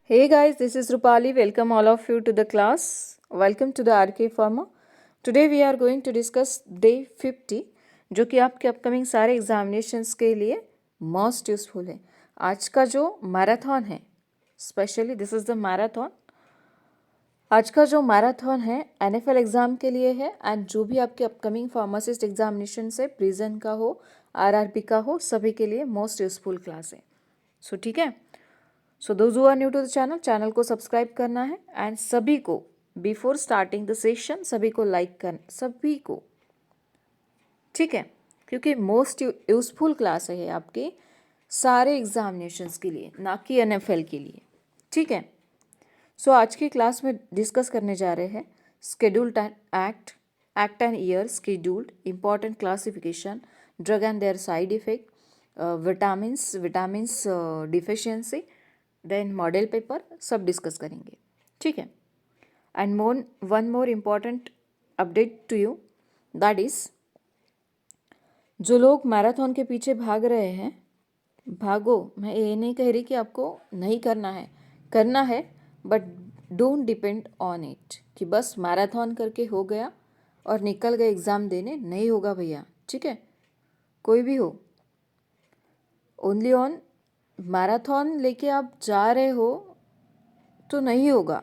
Hey guys, this is Rupali. Welcome all of you to the class. Welcome to the RK Pharma. Today we are going to discuss day 50 जो कि आपके upcoming सारे examinations के लिए most useful है. आज का जो मैराथन है, specially this is the marathon. आज का जो मैराथन है NFL एग्ज़ाम के लिए है एंड जो भी आपके अपकमिंग फार्मासिस्ट एग्जामिनेशन से प्रिजन का हो, RRB का हो, सभी के लिए मोस्ट यूजफुल क्लास है. सो ठीक है. So those who are new to the channel को सब्सक्राइब करना है एंड सभी को बिफोर स्टार्टिंग द सेशन सभी को लाइक करना, सभी को, ठीक है, क्योंकि मोस्ट यूजफुल क्लास है आपके सारे एग्जामिनेशंस के लिए, ना कि NFL के लिए. ठीक है. सो आज की क्लास में डिस्कस करने जा रहे हैं scheduled act and year, scheduled, important classification, drug and their side effect, vitamins deficiency, then model paper, सब डिस्कस करेंगे. ठीक है. And one more important update to you, that is जो लोग मैराथन के पीछे भाग रहे हैं, भागो. मैं ये नहीं कह रही कि आपको नहीं करना है, but don't depend on it कि बस मैराथन करके हो गया और निकल गए एग्ज़ाम देने. नहीं होगा भैया. ठीक है. कोई भी हो, ओनली ऑन मैराथन लेके आप जा रहे हो तो नहीं होगा.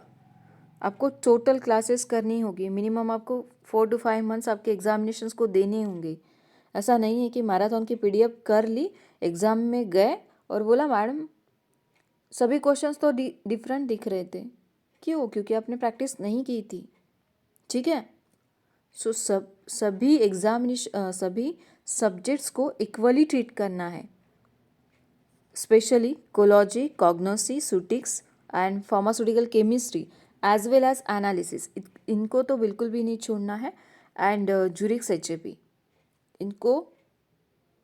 आपको टोटल क्लासेस करनी होगी. मिनिमम आपको 4 to 5 मंथ्स आपके एग्जामिनेशंस को देने होंगे. ऐसा नहीं है कि मैराथन की PDF कर ली, एग्ज़ाम में गए और बोला मैडम सभी क्वेश्चंस तो डिफरेंट दिख रहे थे. क्यों? क्योंकि आपने प्रैक्टिस नहीं की थी. ठीक है. सो सभी सब्जेक्ट्स को इक्वली ट्रीट करना है, specially pharmacology, pharmacognosy, pharmaceutics and pharmaceutical chemistry as well as analysis. इनको तो बिल्कुल भी नहीं छोड़ना है. एंड ज्यूरिक्स HAP, इनको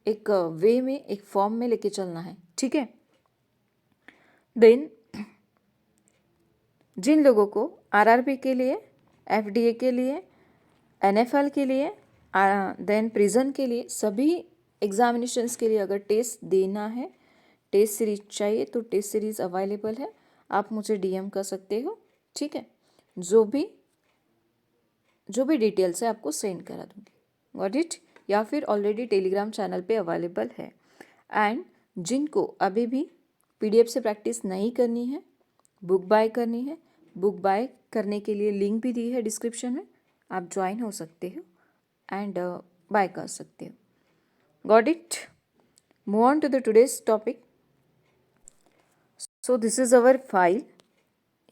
एक वे में, एक फॉर्म में लेके चलना है. ठीक है. देन जिन लोगों को RRB के लिए, FDA के लिए, NFL के लिए, देन प्रिजन के लिए, सभी एग्जामिनेशंस के लिए अगर टेस्ट देना है, टेस्ट सीरीज चाहिए तो टेस्ट सीरीज़ अवेलेबल है. आप मुझे DM कर सकते हो. ठीक है. जो भी डिटेल्स है आपको सेंड करा दूँगी. Got it. या फिर ऑलरेडी टेलीग्राम चैनल पे अवेलेबल है. एंड जिनको अभी भी PDF से प्रैक्टिस नहीं करनी है, बुक बाय करनी है, बुक बाय करने के लिए लिंक भी दी है डिस्क्रिप्शन में, आप ज्वाइन हो सकते हो एंड बाय कर सकते हो. Got it. Move on to the today's topic. So this is our file.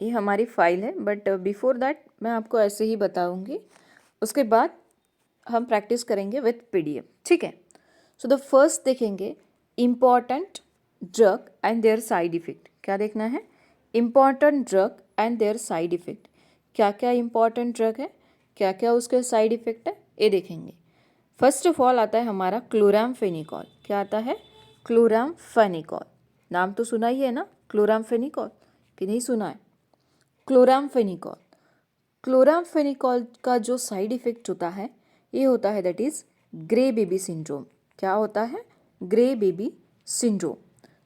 ये हमारी फाइल है, बट बिफोर दैट मैं आपको ऐसे ही बताऊंगी. उसके बाद हम प्रैक्टिस करेंगे विथ PDF. ठीक है. सो द फर्स्ट देखेंगे important drug and their side effect. क्या देखना है? Important drug and their side effect. क्या क्या इम्पॉर्टेंट ड्रग है, क्या क्या उसके साइड इफेक्ट है, ये देखेंगे. फर्स्ट ऑफ ऑल आता है हमारा क्लोरामफेनिकॉल. क्या आता है? क्लोरामफेनिकॉल. नाम तो सुना ही है ना, क्लोरामफेनिकॉल, कि नहीं सुना है? क्लोरामफेनिकॉल. क्लोरामफेनिकॉल का जो साइड इफेक्ट होता है, ये होता है that is grey baby syndrome. क्या होता है? Grey baby syndrome.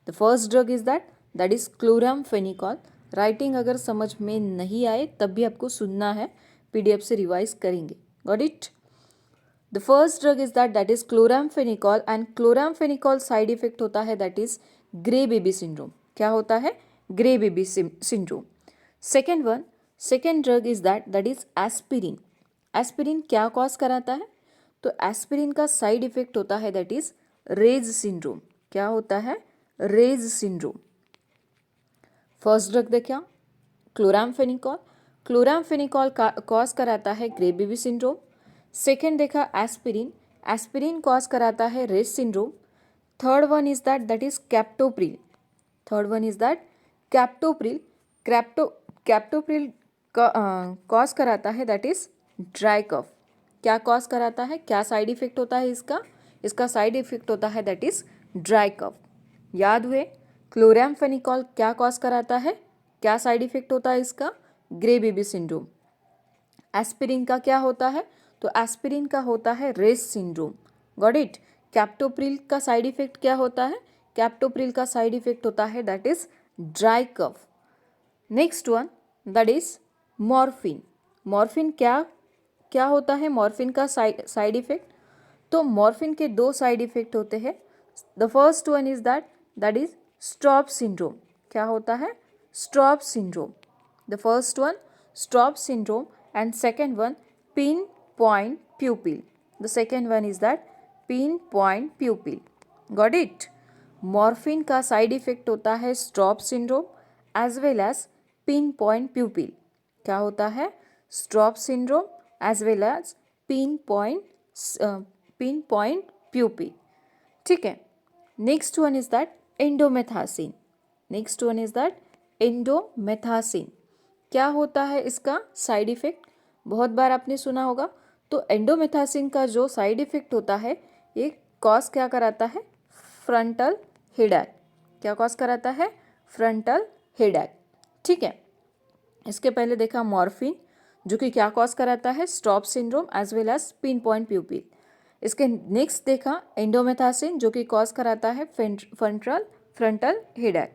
The first drug is that is chloramphenicol. Writing अगर समझ में नहीं आए तब भी आपको सुनना है, PDF से रिवाइज करेंगे. Got it. The first drug is that is chloramphenicol and chloramphenicol side effect होता है that is grey baby syndrome. क्या होता है? Grey baby syndrome. Second drug is that is aspirin. Aspirin क्या कॉज कराता है? तो एस्पिरिन का साइड इफेक्ट होता है दैट इज रेज सिंड्रोम. क्या होता है? Reye's syndrome. फर्स्ट ड्रग देखा क्लोरामफेनिकॉल. क्लोरामफेनिकॉल कॉज कराता है ग्रे बेबी सिंड्रोम. सेकेंड देखा एस्पिरिन. एस्पिरिन कॉज कराता है Reye's syndrome. Third one is that is captopril. Captopril cause कराता है दैट इज ड्राई कफ. क्या कॉज कराता है? क्या साइड इफेक्ट होता है इसका साइड इफेक्ट होता है दैट इज ड्राई कफ. याद हुए? क्लोरामफेनिकॉल क्या कॉज कराता है, क्या साइड इफेक्ट होता है इसका? Grey baby syndrome. एस्पिरिन का क्या होता है? तो एस्पिरिन का होता है Reye's syndrome. Got it. Captopril का साइड इफेक्ट क्या होता है? कैप्टोप्रिल का साइड इफेक्ट होता है that is dry cough. Next one that is morphine. Morphine क्या क्या होता है? मॉर्फिन का साइड इफेक्ट, तो मॉर्फिन के दो साइड इफेक्ट होते हैं। The first one is that is Straub syndrome. क्या होता है? Straub syndrome. The first one Straub syndrome and second one pinpoint pupil. The second one is that pinpoint pupil. Got it? Morphine का side effect होता है Straub syndrome as well as pinpoint pupil. क्या होता है? Straub syndrome as well as pinpoint pupil. ठीक है। Next one is that indomethacin. Next one is that indomethacin. क्या होता है इसका साइड इफेक्ट? बहुत बार आपने सुना होगा। तो एंडोमेथासिन का जो साइड इफेक्ट होता है, ये कॉज क्या कराता है? Frontal headache. क्या कॉज कराता है? Frontal headache. ठीक है। इसके पहले देखा मॉर्फिन, जो कि क्या कॉज कराता है? Straub syndrome as well as pinpoint pupil. इसके नेक्स्ट देखा एंडोमेथासिन, जो कि कॉज कराता है frontal headache.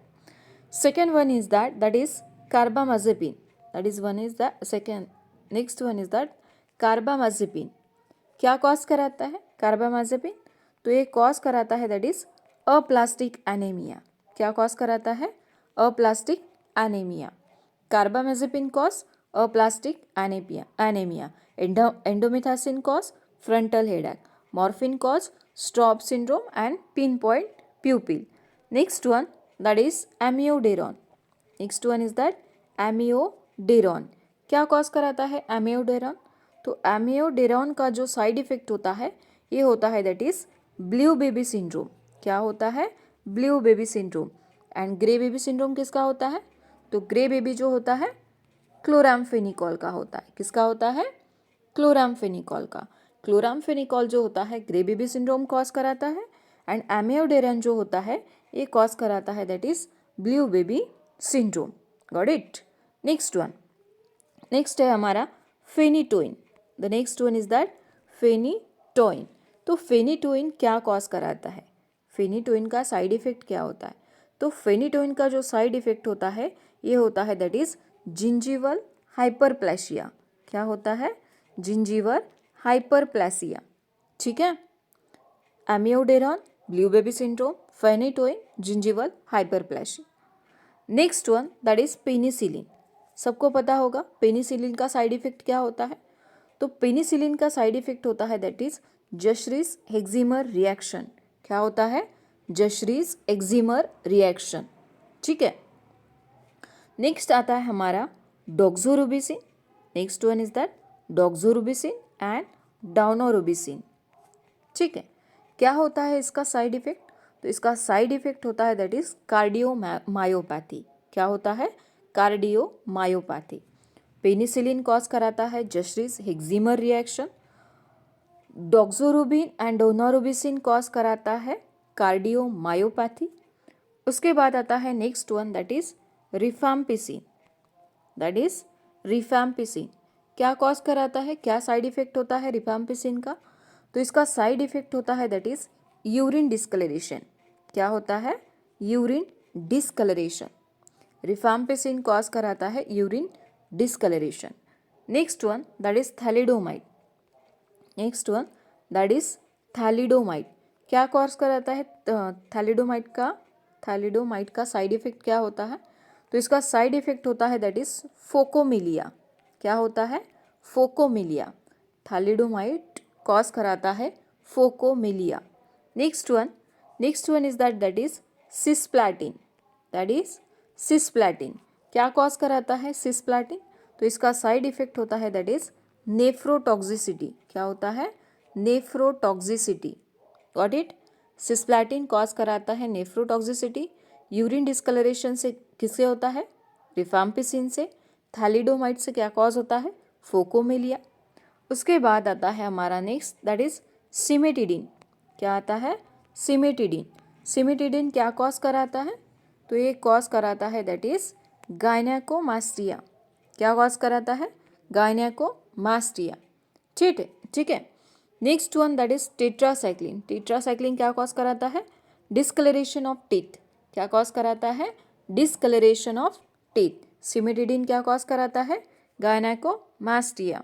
Second one is that is carbamazepine. That is one is the second. Next one is that carbamazepine. क्या cause कराता है carbamazepine? तो ये कॉज कराता है दैट इज अप्लास्टिक एनीमिया। क्या कॉज कराता है? Aplastic anaemia. Carbamazepine cause aplastic anaemia. Indomethacin cause frontal headache. Morphine cause स्ट्रॉप syndrome and pinpoint pupil. Next one that is amiodarone. Next one is that amiodarone. क्या cause कराता है amiodarone? तो amiodarone का जो side effect होता है, ये होता है that is blue baby syndrome. क्या होता है? Blue baby syndrome. And grey baby syndrome किसका होता है? तो ग्रे बेबी जो होता है क्लोरामफेनिकॉल का होता है। किसका होता है? क्लोरामफेनिकॉल का। क्लोरामफेनिकॉल जो होता है ग्रे बेबी सिंड्रोम कॉज कराता है, एंड एमियोडेरन जो होता है ये कॉज कराता है that is blue baby syndrome. Got it? Next one, next है हमारा phenytoin. The next one is that phenytoin. तो फेनिटोइन क्या कॉज कराता है? फेनिटोइन का साइड इफेक्ट क्या होता है? तो फेनिटोइन का जो साइड इफेक्ट होता है, ये होता है दैट इज जिंजीवल हाइपरप्लेशिया। क्या होता है? Gingival hyperplasia. ठीक है। Amiodarone, blue baby syndrome, phenytoin, gingival hyperplasia. Next one that is penicillin. सबको पता होगा पेनिसिलिन का साइड इफेक्ट क्या होता है? तो पेनिसिलिन का साइड इफेक्ट होता है that is Jarisch Herxheimer reaction. क्या होता है? Jarisch Herxheimer reaction. ठीक है। नेक्स्ट आता है हमारा doxorubicin. Next one is that doxorubicin and daunorubicin. ठीक है। क्या होता है इसका साइड इफेक्ट? तो इसका साइड इफेक्ट होता है दैट इज कार्डियोमायोपैथी। क्या होता है? कार्डियोमायोपैथी। पेनिसिलिन कॉज कराता है Jarisch Herxheimer reaction. डॉक्सोरुबिन and डोनोरुबिसिन cause कराता है कार्डियोमायोपैथी। उसके बाद आता है next one that is rifampicin. That is rifampicin. क्या कॉज कराता है? क्या साइड इफेक्ट होता है रिफाम्पिसिन का? तो इसका साइड इफेक्ट होता है दैट इज यूरिन डिस्कलरेशन। क्या होता है? Urine discolouration. रिफाम्पिसिन कॉज कराता है urine discolouration. Next one that is thalidomide. Next one that is thalidomide. क्या कॉज कराता है थैलिडोमाइड का साइड इफेक्ट क्या होता है? तो इसका साइड इफेक्ट होता है दैट इज फोकोमिलिया। क्या होता है? फोकोमिलिया। थैलिडोमाइड कॉज कराता है phocomelia. Next one is that is cisplatin. That is cisplatin. क्या कॉज कराता है सिस्प्लैटिन? तो इसका साइड इफेक्ट होता है दैट इज नेफ्रोटॉक्सिसिटी। क्या होता है? Nephrotoxicity. Got it? Cisplatin cause कराता है नेफ्रोटॉक्सिसिटी। यूरिन डिस्कलरेशन से किससे होता है? रिफाम्पिसिन से। थैलिडोमाइड से क्या कॉज होता है? फोकोमिलिया। उसके बाद आता है हमारा नेक्स्ट दैट इज सिमेटिडिन। क्या आता है? सिमेटिडिन। सिमेटिडिन क्या कॉज कराता है? तो ये कॉज कराता है दैट इज गायनेकोमास्टिया। क्या कॉज कराता है? गायनेकोमास्टिया। ठीक है, ठीक है। Next one that is tetracycline. Tetracycline क्या कॉज कराता है? Discolouration of teeth. क्या कॉज कराता है? Discolouration of teeth. सिमेटिडिन क्या कॉज कराता है? गायनेकोमास्टिया।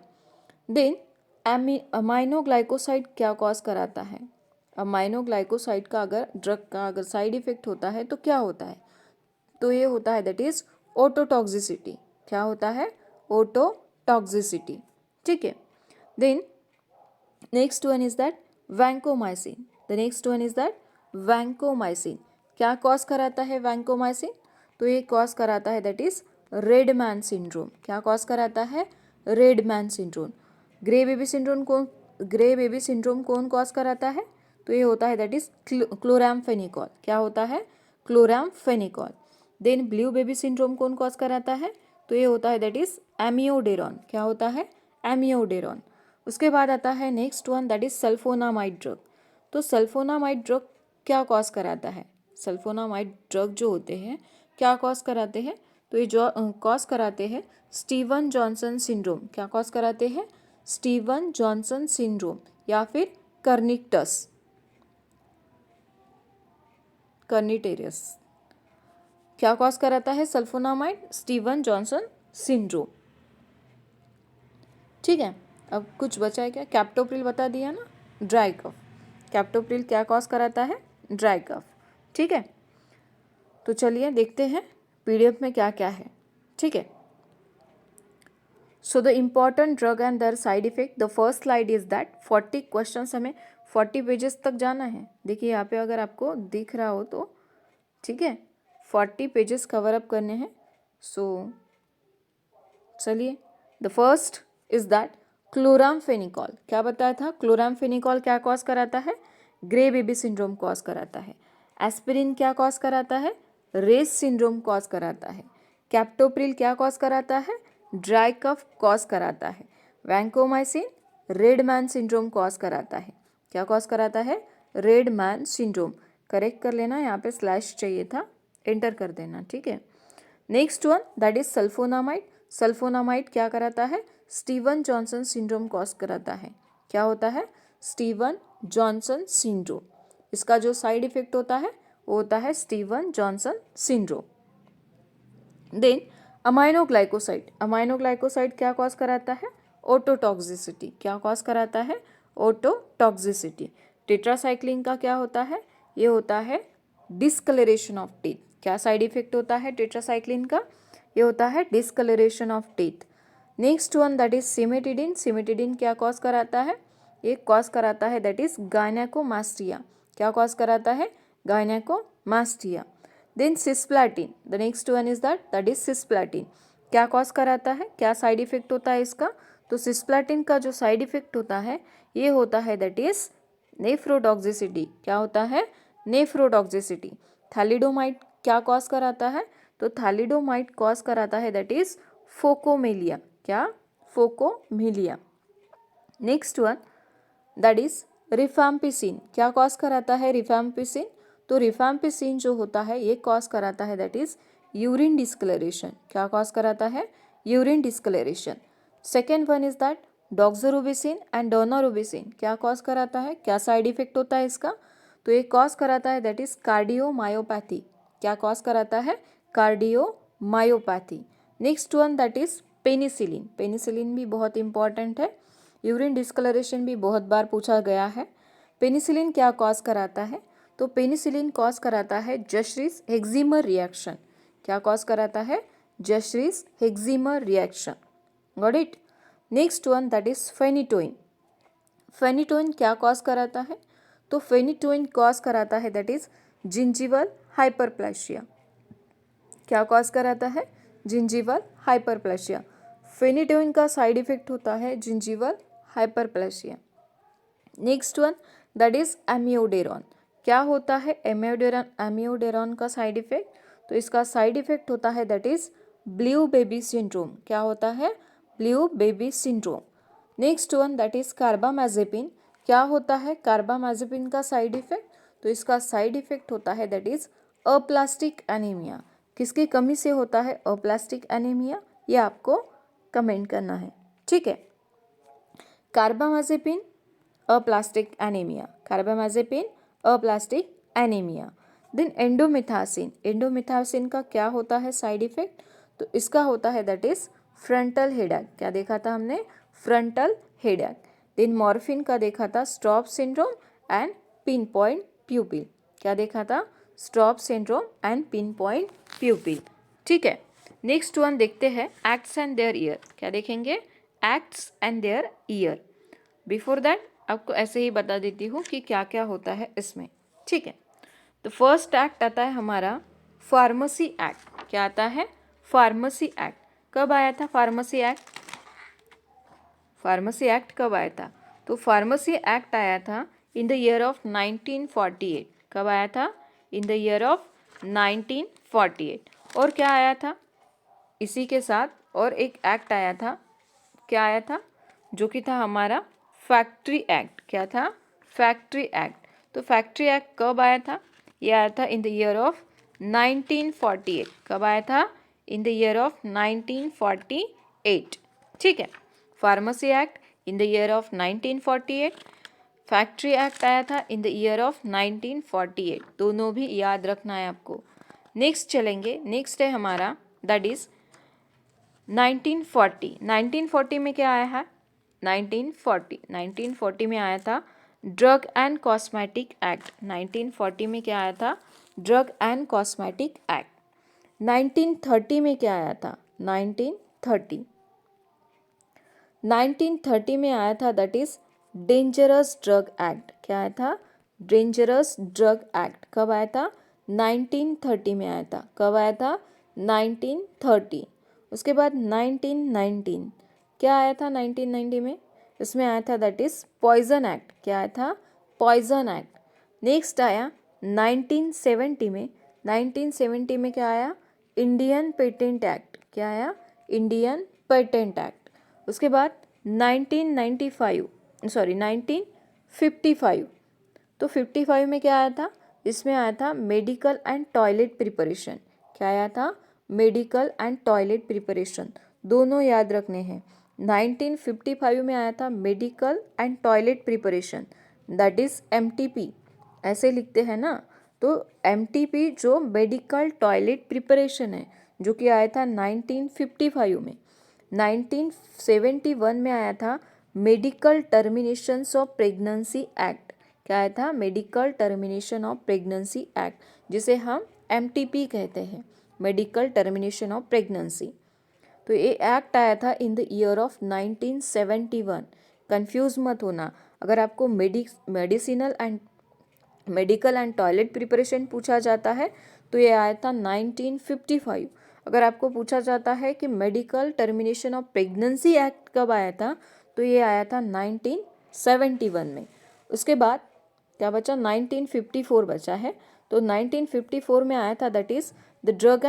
देन अमाइनोग्लाइकोसाइड क्या कॉज कराता है? अमाइनोग्लाइकोसाइड का अगर ड्रग का अगर साइड इफेक्ट होता है तो क्या होता है? तो ये होता है दैट इज ओटोटॉक्सिसिटी। क्या होता है? ओटोटॉक्सिसिटी। ठीक है। Then next one is that vancomycin. The next one is that vancomycin. क्या कॉज कराता है वैंकोमाइसिन? तो ये कॉज कराता है that is red man syndrome. क्या कॉज कराता है? Red man syndrome. Grey baby syndrome कौन कॉज कराता है? तो ये होता है दैट इज क्लोरामफेनिकॉल। क्या होता है? Chloramphenicol. Then blue baby syndrome कौन कॉज कराता है? तो ये होता है दैट इज एमियोडेरॉन। क्या होता है? एमियोडेरॉन। उसके बाद आता है next one that is sulphonamide drug. तो सल्फोनामाइड ड्रग क्या कॉज कराता है? सल्फोनामाइड ड्रग जो होते हैं क्या कॉज कराते हैं? तो ये जो कॉज कराते हैं स्टीवन जॉनसन सिंड्रोम। क्या कॉज कराते हैं? स्टीवन जॉनसन सिंड्रोम या फिर कर्निटेरियस। क्या कॉज कराता है सल्फोनामाइड? Steven Johnson syndrome. ठीक है। अब कुछ बचा है क्या? कैप्टोप्रिल बता दिया ना, ड्राई कफ। कैप्टोप्रिल क्या कॉज कराता है? Dry cough. ठीक है। तो चलिए देखते हैं पीडीएफ में क्या क्या है। ठीक है। So the important drug and their side effect. The first slide is that 40 question, हमें 40 पेजेस तक जाना है। देखिए यहाँ पे अगर आपको दिख रहा हो तो ठीक है, 40 पेजेस कवर अप करने हैं। सो चलिए, the first is that chloramphenicol. क्या बताया था? क्लोरामफेनिकॉल क्या कॉज कराता है? ग्रे बेबी सिंड्रोम कॉज कराता है। एस्पिरिन क्या कॉज कराता है? रेस सिंड्रोम कॉज कराता है। कैप्टोप्रिल क्या कॉज कराता है? ड्राई कफ कॉज कराता है। Vancomycin red man syndrome cause कराता है। क्या कॉज कराता है? Red man syndrome. करेक्ट कर लेना, यहाँ पे स्लैश चाहिए था, एंटर कर देना। ठीक है। Next one that is sulphonamide. Sulphonamide क्या कराता है? स्टीवन जॉनसन सिंड्रोम कॉज कराता है। क्या होता है? Steven Johnson syndrome. इसका जो साइड इफेक्ट होता है वो होता है Steven Johnson syndrome. Then aminoglycoside. Aminoglycoside क्या कॉज कराता है? ओटोटॉक्सिसिटी। क्या कॉज कराता है? ओटोटॉक्सिसिटी। टेट्रासाइक्लिन का क्या होता है? ये होता है डिस्कलरेशन ऑफ टीथ। क्या साइड इफेक्ट होता है टेट्रासाइक्लिन का? ये होता है discolouration of teeth. Next one that is cimetidine. Cimetidine क्या कॉज कराता है? ये कॉज कराता है दैट इज गायनेकोमास्टिया। क्या कॉज कराता है? Gynaecomastia. Then cisplatin. The next one is that is cisplatin. क्या कॉज कराता है? क्या साइड इफेक्ट होता है इसका? तो सिस्प्लैटिन का जो साइड इफेक्ट होता है ये होता है दैट इज नेफ्रोटॉक्सिसिटी। क्या होता है? नेफ्रोटॉक्सिसिटी। थैलिडोमाइड क्या कॉज कराता है? तो थैलिडोमाइड कॉज कराता है दैट इज फोकोमेलिया। क्या? Phocomelia. Next one that is rifampicin. क्या कॉज कराता है रिफैम्पिसिन? तो रिफैम्पिसिन जो होता है ये कॉज कराता है दैट इज यूरिन डिस्कलरेशन। क्या कॉज कराता है? Urine discolouration. Second one is that doxorubicin and daunorubicin. क्या कॉज कराता है? क्या साइड इफेक्ट होता है इसका? तो ये कॉज कराता है दैट इज कार्डियोमायोपैथी। क्या कॉज कराता है? Cardiomyopathy. Next one that is penicillin. Penicillin भी बहुत इंपॉर्टेंट है, यूरिन डिस्कलरेशन भी बहुत बार पूछा गया है। पेनिसिलिन क्या कॉज कराता है? तो पेनिसिलिन कॉज कराता है जशरीज हेक्सिमर रिएक्शन। क्या कॉज कराता है? Jarisch Herxheimer reaction. Got it. Next one that is phenytoin. Phenytoin क्या कॉज कराता है? तो फेनिटोइन कॉज कराता है दैट इज जिंजिवल हाइपरप्लेशिया। क्या कॉज कराता है? Gingival hyperplasia. फेनिटोइन का साइड इफेक्ट होता है gingival hyperplasia. Next one that is amiodarone. क्या होता है एमियोडेरॉन? एमियोडेरॉन का साइड इफेक्ट, तो इसका साइड इफेक्ट होता है that is blue baby syndrome. क्या होता है? Blue baby syndrome. Next one that is carbamazepine. क्या होता है कार्बामाजेपिन का साइड इफेक्ट? तो इसका साइड इफेक्ट होता है दैट इज अप्लास्टिक एनीमिया। किसकी कमी से होता है अप्लास्टिक एनीमिया? ये आपको कमेंट करना है। ठीक है। Carbamazepine aplastic anaemia. Carbamazepine aplastic anaemia. Then indomethacin. Indomethacin का क्या होता है साइड इफेक्ट? तो इसका होता है दैट इज फ्रंटल हेडेक। क्या देखा था हमने? Frontal headache. देन मॉर्फिन का देखा था Straub syndrome and pinpoint pupil. क्या देखा था? Straub syndrome and pinpoint pupil. ठीक है, नेक्स्ट वन देखते हैं एक्ट्स एंड देयर ईयर। क्या देखेंगे? Acts and their year. Before that आपको ऐसे ही बता देती हूँ कि क्या क्या होता है इसमें। ठीक है, तो फर्स्ट एक्ट आता है हमारा फार्मेसी एक्ट। क्या आता है? Pharmacy act. कब आया था फार्मेसी एक्ट? फार्मेसी एक्ट कब आया था? तो फार्मेसी एक्ट आया था इन द ईयर ऑफ 1948। कब आया था? इन द ईयर ऑफ 1948। और क्या आया था इसी के साथ? और एक एक्ट आया था। क्या आया था? जो कि था हमारा फैक्ट्री एक्ट। क्या था? Factory act. तो फैक्ट्री एक्ट कब आया था? ये आया था इन द ईयर ऑफ 1948। कब आया था? इन द ईयर ऑफ 1948। ठीक है, pharmacy act in the year of 1948, factory act आया था इन द ईयर ऑफ 1948। दोनों भी याद रखना है आपको। नेक्स्ट चलेंगे, नेक्स्ट है हमारा दैट इज 1940। 1940 में क्या आया है? 1940 में आया था ड्रग एंड कॉस्मेटिक एक्ट। 1940 में क्या आया था? Drug and cosmetic act. 1930 में क्या आया था? 1930 में आया था that is dangerous drug act. क्या आया था? Dangerous drug act. कब आया था? 1930 में आया था। कब आया था? 1930। उसके बाद 1919 क्या आया था? 1990 में इसमें आया था दैट इज पॉइजन एक्ट। क्या आया था? Poison act. नेक्स्ट आया 1970 में। 1970 में क्या आया? Indian patent act. क्या आया? Indian patent act. उसके बाद 1955 तो 55 में क्या आया था? इसमें आया था मेडिकल एंड टॉयलेट प्रिपरेशन। क्या आया था? Medical and toilet preparation. दोनों याद रखने हैं। 1955 में आया था medical and toilet preparation, that is MTP ऐसे लिखते हैं ना। तो एमटीपी जो मेडिकल टॉयलेट प्रिपरेशन है, जो कि आया था 1955 में। 1971 में आया था medical terminations of pregnancy act. क्या आया था? Medical termination of pregnancy act, जिसे हम एमटीपी कहते हैं, मेडिकल टर्मिनेशन ऑफ प्रेगनेंसी। तो ये एक्ट आया था इन द ईयर ऑफ 1971। कंफ्यूज मत होना। अगर आपको मेडिकल एंड टॉयलेट प्रिपरेशन पूछा जाता है तो ये आया था 1955। अगर आपको पूछा जाता है कि medical termination of pregnancy act कब आया था, तो ये आया था 1971 में। उसके बाद क्या बचा? 1954 बचा है। तो 1954 में आया था that is the drug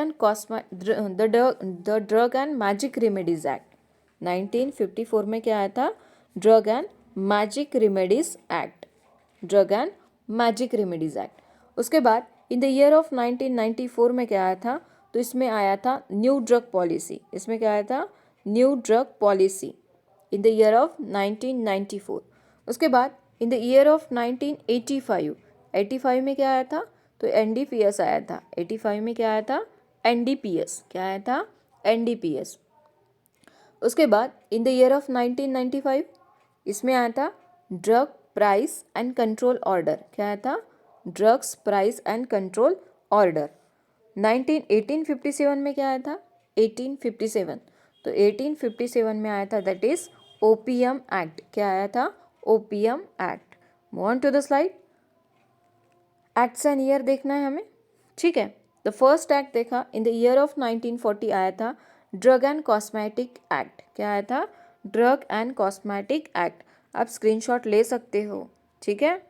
and magic remedies act. 1954 में क्या आया था? Drug and magic remedies act. Drug and magic remedies act. उसके बाद इन द ईयर ऑफ 1994 में क्या आया था? तो इसमें आया था न्यू ड्रग पॉलिसी। इसमें क्या आया था? New drug policy in the year of 1994। उसके बाद इन द ईयर ऑफ 1985 में क्या आया था? तो एनडीपीएस आया था। 85 में क्या आया था? एनडीपीएस। क्या आया था? एनडीपीएस। उसके बाद इन द ईयर ऑफ 1995 इसमें आया था drug price and control order. क्या आया था? Drugs price and control order. 1857 में क्या आया था? 1857। तो 1857 में आया था दैट इज ओपीएम एक्ट। क्या आया था? OPM act. Move on to the slide. Acts and year देखना है हमें। ठीक है, द फर्स्ट एक्ट देखा इन द ईयर ऑफ 1940 आया था ड्रग एंड कॉस्मेटिक एक्ट। क्या आया था? Drug and cosmetic act. आप स्क्रीनशॉट ले सकते हो। ठीक है,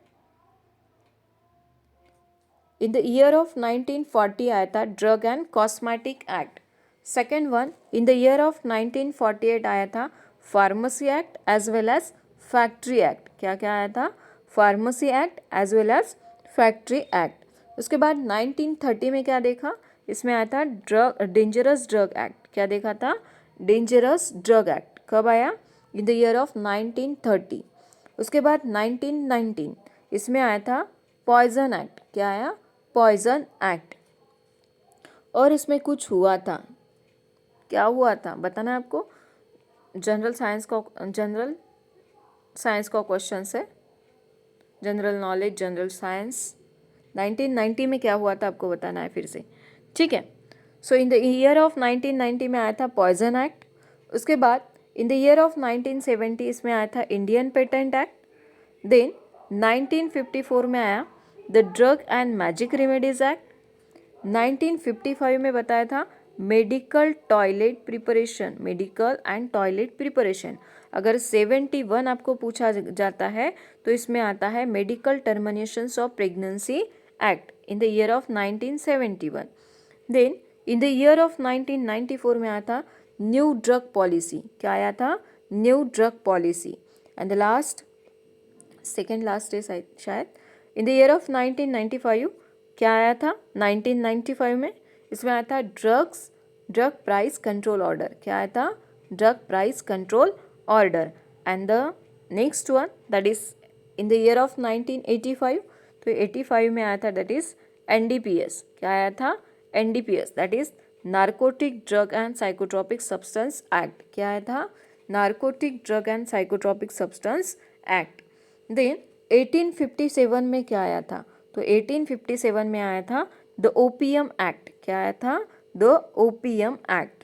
इन द ईयर ऑफ 1940 आया था drug and cosmetic act. Second one in the year of 1948 आया था pharmacy act as well as factory act. क्या क्या आया था? Pharmacy act as well as factory act. उसके बाद 1930 में क्या देखा? इसमें आया था डेंजरस ड्रग एक्ट। क्या देखा था? Dangerous drug act. कब आया? इन द ईयर ऑफ 1930। उसके बाद 1919 इसमें आया था पॉइजन एक्ट। क्या आया? Poison act. और इसमें कुछ हुआ था, क्या हुआ था बताना है आपको। जनरल साइंस का क्वेश्चन है, जनरल नॉलेज, जनरल साइंस। 1990 में क्या हुआ था आपको बताना है फिर से, ठीक है। सो इन द ईयर ऑफ 1990 में आया था पॉइजन एक्ट। उसके बाद इन द ईयर ऑफ 1970 इसमें आया था इंडियन पेटेंट एक्ट। देन 1954 में आया the drug and magic remedies act. 1955 में बताया था medical toilet preparation, medical and toilet preparation. अगर 71 आपको पूछा जाता है तो इसमें आता है medical terminations of pregnancy act in the year of 1971। Then in the year of 1994 में आया था न्यू ड्रग पॉलिसी। क्या आया था? New drug policy. And the last, second last है शायद, इन द ईयर ऑफ 1995 क्या आया था? 1995 में इसमें आया था ड्रग प्राइस कंट्रोल ऑर्डर। क्या आया था? Drug price control order. And the next one that is in the year of 1985, तो 85 में आया था दैट इज एनडीपीएस। क्या आया था? NDPS, that is narcotic drug and psychotropic substance act. क्या आया था? Narcotic drug and psychotropic substance act. Then 1857 में क्या आया था? तो 1857 में आया था द ओपीएम एक्ट। क्या आया था? The OPM act.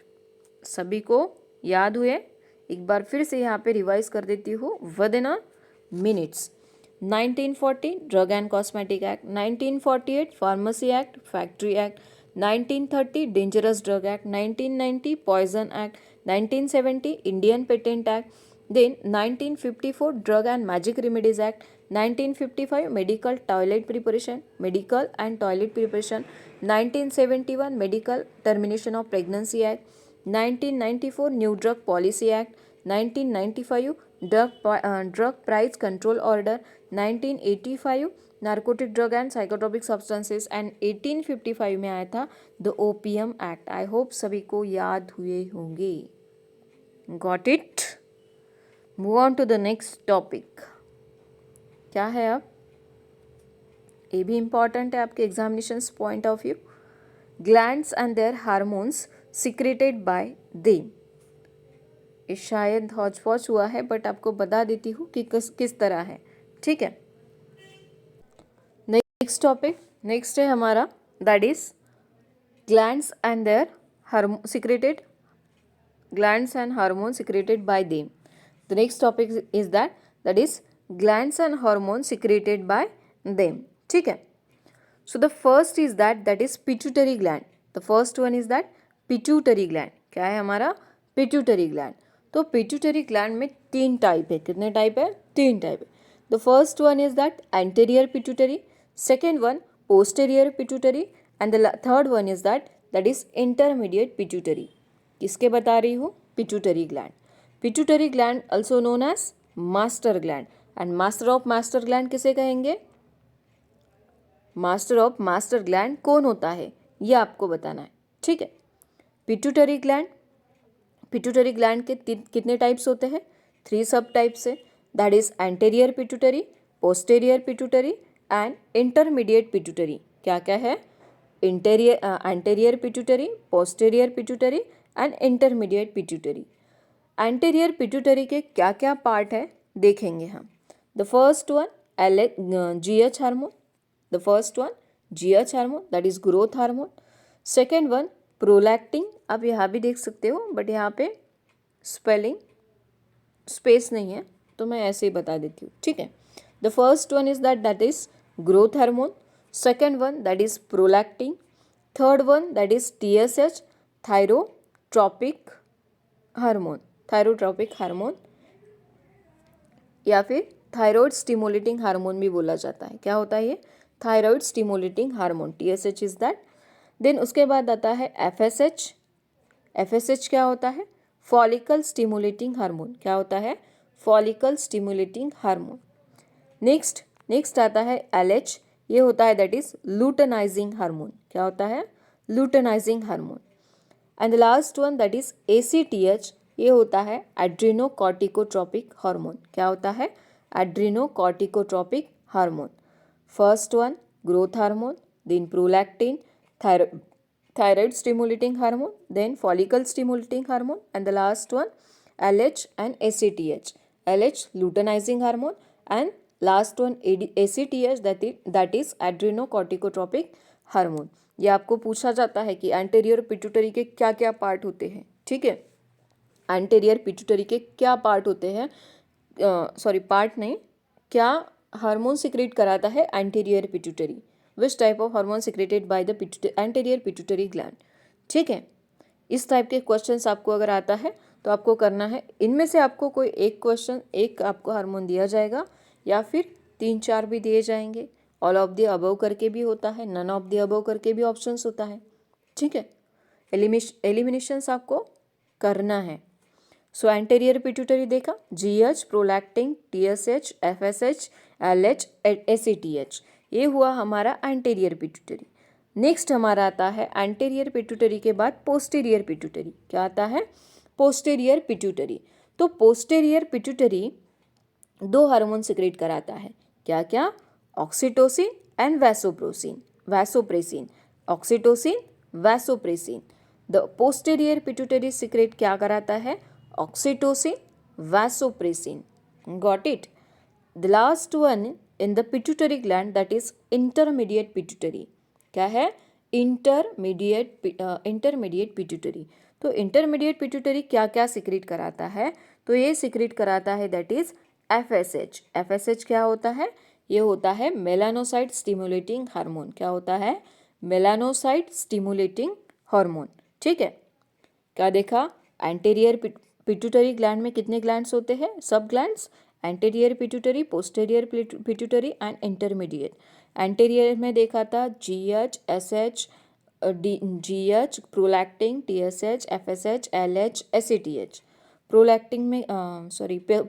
सभी को याद हुए? एक बार फिर से यहाँ पे रिवाइज कर देती हूँ within a minutes. 1940 drug and cosmetic act, 1948 pharmacy act, factory act, 1930 dangerous drug act, 1990 poison act, 1970 Indian patent act, then 1954 drug and magic remedies act, 1955 medical and toilet preparation, 1971 medical termination of pregnancy act, 1994 new drug policy act, 1995 drug price control order, 1985 narcotic drug and psychotropic substances, and 1855 में आया था the OPM act. I hope सभी को याद हुए होंगे। Got it? Move on to the next topic. क्या है अब? ये भी इम्पॉर्टेंट है आपके examinations point of view. Glands and their hormones secreted by them. ये शायद हौच पौच हुआ है बट आपको बता देती हूँ कि किस तरह है, ठीक है। नेक्स्ट टॉपिक, नेक्स्ट है हमारा that is glands and their secreted, glands and hormones secreted by them. The next topic is that is glands and hormones secreted by them. ठीक है. So the first is that is pituitary gland. The first one is that pituitary gland. क्या है हमारा? pituitary gland. तो pituitary gland में 3 type है। कितने type है? 3 टाइप है. The first one is that anterior pituitary, second one posterior pituitary, and the third one is that is intermediate pituitary. किसके बता रही हूँ? Pituitary gland. Pituitary gland also known as master gland. And master of master gland किसे कहेंगे? Master of master gland कौन होता है ये आपको बताना है, ठीक है। पिट्यूटरी ग्लैंड के कितने टाइप्स होते हैं? 3 सब टाइप्स है। That is anterior pituitary, posterior pituitary and intermediate pituitary. क्या क्या है? Anterior pituitary, posterior pituitary and intermediate pituitary. Anterior pituitary के क्या क्या पार्ट है देखेंगे हम। The first one GH hormone, the first one GH hormone that is growth hormone. Second one prolactin, आप यहाँ भी देख सकते हो बट यहाँ पे स्पेलिंग स्पेस नहीं है तो मैं ऐसे ही बता देती हूँ, ठीक है। The first one is that is growth hormone, second one that is prolactin, third one that is TSH थायरोट्रॉपिक hormone या फिर थायराइड स्टिमुलेटिंग हार्मोन भी बोला जाता है। क्या होता है ये? Thyroid stimulating hormone, TSH is that. Then उसके बाद आता है FSH क्या होता है? Follicle stimulating hormone. क्या होता है? Follicle stimulating hormone. नेक्स्ट आता है LH, ये होता है दैट इज लूटेनाइजिंग हार्मोन। क्या होता है? Luteinizing hormone. And the last one that is ACTH, ये होता है एड्रेनोकॉर्टिकोट्रोपिक हार्मोन। क्या होता है? Adrenocorticotropic hormone. First one growth hormone, then prolactin, thyroid stimulating hormone, then follicle stimulating hormone, and the last one LH and ACTH. LH luteinizing hormone and last one ACTH that is adrenocorticotropic hormone. ये आपको पूछा जाता है कि anterior pituitary के क्या क्या part होते हैं, ठीक है। एंटीरियर पिट्यूटरी के क्या पार्ट होते हैं, सॉरी पार्ट नहीं, क्या हार्मोन सिक्रेट कराता है anterior pituitary, which type of hormone secreted by the anterior pituitary gland, ठीक है। इस टाइप के क्वेश्चंस आपको अगर आता है तो आपको करना है, इनमें से आपको कोई एक क्वेश्चन, एक आपको हार्मोन दिया जाएगा या फिर 3-4 भी दिए जाएंगे। ऑल ऑफ द अबव करके भी होता है, नन ऑफ द अबव करके भी ऑप्शंस होता है, ठीक है। एलिमिनेशंस आपको करना है। सो एंटीरियर पिट्यूटरी देखा, GH, prolactin, TSH, FSH, LH, ACTH, ये हुआ हमारा एंटीरियर पिट्यूटरी। नेक्स्ट हमारा आता है एंटीरियर पिट्यूटरी के बाद पोस्टीरियर पिट्यूटरी। क्या आता है? Posterior pituitary. तो पोस्टीरियर पिट्यूटरी 2 हार्मोन सिक्रेट कराता है। क्या क्या? Oxytocin and vasopressin. Oxytocin, vasopressin. The posterior pituitary secrete क्या कराता है? Oxytocin, vasopressin. Got it? The last one in the pituitary gland that is intermediate pituitary. क्या है? Intermediate pituitary. तो इंटरमीडिएट पिट्यूटरी क्या क्या सिक्रेट कराता है? तो ये सिक्रेट कराता है दैट इज FSH। FSH क्या होता है? ये होता है मेलानोसाइट स्टिमुलेटिंग हार्मोन। क्या होता है? मेलानोसाइट स्टिमुलेटिंग हार्मोन, ठीक है। क्या देखा? एंटीरियर पिट्यूटरी ग्लैंड में कितने ग्लैंड्स होते हैं? सब glands, anterior pituitary, posterior pituitary and intermediate. Anterior में देखा था GH, SH, GH, prolactin, TSH, FSH, LH, ACTH। Prolactin में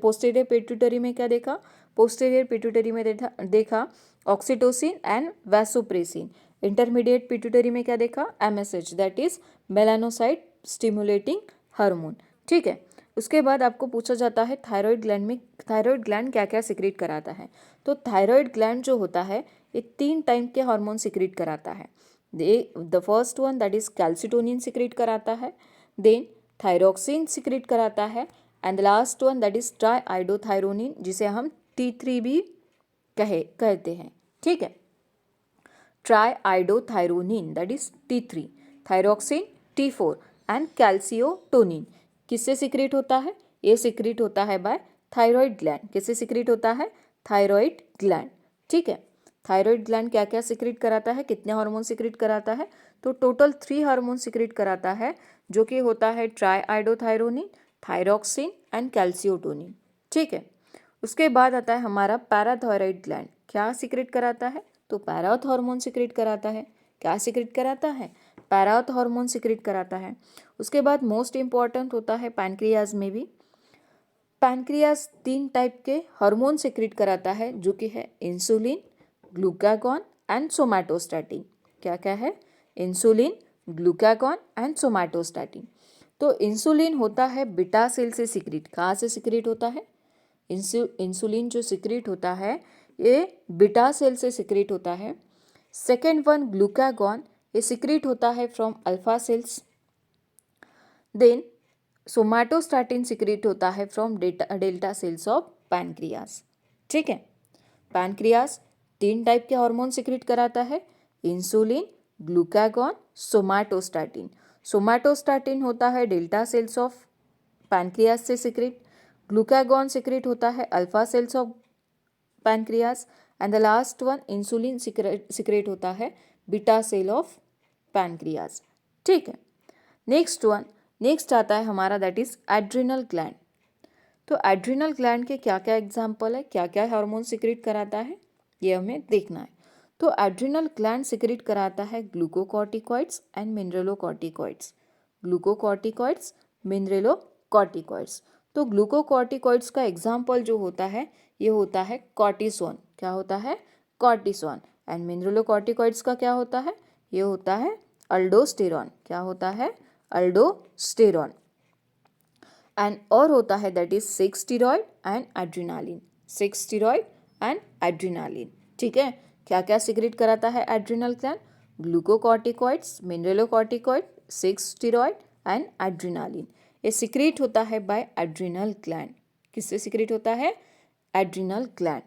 पोस्टीरियर पिट्यूटरी में क्या देखा? पोस्टीरियर पिट्यूटरी में देखा oxytocin and vasopressin. Intermediate pituitary में क्या देखा? MSH that is melanocyte stimulating hormone, ठीक है। उसके बाद आपको पूछा जाता है थायराइड ग्लैंड में, थायराइड ग्लैंड क्या क्या सिक्रेट कराता है? तो थायराइड ग्लैंड जो होता है ये 3 टाइप के हार्मोन सिक्रेट कराता है। The first one that is calcitonin secrete कराता है, देन थायरोक्सिन सिक्रेट कराता है, and the last one that is triiodothyronine, जिसे हम T3 भी कहते हैं, ठीक है। Triiodothyronine that is T3, thyroxine T4 and calcitonin किससे सिक्रेट होता है? ये सिक्रेट होता है बाय थायराइड ग्लैंड। किससे सिक्रेट होता है? थायराइड ग्लैंड, ठीक है। थायराइड ग्लैंड क्या क्या सिक्रेट कराता है? कितने हार्मोन सिक्रेट कराता है? तो टोटल 3 हार्मोन सिक्रेट कराता है, जो कि होता है ट्राइआइडोथायरोनिन, थायरोक्सिन एंड कैल्सियोटोनिन, ठीक है। उसके बाद आता है हमारा पैराथायराइड ग्लैंड। क्या सिक्रेट कराता है? तो पैराथ हार्मोन सिक्रेट कराता है। क्या सिक्रेट कराता है? पैराथ हार्मोन सिक्रेट कराता है। उसके बाद मोस्ट इम्पॉर्टेंट होता है पैनक्रियाज में भी। पैनक्रियाज 3 टाइप के हार्मोन सिक्रेट कराता है, जो कि है इंसुलिन, ग्लूकागॉन एंड सोमैटोस्टैटिन। क्या क्या है? Insulin, glucagon and somatostatin. तो इंसुलिन होता है बीटा सेल से सिक्रेट। कहाँ से सिक्रेट होता है? इंसुलिन जो सिक्रेट होता है ये बीटा सेल से सिक्रेट होता है। सेकेंड वन ग्लूकागॉन, ये सिक्रेट होता है from alpha cells. Then somatostatin secrete होता है from delta cells of pancreas, ठीक है। पैनक्रियाज 3 टाइप के हार्मोन सिक्रेट कराता है, इंसुलिन, ग्लूकागॉन, सोमैटोस्टैटिन। सोमैटोस्टैटिन होता है डेल्टा सेल्स ऑफ पैनक्रियाज से सिक्रेट, ग्लूकागॉन सिक्रेट होता है alpha cells of pancreas, and the last one insulin secrete होता है बीटा सेल ऑफ पैनक्रियाज, ठीक है। नेक्स्ट आता है हमारा दैट इज एड्रिनल ग्लैंड। तो एड्रिनल ग्लैंड के क्या क्या एग्जाम्पल है, क्या क्या हार्मोन सिक्रेट कराता है, ये हमें देखना है। तो एड्रिनल ग्लैंड सिक्रेट कराता है glucocorticoids and mineralocorticoids. Glucocorticoids, mineralocorticoids. तो ग्लूकोकॉर्टिकॉइड्स का एग्जाम्पल जो होता है ये होता है कॉर्टिसोन। क्या होता है? कॉर्टिसोन। एंड मिनरलोकॉर्टिकॉइड्स का क्या होता है? ये होता है अल्डोस्टेरॉन। क्या होता है? अल्डोस्टेरॉन। एंड और होता है that is 6 steroid and adrenaline. 6 steroid and adrenaline, ठीक है। क्या क्या सिक्रेट कराता है adrenal gland? Glucocorticoids, mineralocorticoid, 6 steroid and adrenaline. ये सिक्रेट होता है बाय एड्रिनल ग्लैंड। किससे सिक्रेट होता है? Adrenal gland.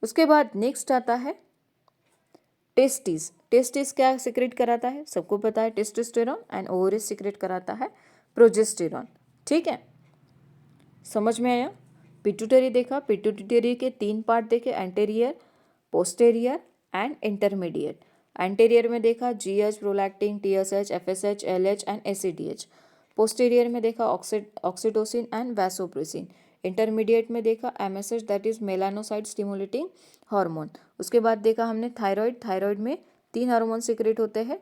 उसके बाद नेक्स्ट आता है टेस्टिस। टेस्टिस क्या सिक्रेट कराता है? सबको पता है, टेस्टोस्टेरॉन, एंड ओवरिज सिक्रेट कराता है प्रोजेस्टेरॉन। ठीक है, समझ में आया? पिट्यूटरी देखा, पिट्यूटरी के 3 पार्ट देखे, anterior, posterior and intermediate. Anterior में देखा GH, prolactin, TSH, FSH, LH and ACTH. Posterior में देखा ऑक्सीटोसिन एंड वैसोप्रेसिन। इंटरमीडिएट में देखा MSH, that is melanocyte stimulating hormone. उसके बाद देखा हमने थायराइड। थायराइड में 3 हार्मोन सिक्रेट होते हैं,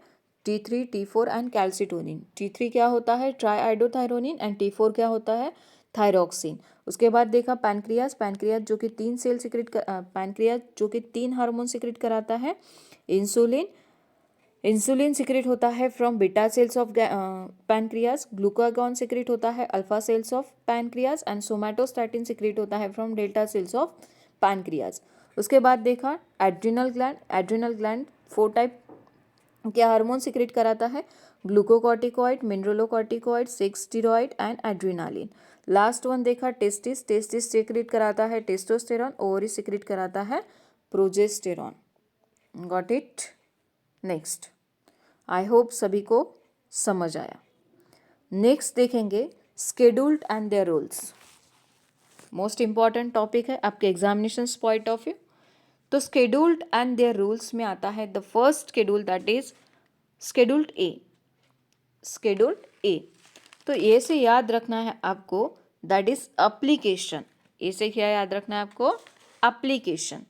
T3, T4 and calcitonin. T3 क्या होता है? ट्राईआइडोथायरोनिन, एंड T4 क्या होता है? थायरॉक्सिन। उसके बाद देखा पैनक्रियाज। पैनक्रियाज जो कि 3 सेल सिक्रेट पैनक्रियाज जो कि 3 हार्मोन सिक्रेट कराता है। इंसुलिन। इंसुलिन सिक्रेट होता है from beta cells of pancreas. Glucagon secrete होता है alpha cells of pancreas, and somatostatin secrete होता है from delta cells of pancreas. उसके बाद देखा adrenal gland. Adrenal gland 4 type क्या हार्मोन सिक्रेट कराता है? Glucocorticoid, mineralocorticoid, 6 steroid and adrenaline. Last one देखा टेस्टिस। टेस्टिस सिक्रेट कराता है टेस्टोस्टेरॉन, ओवरी सिक्रेट कराता है progesterone. Got it? Next, I hope सभी को समझ आया। नेक्स्ट देखेंगे scheduled and their rules. Most important topic है आपके एग्जामिनेशन पॉइंट ऑफ व्यू। तो स्केड्यूल्ड एंड देयर रूल्स में आता है the first schedule, that is scheduled A. Scheduled A, तो ए से याद रखना है आपको, दैट इज एप्लीकेशन। ए से क्या याद रखना है आपको? Application.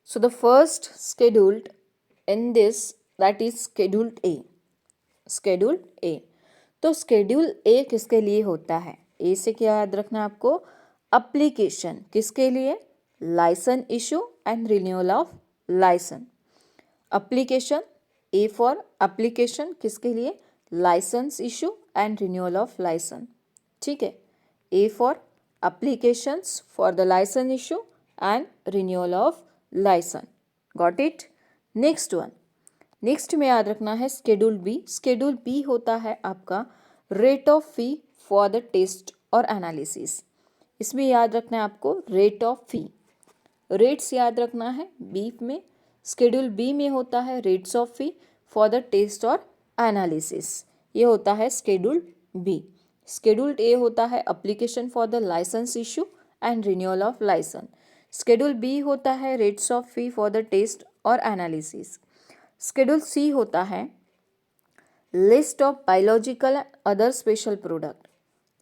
So the first scheduled in this, that is scheduled A. Scheduled A, तो शेड्यूल ए किसके लिए होता है? ए से क्या याद रखना है आपको? एप्लीकेशन। किसके लिए? Licence issue and renewal of licence. Application, A for application, किसके लिए? Licence issue and renewal of licence. ठीक है, A for applications for the licence issue and renewal of licence. Got it? Next one, next में याद रखना है schedule B. Schedule B होता है आपका rate of fee for the test और एनालिसिस। इसमें याद रखना है आपको रेट ऑफ फी। रेट्स याद रखना है बी में। शेड्यूल बी में होता है rates of fee for the test और एनालिसिस, ये होता है शेड्यूल बी। शेड्यूल ए होता है application for the licence issue and renewal of licence. Schedule B होता है rates of fee for the test और एनालिसिस। शेड्यूल सी होता है list of biological and other special product.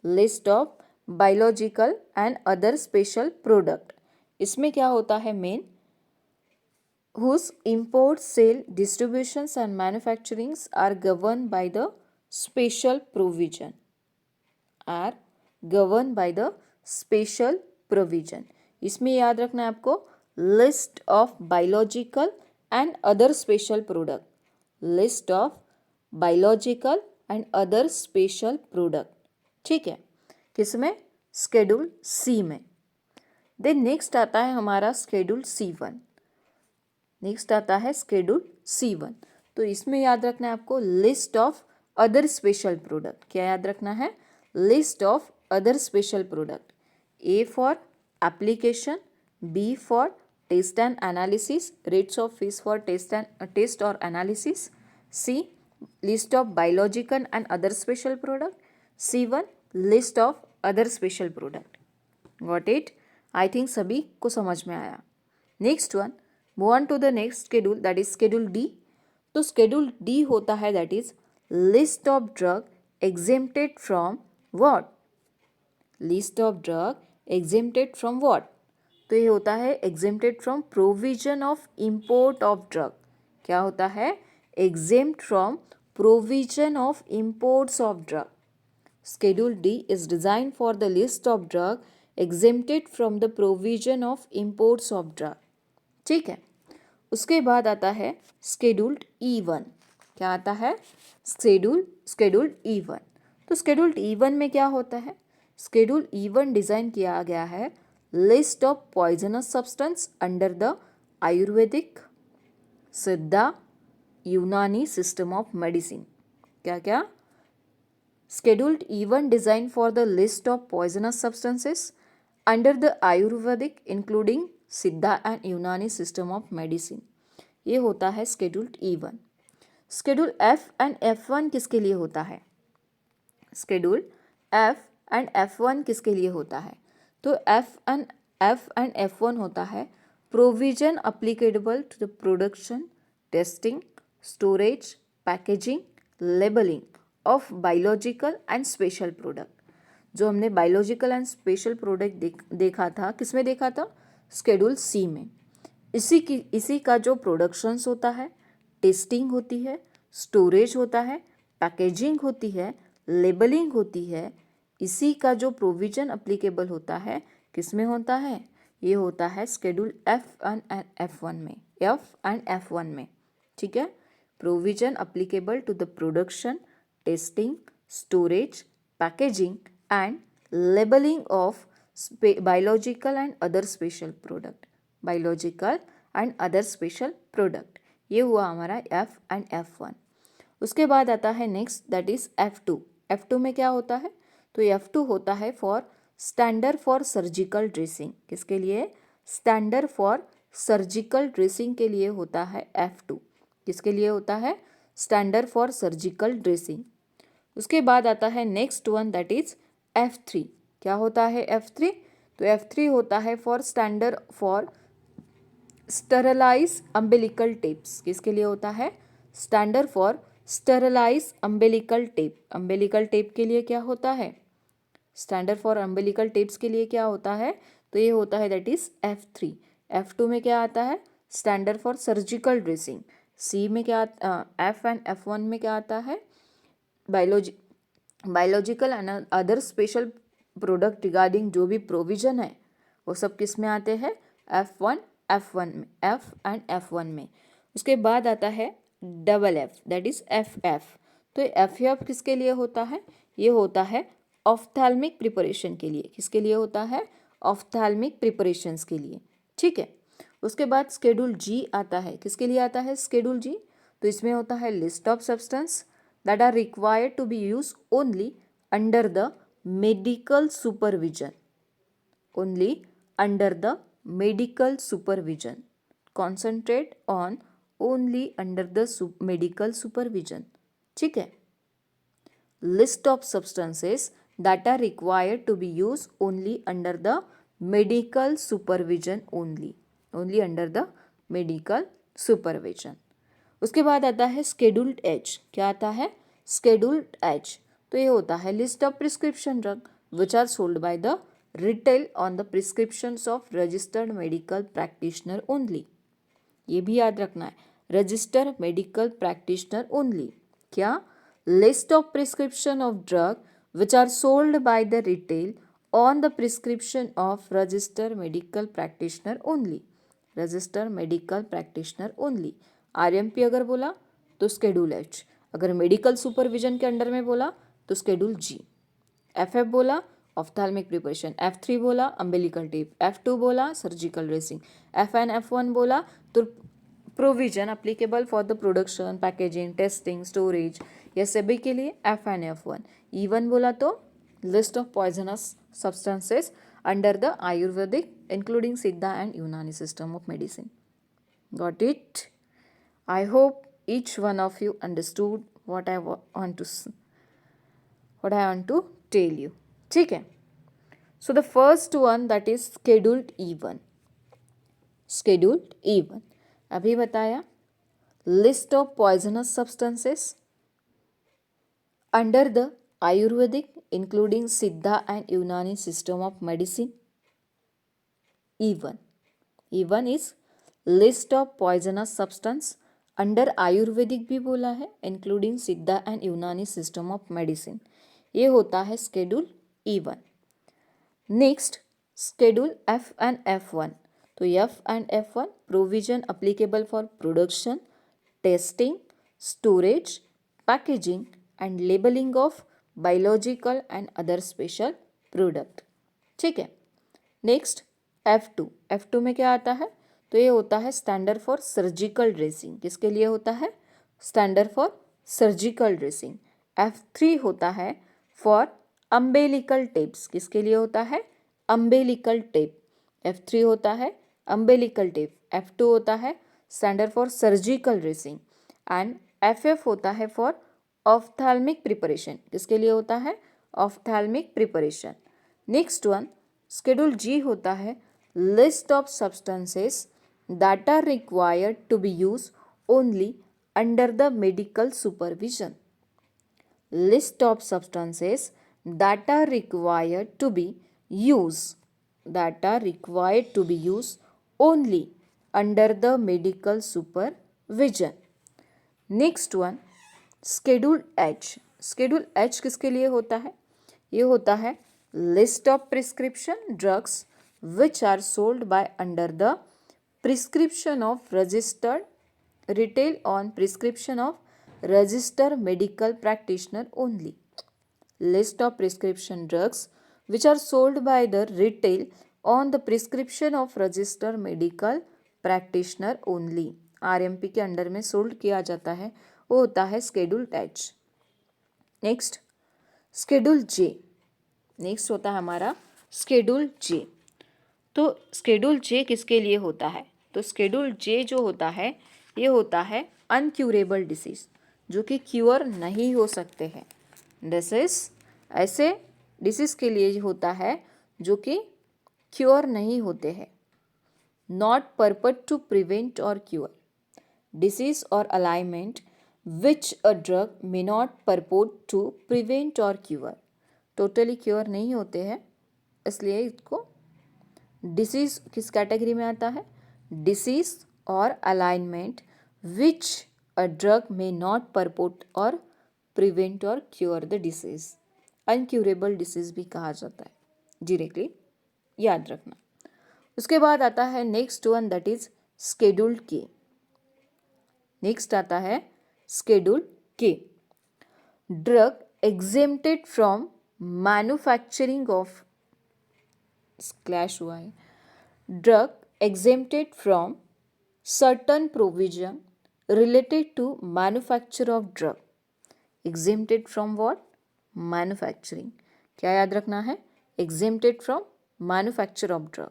List of biological and other special product, इसमें क्या होता है main? whose import, sale, distributions and manufacturings are governed by the special provision. are governed by the special provision. इसमें याद रखना है आपको list of biological and other special product. list of biological and other special product. ठीक है, किसमें? Schedule सी में। Then next आता है हमारा शेड्यूल C1। नेक्स्ट आता है शेड्यूल C1, तो इसमें याद रखना है आपको list of other special product. क्या याद रखना है? List of other special product. A for application, B for test and analysis, rates of fees for test और analysis, C list of biological and other special product, C1 list of other special product. Got it? I think सभी को समझ में आया। Next one, move on to the next schedule, that is schedule D. तो schedule D होता है that is list of drug exempted from what? List of drug exempted from what? तो ये होता है exempted from provision of import of drug. क्या होता है? Exempt from provision of imports of drug. Schedule D is designed for the list of drug exempted from the provision of imports of drug. ठीक है, उसके बाद आता है Scheduled E1। क्या आता है? Scheduled E1। तो Scheduled E1 में क्या होता है? Scheduled E1 डिज़ाइन किया गया है list of poisonous substance under the Ayurvedic सिद्धा, यूनानी सिस्टम ऑफ मेडिसिन। क्या क्या? Scheduled even designed for the list of poisonous substances under the Ayurvedic including Siddha and Unani system of medicine। ये होता है Scheduled E1। Schedule F and F1 किसके लिए होता है? Schedule F and F1 किसके लिए होता है? तो F and F1 होता है provision applicable to the production, testing, storage, packaging, labeling of biological and special product. जो हमने बायोलॉजिकल एंड स्पेशल प्रोडक्ट देखा था, किस में देखा था? स्केड्यूल सी में। इसी का जो प्रोडक्शंस होता है, टेस्टिंग होती है, स्टोरेज होता है, पैकेजिंग होती है, लेबलिंग होती है, इसी का जो प्रोविजन अप्लीकेबल होता है किस में होता है? ये होता है स्केड्यूल एफ एंड F1 में, F1 में। ठीक है, provision applicable to the production, testing, storage, packaging and labeling of biological and other special product। biological and other special product, ये हुआ हमारा F and F1। उसके बाद आता है next, that is F2। F2 में क्या होता है? तो F2 होता है for standard for surgical dressing. किसके लिए? स्टैंडर्ड फॉर सर्जिकल ड्रेसिंग के लिए होता है F2। किसके लिए होता है? Standard for surgical dressing. उसके बाद आता है next one, that is F3। क्या होता है F3? तो F3 होता है for standard for sterilise umbilical tapes. किसके लिए होता है? Standard for sterilise umbilical tape. Umbilical tape के लिए क्या होता है? स्टैंडर्ड फॉर अम्बिलिकल टेप्स के लिए क्या होता है? तो ये होता है दैट इज F3। F2 में क्या आता है? Standard for surgical dressing. C में क्या F एंड F1 में क्या आता है? Biological and other special product regarding जो भी प्रोविजन है वो सब किस में आते हैं? F1 में, F एंड F1 में। उसके बाद आता है double F, that is FF। तो FF किसके लिए होता है? ये होता है ऑफ्थैल्मिक प्रिपरेशन के लिए। किसके लिए होता है? ऑफ्थैल्मिक प्रिपरेशंस के लिए। ठीक है, उसके बाद स्केड्यूल G आता है। किसके लिए आता है स्केड्यूल G? तो इसमें होता है list of substance that are required to be used only under the medical supervision। only under the medical supervision। concentrate on only under the medical supervision। ठीक है, list of substances that are required to be used only under the medical supervision only under the medical supervision। उसके बाद आता है scheduled H. क्या आता है? Scheduled H. तो ये होता है list of prescription drug which are sold by the retail on the prescriptions of registered medical practitioner only. ये भी याद रखना है, रजिस्टर्ड मेडिकल प्रैक्टिशनर ओनली। क्या? List of prescription of drug which are sold by the retail on the prescription of registered medical practitioner only. Registered medical practitioner only. RMP अगर बोला तो schedule H, अगर मेडिकल सुपरविजन के under में बोला तो schedule G। FF बोला ऑफ्थैल्मिक preparation, F3 बोला अम्बिलिकल टेप, F2 बोला surgical dressing, F and F1 बोला तो provision applicable for the production, packaging, testing, storage, ये सभी के लिए F एंड F1। E1 बोला तो list of poisonous substances under the Ayurvedic including Siddha and यूनानी system of medicine. Got it? I hope each one of you understood what I want to tell you। ठीक है, so the first one that is scheduled E1। scheduled E1 अभी बताया, list of poisonous substances under the Ayurvedic including Siddha and Unani system of medicine। E1 is list of poisonous substance under Ayurvedic भी बोला है, including Siddha and यूनानी system of medicine. ये होता है schedule E1। Next schedule F and F1। तो F and F1 provision applicable for production, testing, storage, packaging and labelling of biological and other special product. ठीक है, नेक्स्ट F2 में क्या आता है? तो ये होता है स्टैंडर्ड फॉर सर्जिकल ड्रेसिंग। किसके लिए होता है? Standard for surgical dressing. F3 होता है फॉर अम्बेलिकल टेप्स। किसके लिए होता है? Umbilical tape. F3 होता है अम्बेलिकल टेप। F2 होता है standard for surgical dressing and FF होता है फॉर ऑफ्थैल्मिक प्रिपरेशन। किसके लिए होता है? Ophthalmic preparation. Next one schedule G होता है list of substances that are required to be use only under the medical supervision. List of substances that are required to be used only under the medical supervision. Next one Schedule H. Schedule H किसके लिए होता है? ये होता है list of prescription drugs which are sold by under the prescription of registered retail on prescription of registered medical practitioner only. List of prescription drugs which are sold by the retail on the prescription of registered medical practitioner only. RMP के under में sold किया जाता है वो होता है schedule H. Next schedule J. Next होता है हमारा स्केड्यूल J. तो स्केड्यूल J किसके लिए होता है? तो स्केड्यूल J जो होता है ये होता है अनक्यूरेबल डिसीज, जो कि क्योर नहीं हो सकते हैं। डिसीज ऐसे डिसीज के लिए होता है जो कि क्योर नहीं होते हैं। Not purport to prevent or cure disease or ailment which a drug may not purport to prevent or cure, totally cure नहीं होते हैं, इसलिए इसको डिसीज किस कैटेगरी में आता है? Disease or ailment which a drug may not purport और prevent or cure the disease. अनक्यूरेबल disease भी कहा जाता है, डायरेक्टली याद रखना। उसके बाद आता है next one that is schedule K. Next आता है स्केड्यूल के। Drug exempted from manufacturing of clash हुआ है। Drug exempted from certain provision related to manufacture of drug. Exempted from what? Manufacturing. क्या याद रखना है? Exempted from manufacture of drug.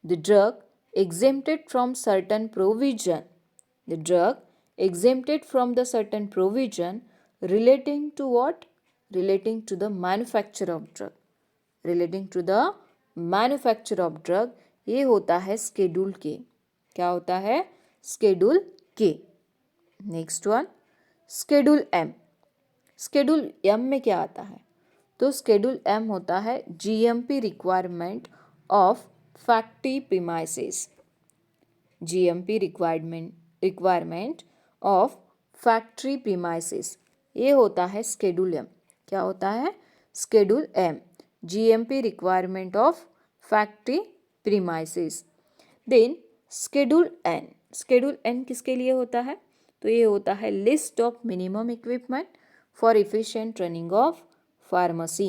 The drug exempted from certain provision. The drug exempted from the certain provision relating to what? Relating to the manufacture of drug. Relating to the manufacture of drug. ये होता है schedule के। क्या होता है? Schedule K. Next one schedule M. Schedule M में क्या आता है? तो स्केड्यूल एम होता है GMP requirement of factory premises. GMP requirement of factory premises, ये होता है स्केड्यूल एम। क्या होता है? Schedule M GMP requirement of factory premises. Then schedule N. Schedule N किसके लिए होता है? तो ये होता है list of minimum equipment for efficient running of pharmacy.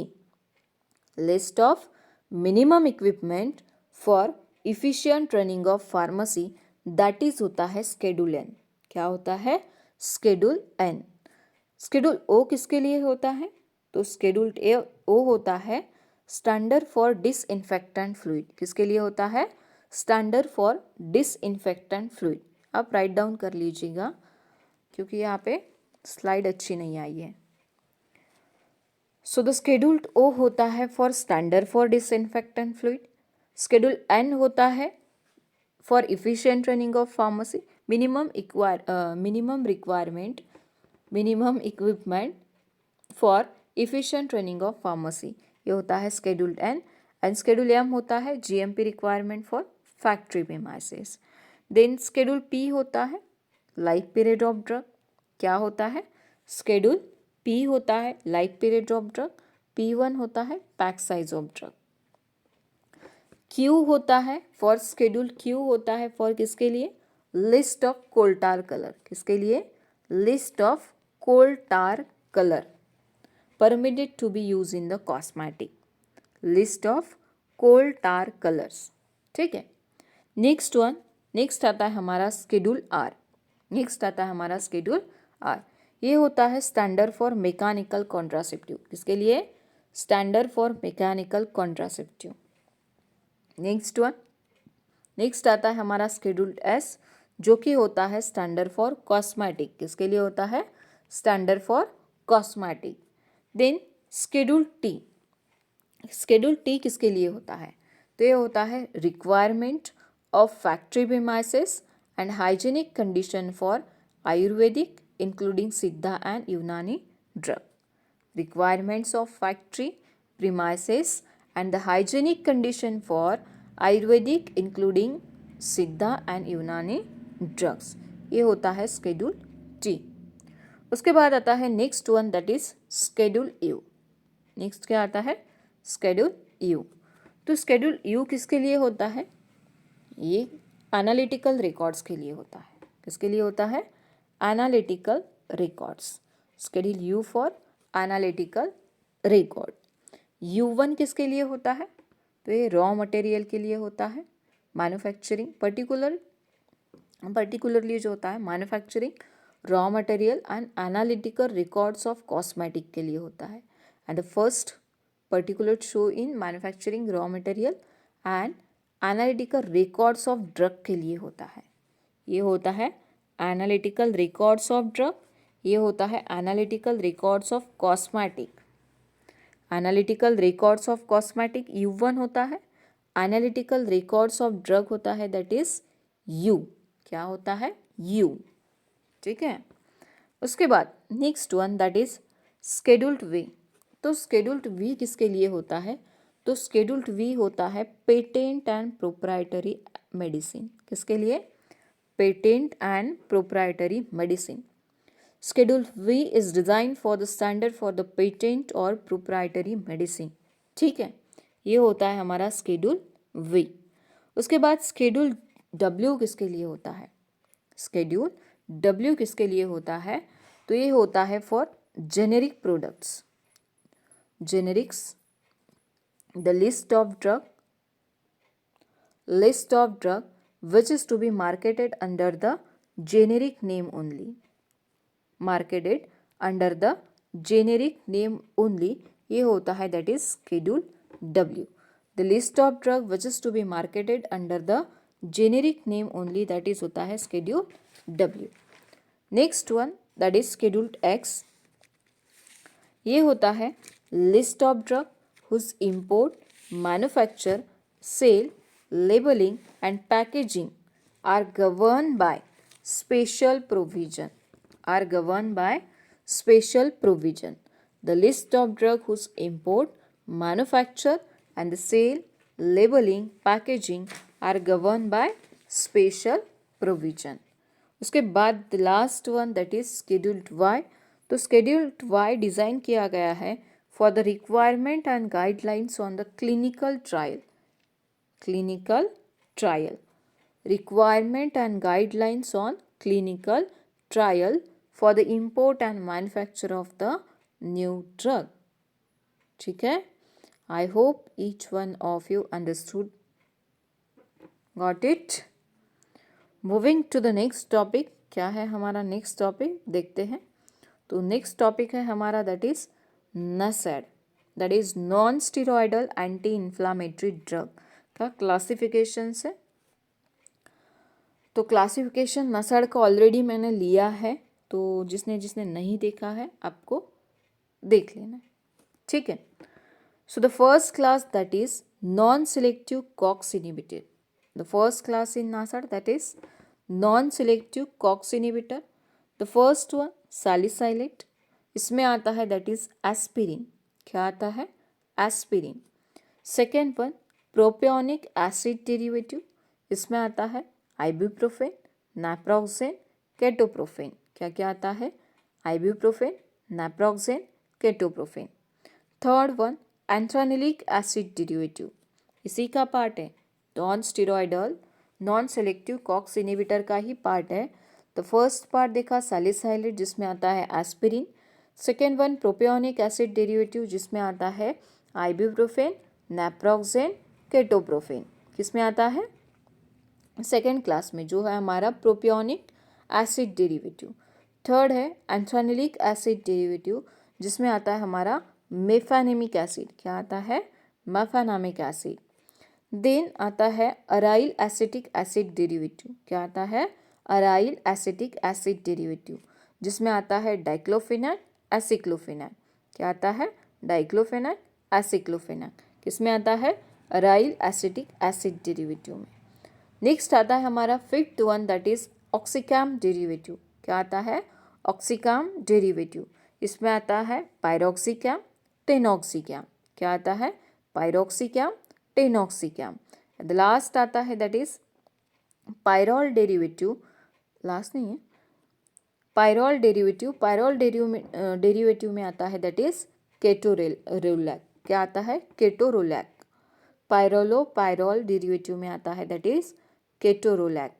List of minimum equipment for efficient running of pharmacy, that is होता है स्केड्यूल एन। क्या होता है? Schedule N. स्केड्यूल ओ किसके लिए होता है? तो स्केड्यूल ओ होता है स्टैंडर्ड फॉर डिसइंफेक्टेंट फ्लूइड। किसके लिए होता है? Standard for disinfectant fluid. आप राइट डाउन कर लीजिएगा क्योंकि यहाँ पे स्लाइड अच्छी नहीं आई है। सो द स्केड्यूल्ड ओ होता है for standard for disinfectant fluid. Schedule N होता है for efficient running of pharmacy. Minimum equipment for efficient running of pharmacy, ये होता है scheduled N. And schedule M होता है GMP requirement for factory premises. Then schedule P होता है life period of drug. क्या होता है? स्केड्यूल पी होता है life period of drug. P1 होता है pack size of drug. Q होता है फॉर स्केड्यूल क्यू होता है फॉर किसके लिए? List of coal tar colour. किसके लिए? List of coal tar colour permitted to be use in the cosmetic. List of coal tar colours. ठीक है। नेक्स्ट वन नेक्स्ट आता है हमारा स्केड्यूल आर। ये होता है स्टैंडर्ड फॉर मैकेनिकल कॉन्ट्रासेप्टिव। किसके लिए? Standard for mechanical contraceptive. Next आता है हमारा स्केड्यूल्ड एस, जो कि होता है स्टैंडर्ड फॉर कॉस्मेटिक। किसके लिए होता है? Standard for cosmetic. Then schedule T. किसके लिए होता है? तो ये होता है requirement of factory premises and hygienic condition for Ayurvedic including Siddha and Unani drug. Requirements of factory premises and the hygienic condition for Ayurvedic including Siddha and Unani drugs। ये होता है स्केड्यूल टी। उसके बाद आता है next one, that is schedule you. Next क्या आता है? Schedule you. तो स्केड्यूल यू किसके लिए होता है? ये एनालिटिकल रिकॉर्ड्स के लिए होता है। किसके लिए होता है? Analytical records. Schedule you for analytical record. U1 किसके लिए होता है? तो ये रॉ मटेरियल के लिए होता है। मैन्युफैक्चरिंग पर्टिकुलरली जो होता है manufacturing raw material and analytical records of cosmetic के लिए होता है। And the first particular show in manufacturing raw material and analytical records of drug के लिए होता है। ये होता है एनालिटिकल रिकॉर्ड्स ऑफ ड्रग। ये होता है analytical records of cosmetic. Analytical records of cosmetic U1 होता है। एनालिटिकल रिकॉर्ड्स ऑफ ड्रग होता है दैट इज U। क्या होता है? U। ठीक है। उसके बाद next one, that is scheduled V. तो स्केड्यूल्ड वी किसके लिए होता है? तो स्केड्यूल्ड वी होता है पेटेंट एंड प्रोप्राइटरी मेडिसिन। किसके लिए? Patent and proprietary medicine. Schedule V is designed for the standard for the patent or proprietary medicine। ठीक है, ये होता है हमारा स्केड्यूल V। उसके बाद स्केड्यूल W किसके लिए होता है? स्केड्यूल W किसके लिए होता है? तो ये होता है for generic products. Generics, the list of drug which is to be marketed under the generic name only। Marketed under the generic name only, ये होता है that is schedule W। The list of drug which is to be marketed under the generic name only, that is होता है schedule W। Next one, that is scheduled X। ये होता है list of drug whose import, manufacture, sale, labelling and packaging are govern by special provision. The list of drug whose import, manufacture and the sale, labeling, packaging are governed by special provision। उसके बाद the last one, that is scheduled Y। तो scheduled Y design किया गया है for the requirement and guidelines on the clinical trial। Requirement and guidelines on clinical trial for the import and manufacture of the new drug। ठीक है, I hope each one of you understood, got it। Moving to the next topic, क्या है हमारा next topic देखते हैं। तो next topic है हमारा that is NSAID, that is non steroidal anti inflammatory drug का क्लासिफिकेशन है। तो क्लासिफिकेशन NSAID का ऑलरेडी मैंने लिया है, तो जिसने नहीं देखा है आपको देख लेना है। ठीक है। So the first class that is non selective COX inhibitor. The first class in NSAID that is non selective COX inhibitor. The first one salicylate, इसमें आता है दैट इज एस्पिरिन। क्या आता है? Aspirin. Second one propionic acid derivative, इसमें आता है ibuprofen, naproxen, ketoprofen. क्या क्या आता है? Ibuprofen, naproxen, ketoprofen. Third one anthranilic acid derivative, इसी का पार्ट है। Non steroidal non selective COX inhibitor का ही पार्ट है। तो फर्स्ट पार्ट देखा सैलिसाइलेट, जिसमें आता है aspirin. Second one propionic acid derivative, जिसमें आता है आइबुप्रोफेन, नाप्रोक्सेन, केटोप्रोफेन। किसमें आता है? सेकेंड क्लास में जो है हमारा प्रोपियोनिक एसिड डेरिवेटिव। थर्ड है एंथ्रानिलिक एसिड डेरिवेटिव, जिसमें आता है हमारा मेफेनेमिक एसिड। क्या आता है? Mefenamic acid. देन आता है अराइल एसिटिक एसिड डेरिवेटिव। क्या आता है? अराइल एसिटिक एसिड डेरिवेटिव, जिसमें आता है डाइक्लोफेनाक, एसिक्लोफेनाक। क्या आता है? Diclofenac, aceclofenac. किसमें आता है? अराइल एसिटिक एसिड डेरिवेटिव में। नेक्स्ट आता है हमारा fifth one, that is oxicam derivative. क्या आता है? Oxicam derivative. इसमें आता है पायरोक्सीकैम, टेनॉक्सीकैम। क्या आता है? पायरोक्सीकैम, टेनॉक्सीकैम। द लास्ट आता है that is pyrrole derivative. Last नहीं है, पायरोल डेरिवेटिव। पायरोल डेरिवेटिव में आता है दैट इज केटोरोलैक। क्या आता है? केटोरोलैक। पायरोल डेरिवेटिव में आता है दैट इज केटोरोलैक।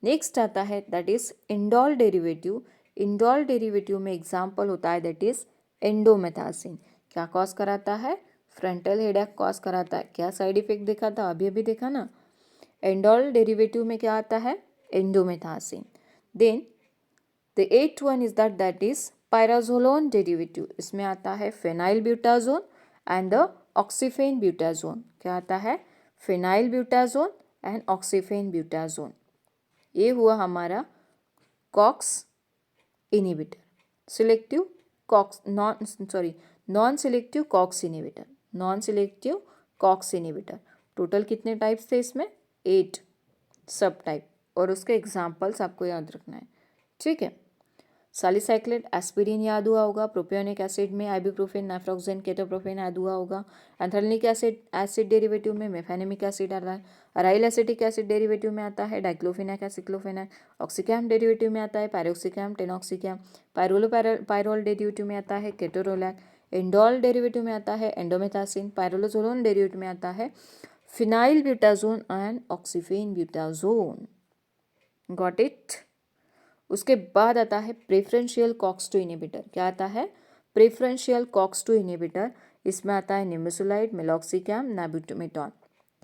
नेक्स्ट आता है that is indole derivative. Indole derivative में एग्जाम्पल होता है दैट इज एंडोमेथासिन। क्या कॉज कराता है? फ्रंटल हेडेक कॉज कराता है। क्या साइड इफेक्ट देखा था? अभी अभी देखा ना। एंडोल डेरिवेटिव में क्या आता है? Indomethacin. Then the eight one is that is pyrazolone derivative. इसमें आता है phenylbutazone and the oxyphenbutazone. क्या आता है? Phenylbutazone and oxyphenbutazone. ये हुआ हमारा COX inhibitor, selective COX non selective COX inhibitor, non selective COX inhibitor. Total कितने टाइप्स थे इसमें? 8 सब टाइप, और उसके एग्जाम्पल्स आपको याद रखना है। ठीक है। सैलिसाइक्लेट, एस्पिरिन याद हुआ होगा। प्रोपियोनिक एसिड में आइबुप्रोफेन, नाइट्रोक्सेन, केटोप्रोफेन याद हुआ होगा। एंथ्रानिलिक एसिड डेरिवेटिव में मेफेनेमिक एसिड आ रहा है। अराइल एसिटिक एसिड डेरिवेटिव में आता है डाइक्लोफेनाक, एसिक्लोफेनाक। ऑक्सीकैम डेरिवेटिव में आता है पायरोक्सीकैम, टेनॉक्सीकैम। पायरोल डेरिवेटिव में आता है केटोरोलैक। इंडोल डेरिवेटिव में आता है एंडोमेथासिन। पायरोलोजोलोन डेरिवेटिव में आता है phenylbutazone and oxyphenbutazone. Got it. उसके बाद आता है प्रेफरेंशियल कॉक्स-2 इनिबिटर। क्या आता है? Preferential COX-2 inhibitor. इसमें आता है निमेसुलाइड, मेलॉक्सिकैम, नाइबुमेटॉन।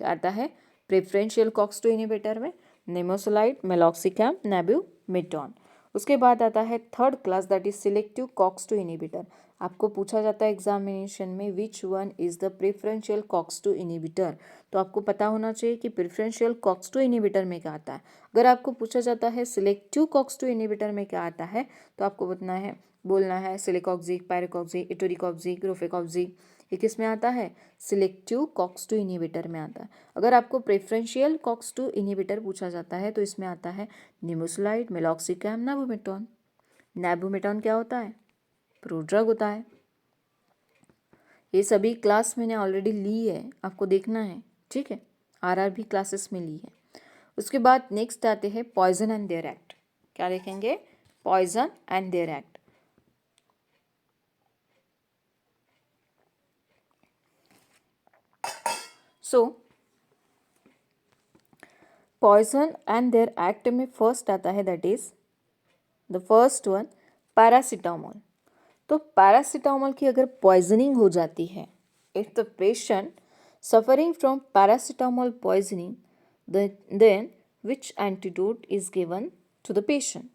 क्या आता है? प्रेफरेंशियल कॉक्स-2 इनिबिटर में निमेसुलाइड, मेलॉक्सिकैम, नाइबुमेटॉन। उसके बाद आता है third class, that is selective COX-2 inhibitor. आपको पूछा जाता है एग्जामिनेशन में which one is the preferential COX-2 inhibitor, तो आपको पता होना चाहिए कि प्रेफरेंशियल कॉक्स-2 इनिबिटर में क्या आता है। अगर आपको पूछा जाता है सिलेक्टिव कॉक्स-2 इनिबिटर में क्या आता है, तो आपको बोलना है सिलिकॉक्सिक, पायरोकॉक्सिक, इटोरिकॉक्सिक, रोफेकॉक्सिक। ये किस में आता है? सिलेक्टिव कॉक्स-2 इनिबिटर में आता है। अगर आपको प्रेफरेंशियल कॉक्स-2 इनिबिटर पूछा जाता है तो इसमें आता है निमेसुलाइड, मेलॉक्सिकैम, नाइबुमेटॉन। नाइबुमेटॉन क्या होता है? प्रोड्रग होता है। ये सभी क्लास मैंने ऑलरेडी ली है, आपको देखना है। ठीक है, आरआरबी क्लासेस में ली है। उसके बाद नेक्स्ट आते हैं पॉइजन एंड देयर एक्ट। क्या देखेंगे? Poison and their act. So poison and their act में फर्स्ट आता है that is the first one paracetamol. तो पैरासीटामोल की अगर पॉइजनिंग हो जाती है, if the patient suffering from paracetamol poisoning, then which antidote is given to the patient.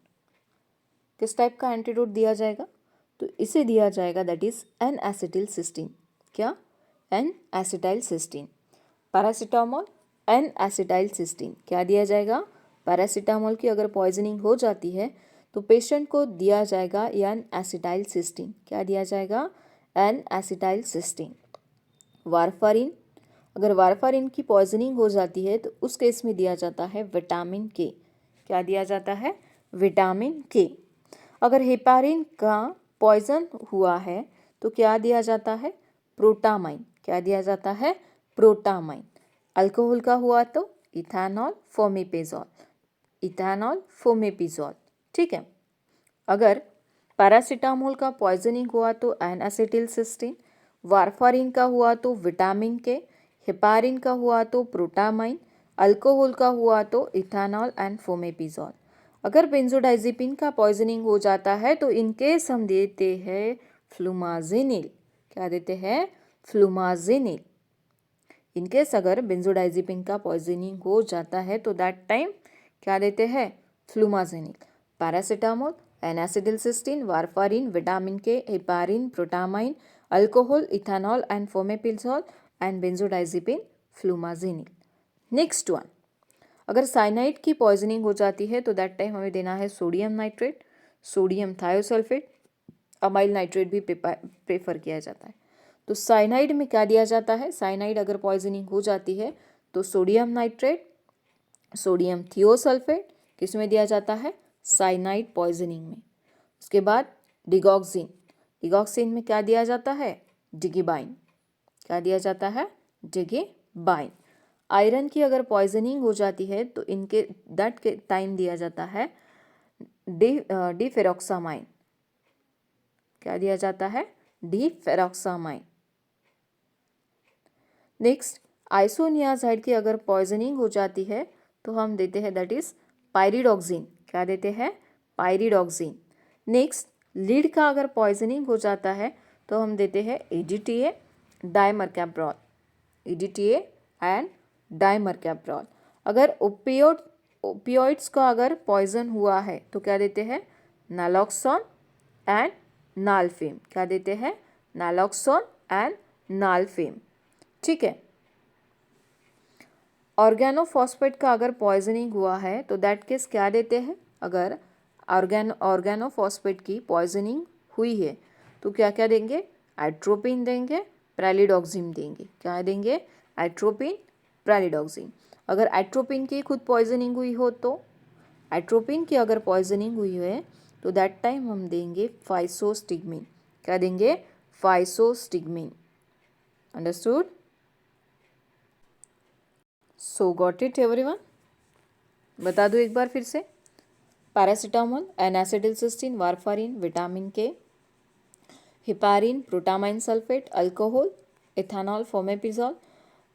किस टाइप का एंटीडोट दिया जाएगा? तो इसे दिया जाएगा that is N acetyl cysteine. क्या? N acetyl cysteine. Paracetamol, N acetyl cysteine. क्या दिया जाएगा? पैरासीटामोल की अगर पॉइजनिंग हो जाती है तो पेशेंट को दिया जाएगा एन एसिटाइल सिस्टीन। क्या दिया जाएगा? N acetyl cysteine. वारफारिन, अगर वारफारिन की पॉइजनिंग हो जाती है तो उस केस में दिया जाता है विटामिन के। क्या दिया जाता है? विटामिन के। अगर हेपारिन का पॉइजन हुआ है तो क्या दिया जाता है? प्रोटामाइन। क्या दिया जाता है? प्रोटामाइन। अल्कोहल का हुआ तो इथेनॉल, फोमेपिजोल, इथेनॉल, फोमेपिजोल। ठीक है। अगर पैरासीटामोल का पॉइजनिंग हुआ तो एन एसिटिल सिस्टीन, वारफारिन का हुआ तो विटामिन के, हेपारिन का हुआ तो प्रोटामाइन, अल्कोहल का हुआ तो इथेनॉल एंड फोमेपिजोल। अगर बेंजोडाइजिपिन का पॉइजनिंग हो जाता है तो इनकेस हम देते हैं फ्लुमाजिनिल। क्या देते हैं? फ्लुमाजिनिल। इनकेस अगर बेंजोडाइजिपिन का पॉइजनिंग हो जाता है तो दैट टाइम क्या देते हैं, flumazenil, paracetamol, N acetylcysteine, warfarin, vitamin K, heparin, protamine, alcohol, ethanol and fomepizole and benzodiazepine, flumazenil. Next one, अगर साइनाइड की पॉइजनिंग हो जाती है तो दैट टाइम हमें देना है sodium nitrate, sodium thiosulphate, amyl nitrate भी प्रेफर किया जाता है। तो साइनाइड में क्या दिया जाता है, साइनाइड अगर पॉइजनिंग हो जाती है तो सोडियम नाइट्रेट, सोडियम थियोसल्फेट किस में दिया जाता है, साइनाइड पॉइजनिंग में। उसके बाद डिगॉक्सिन, डिगॉक्सिन में क्या दिया जाता है, डिगिबाइन, क्या दिया जाता है, डिगिबाइन। आयरन की अगर पॉइजनिंग हो जाती है तो इनके दैट के टाइम दिया जाता है डिफेरॉक्सामाइन, क्या दिया जाता है, डिफेरॉक्सामाइन। नेक्स्ट, आइसोनियाजाइड की अगर पॉइजनिंग हो जाती है तो हम देते हैं दैट इज पायरिडॉक्सिन, क्या देते हैं, पायरिडॉक्सिन। नेक्स्ट, लीड का अगर पॉइजनिंग हो जाता है तो हम देते हैं EDTA, डाइमरकैप्रोल, EDTA एंड डाइमरकैप्रोल। अगर ओपियोइड्स का अगर पॉइजन हुआ है तो क्या देते हैं, नालोक्सोन एंड नालफेम, क्या देते हैं, नालोक्सोन एंड नालफेम। ठीक है। ऑर्गेनोफॉस्फेट का अगर पॉइजनिंग हुआ है तो दैट केस क्या देते हैं, अगर ऑर्गेनोफॉस्फेट की पॉइजनिंग हुई है तो क्या क्या देंगे, एट्रोपिन देंगे, प्रेलिडॉक्सिम देंगे, क्या देंगे, एट्रोपिन, प्रेलिडॉक्सिम। अगर एट्रोपिन की खुद पॉइजनिंग हुई हो तो एट्रोपिन की अगर पॉइजनिंग हुई है तो दैट टाइम हम देंगे फाइसोस्टिग्मिन, क्या देंगे, physostigmine. Understood? So got it everyone? बता दो एक बार फिर से, paracetamol, N acetylcysteine, warfarin, vitamin K, heparin, protamine sulphate, alcohol, ethanol, fomepizole,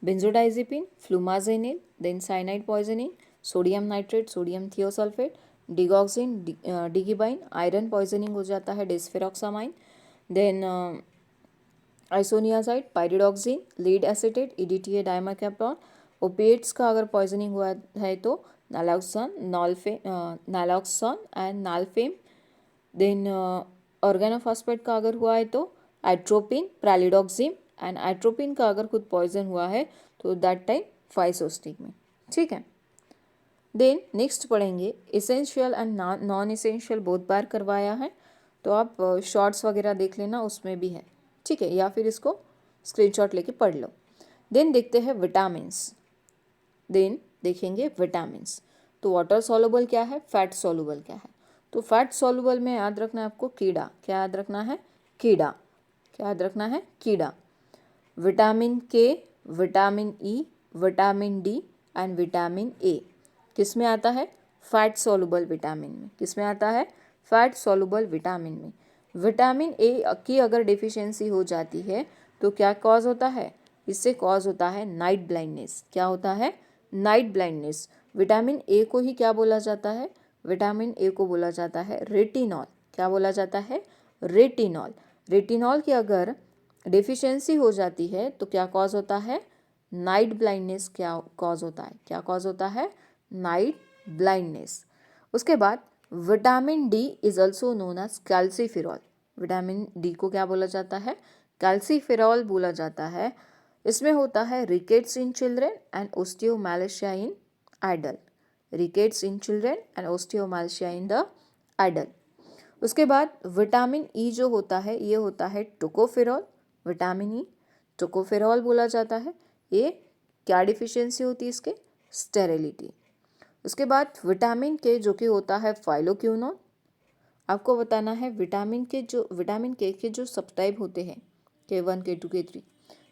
benzodiazepine, flumazenil, then cyanide poisoning, sodium nitrate, sodium thiosulphate, digoxin, Digibind. Iron poisoning हो जाता है desferrioxamine, then isoniazid, pyridoxine, lead acetate, EDTA, dimercaprol. Opiates का अगर poisoning हुआ है तो naloxone, naloxone and nalmefene. Then organophosphate का अगर हुआ है तो एट्रोपिन, प्रेलिडॉक्सिम एंड एट्रोपिन का अगर खुद पॉइजन हुआ है तो दैट टाइम फाइसोस्टिग्मिन। ठीक है। देन नेक्स्ट पढ़ेंगे इसेंशियल एंड नॉन इसेंशियल, बहुत बार करवाया है तो आप शॉर्ट्स वगैरह देख लेना, उसमें भी है। ठीक है, या फिर इसको स्क्रीनशॉट लेके पढ़ लो। देन देखते हैं विटामिन्स, देन देखेंगे विटामिन्स। तो वाटर सॉल्युबल क्या है, फैट सॉल्युबल क्या है। तो फैट सॉल्युबल में याद रखना है आपको कीड़ा, क्या याद रखना है, कीड़ा, क्या याद रखना है, कीड़ा। Vitamin K, vitamin E, vitamin D and vitamin ए किस में आता है, फैट सॉल्युबल विटामिन में। किस में आता है, फैट सॉल्युबल विटामिन में। विटामिन ए की अगर डिफिशियंसी हो जाती है तो क्या कॉज होता है, इससे कॉज होता है नाइट ब्लाइंडनेस। क्या होता है, नाइट ब्लाइंडनेस। विटामिन ए को ही क्या बोला जाता है, विटामिन ए को बोला जाता है रेटिनॉल। क्या बोला जाता है, रेटिनॉल। रेटिनॉल की अगर डिफिशियंसी हो जाती है तो क्या कॉज होता है, नाइट ब्लाइंडनेस। क्या कॉज होता है, क्या कॉज होता है, नाइट ब्लाइंडनेस। उसके बाद vitamin D is also known as calciferol. Vitamin D को क्या बोला जाता है, कैल्सीफेरॉल बोला जाता है। इसमें होता है rickets in children and osteomalacia in adult, rickets in children and osteomalacia in the adult. उसके बाद विटामिन ई जो होता है ये होता है टोकोफेरॉल, विटामिन ई टोकोफेरॉल बोला जाता है। ये क्या डिफिशियंसी होती है इसके, स्टेरिलिटी। उसके बाद विटामिन के जो कि होता है फाइलोक्विनोन। आपको बताना है विटामिन के जो सब टाइप होते हैं, K1, K2, K3,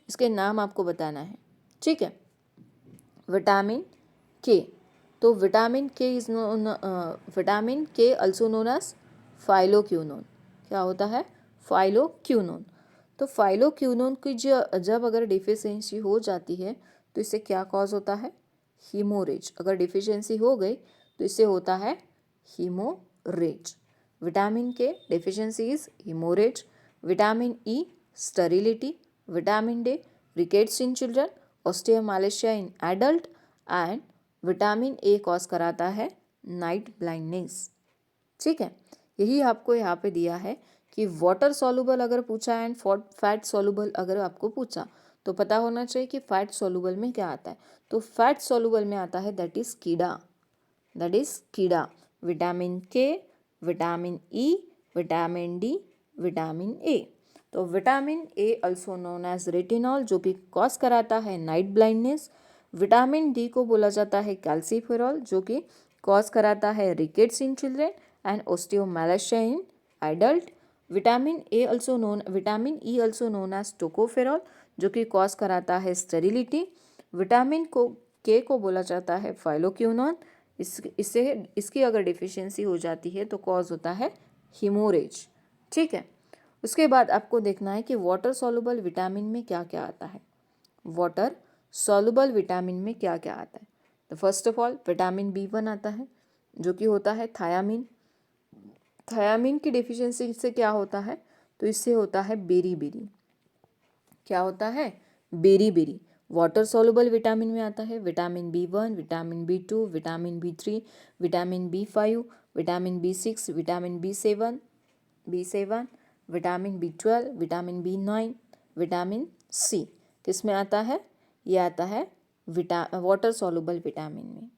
इसके नाम आपको बताना है। ठीक है। विटामिन के, तो विटामिन के अल्सो नोन एज फाइलोक्विनोन। क्या होता है, फाइलोक्विनोन। तो फाइलोक्विनोन की जब अगर डिफिशियंसी हो जाती है तो इससे क्या कॉज होता है, हीमोरेज। अगर डिफिशियंसी हो गई तो इससे होता है haemorrhage. Vitamin K deficiency is haemorrhage, vitamin E sterility, vitamin D rickets in children, osteomalacia in adult and vitamin A cause कराता है नाइट ब्लाइंडनेस। ठीक है, यही आपको यहाँ पे दिया है कि वाटर सॉल्युबल अगर पूछा एंड फैट सॉल्युबल अगर आपको पूछा तो पता होना चाहिए कि फैट सॉल्युबल में क्या आता है। तो फैट सॉल्युबल में आता है दैट इज कीड़ा, vitamin K, vitamin E, vitamin D, vitamin A. तो vitamin A also known as retinol जो कि कॉज कराता है नाइट ब्लाइंडनेस। विटामिन डी को बोला जाता है कैल्सीफेरॉल जो कि कॉज कराता है rickets in children and osteomalacia in adult. Vitamin E also known as tocopherol जो कि कॉज कराता है स्टेरिलिटी। विटामिन के को बोला जाता है फाइलोक्यूनॉन, इसकी अगर डिफिशियंसी हो जाती है तो कॉज होता है हीमोरेज। ठीक है, उसके बाद आपको देखना है कि वाटर सॉल्युबल विटामिन में क्या क्या आता है। वाटर सॉल्युबल विटामिन में क्या क्या आता है, तो first of all vitamin B1 आता है जो कि होता है थायामीन। थायामीन की डिफिशियंसी से क्या होता है, तो इससे होता है बेरी। क्या होता है, बेरी। वाटर सॉल्युबल विटामिन में आता है vitamin B1, vitamin B2, vitamin B3, vitamin B5, vitamin B6, vitamin B7, vitamin B12, vitamin B9, vitamin C। किस में आता है, ये आता है वाटर सॉल्युबल विटामिन में।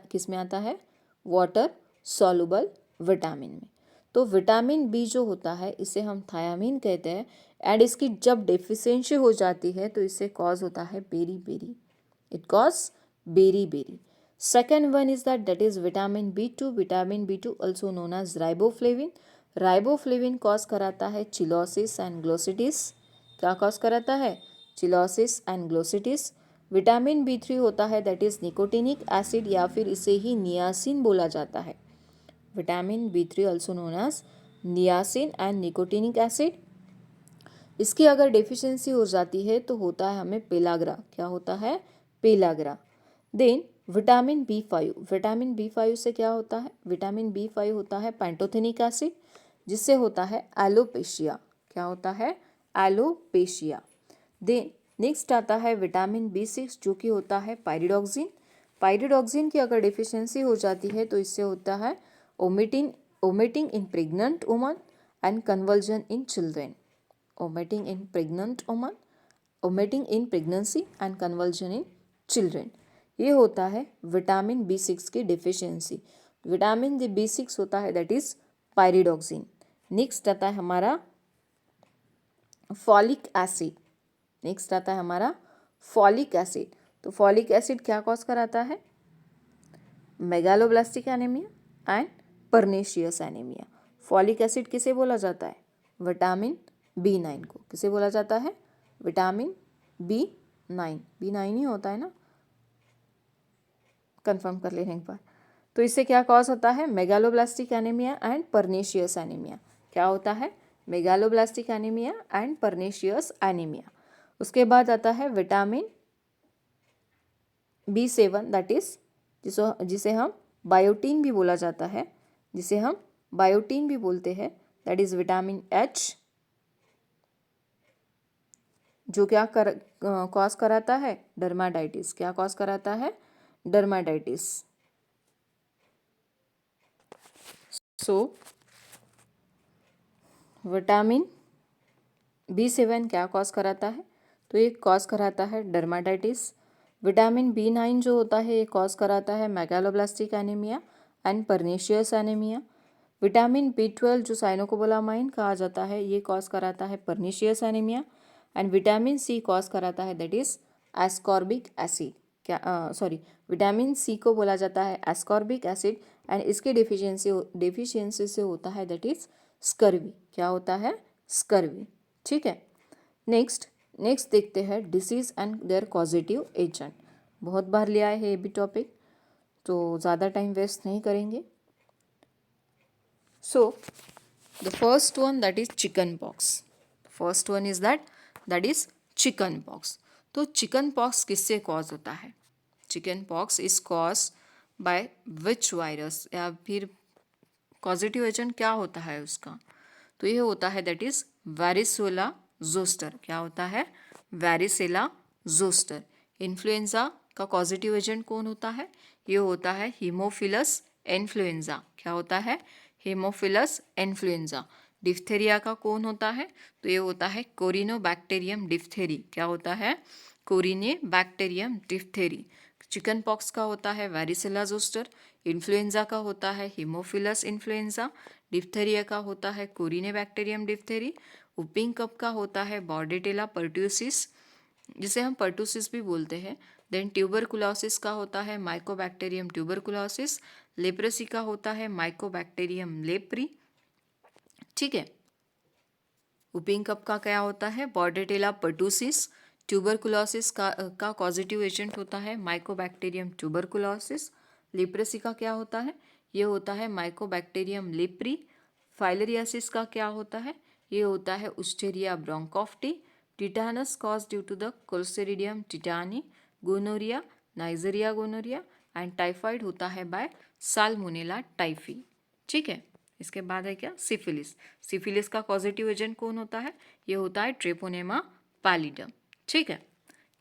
किस में आता है, वाटर सॉल्युबल विटामिन में। तो विटामिन बी जो होता है इसे हम थायामीन कहते हैं एंड इसकी जब डेफिशिएंसी हो जाती है तो इससे कॉज होता है beriberi. It cause beriberi. Second one is that is vitamin B2 also known as riboflavin cause कराता है चिलोसिस एंड ग्लोसिटिस। क्या कॉज कराता है, cheilosis and glossitis. Vitamin B3 होता है दैट इज निकोटिनिक एसिड या फिर इसे ही नियासिन बोला जाता है। Vitamin B3 also known as niacin and nicotinic acid. इसकी अगर डेफिशिएंसी हो जाती है तो होता है हमें पेलाग्रा। क्या होता है, पेलाग्रा। देन विटामिन B5 से क्या होता है, विटामिन B5 होता है पैंटोथेनिक एसिड जिससे होता है एलोपेशिया। क्या होता है, एलोपेशिया। देन नेक्स्ट आता है विटामिन B6 जो कि होता है पायरिडॉक्सिन की अगर डिफिशियंसी हो जाती है तो इससे होता है omitting in pregnant woman and conversion in children. omitting in pregnancy and convulsion in children। ये होता है विटामिन B6 की डिफिशियंसी। विटामिन B6 होता है दैट इज पायरिडॉक्सिन। नेक्स्ट आता है हमारा फॉलिक एसिड। तो फॉलिक एसिड क्या कॉज कराता है, megaloblastic anaemia and pernicious anaemia. Folic acid किसे बोला जाता है, विटामिन B9 को। किसे बोला जाता है, विटामिन B9 ही होता है ना, कंफर्म कर लेने एक बार। तो इससे क्या कॉज होता है, megaloblastic anaemia and pernicious anaemia. क्या होता है, megaloblastic anaemia and pernicious anaemia. उसके बाद आता है विटामिन B7 दैट इज जिसे हम बायोटीन भी बोला जाता है, दैट इज विटामिन H जो क्या कॉज कराता है, डर्माटाइटिस। क्या कॉज कराता है, डर्माटाइटिस। सो विटामिन B7 क्या कॉज कराता है, तो ये कॉज कराता है डर्माटाइटिस। विटामिन B9 जो होता है ये कॉज कराता है megaloblastic anaemia and pernicious anaemia. Vitamin B12 जो साइनोकोबालामाइन कहा जाता है ये कॉज कराता है pernicious anaemia and vitamin C cause कराता है that is ascorbic acid. Vitamin C को बोला जाता है एस्कॉर्बिक एसिड एंड इसकी डिफिशियंसी से होता है दैट इज स्कर्वी। क्या होता है, स्कर्वी। ठीक है, नेक्स्ट देखते हैं disease and their causative agent. बहुत बार लिया है ये भी टॉपिक, तो ज़्यादा टाइम वेस्ट नहीं करेंगे। सो the first one that is chicken pox. Chicken pox. तो चिकन पॉक्स किससे कॉज होता है, chicken pox is cause by which virus, या फिर कॉजेटिव एजेंट क्या होता है उसका, तो ये होता है दैट इज वैरिसोला जोस्टर। क्या होता है, वैरिसेला जोस्टर। इन्फ्लुएंजा का कॉजेटिव एजेंट कौन होता है? ये होता है हीमोफिलस इन्फ्लुएंजा। क्या होता है? Haemophilus influenza. डिफ्थेरिया का कौन होता है? तो ये होता है कोरिनोबैक्टीरियम डिफ्थेरी। क्या होता है? कोरिनेबैक्टीरियम डिफ्थेरी। चिकन पॉक्स का होता है वैरिसेला जोस्टर। इन्फ्लुएंजा का होता है हीमोफिलस इन्फ्लुएंजा। डिफ्थेरिया का होता है कोरिनेबैक्टीरियम डिफ्थेरी। वुपिंग कप का होता है बॉर्डेटेला पर्ट्यूसिस, जिसे हम पर्टूसिस भी बोलते हैं। देन ट्यूबरकुलोसिस का होता है माइकोबैक्टीरियम ट्यूबरकुलोसिस। लेप्रेसी का होता है माइकोबैक्टीरियम लेप्री। ठीक है। वुपिंग कप का क्या होता है? बॉर्डेटेला पर्टूसिस। ट्यूबरकुलोसिस का कॉजेटिव एजेंट होता है माइकोबैक्टीरियम ट्यूबरकुलोसिस। लेप्रेसी का क्या होता है? ये होता है माइकोबैक्टीरियम लेप्री। फाइलेरियासिस का क्या होता है? ये होता है उस्टेरिया ब्रोंकोफ्टी। Tetanus cause due to the clostridium tetani. Gonorrhoea Neisseria gonorrhoea. And typhoid होता है बाय साल्मोनेला टाइफी। ठीक है। इसके बाद है क्या? सिफिलिस। सिफिलिस का पॉजिटिव एजेंट कौन होता है? ये होता है ट्रेपोनेमा पैलिडम। ठीक है।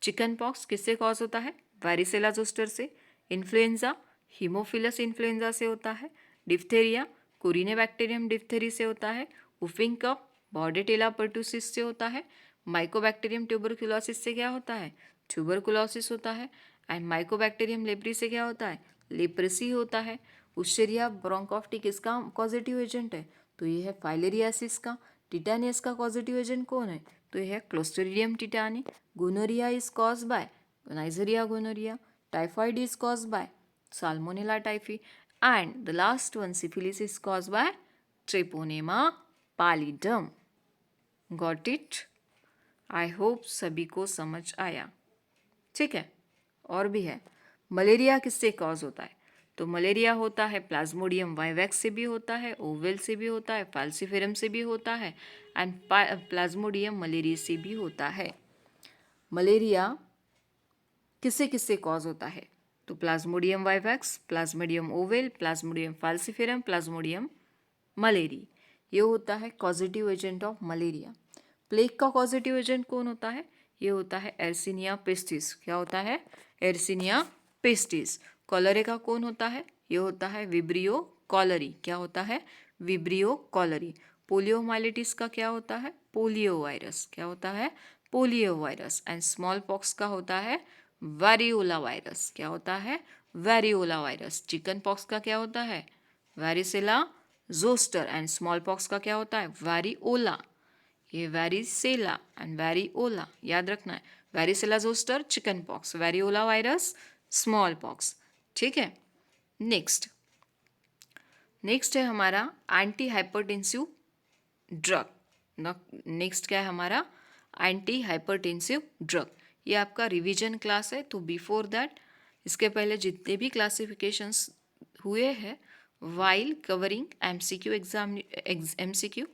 चिकन पॉक्स किससे कॉज होता है? वारिसेला जोस्टर से। इन्फ्लुएंजा हीमोफिलस इन्फ्लुएंजा से होता है। डिफ्थेरिया कोरिनेबैक्टीरियम डिफ्थेरी से होता है। वुफिंग कफ बॉर्डेटेला पर्टूसिस से होता है। माइकोबैक्टीरियम ट्यूबरकुलोसिस से क्या होता है? ट्यूबरकुलोसिस होता है। एंड माइकोबैक्टीरियम लेप्री से क्या होता है? लेप्रेसी होता है। उस्टेरिया ब्रोंकोफ्टी किसका पॉजिटिव एजेंट है? तो ये है फाइलेरियासिस का। टिटानियस का पॉजिटिव एजेंट कौन है? तो ये है Clostridium tetani. Gonorrhoea is cause by Neisseria gonorrhoeae. Typhoid is cause by Salmonella typhi. And the last one syphilis is cause by Treponema pallidum. Got it? I hope सभी को समझ आया। ठीक है। और भी है। मलेरिया किससे कॉज होता है? तो मलेरिया होता है प्लाज्मोडियम वाइवैक्स से भी होता है, ओवेल से भी होता है, फाल्सिफेरम से भी होता है एंड प्लाज्मोडियम मलेरिया से भी होता है। मलेरिया किससे किससे कॉज होता है? तो plasmodium vivax, plasmodium ovale, plasmodium falciparum, plasmodium malariae. ये होता है causative agent of malaria. Plague का कॉजेटिव एजेंट कौन होता है? ये होता है एर्सिनिया पेस्टिस। क्या होता है? एर्सिनिया पेस्टिस। कॉलरे का कौन होता है? ये होता है विब्रियो कॉलरी। क्या होता है? Vibrio cholerae. पोलियोमाइलिटिस का क्या होता है? Polio virus. क्या होता है? Polio virus. And small pox का होता है वेरियोला वायरस। क्या होता है? Variola virus. चिकन पॉक्स का क्या होता है? Varicella zoster. And small pox का क्या होता है? वेरिओला। ये वेरिसेला एंड वेरिओला याद रखना है। Varicella zoster chicken pox, variola virus small pox. ठीक है। नेक्स्ट है हमारा एंटी हाइपरटेंसिव ड्रग। नेक्स्ट क्या है हमारा? Anti hypertensive drug. ये आपका रिवीजन क्लास है, तो बिफोर दैट इसके पहले जितने भी क्लासिफिकेशंस हुए हैं while covering MCQ exam MCQ,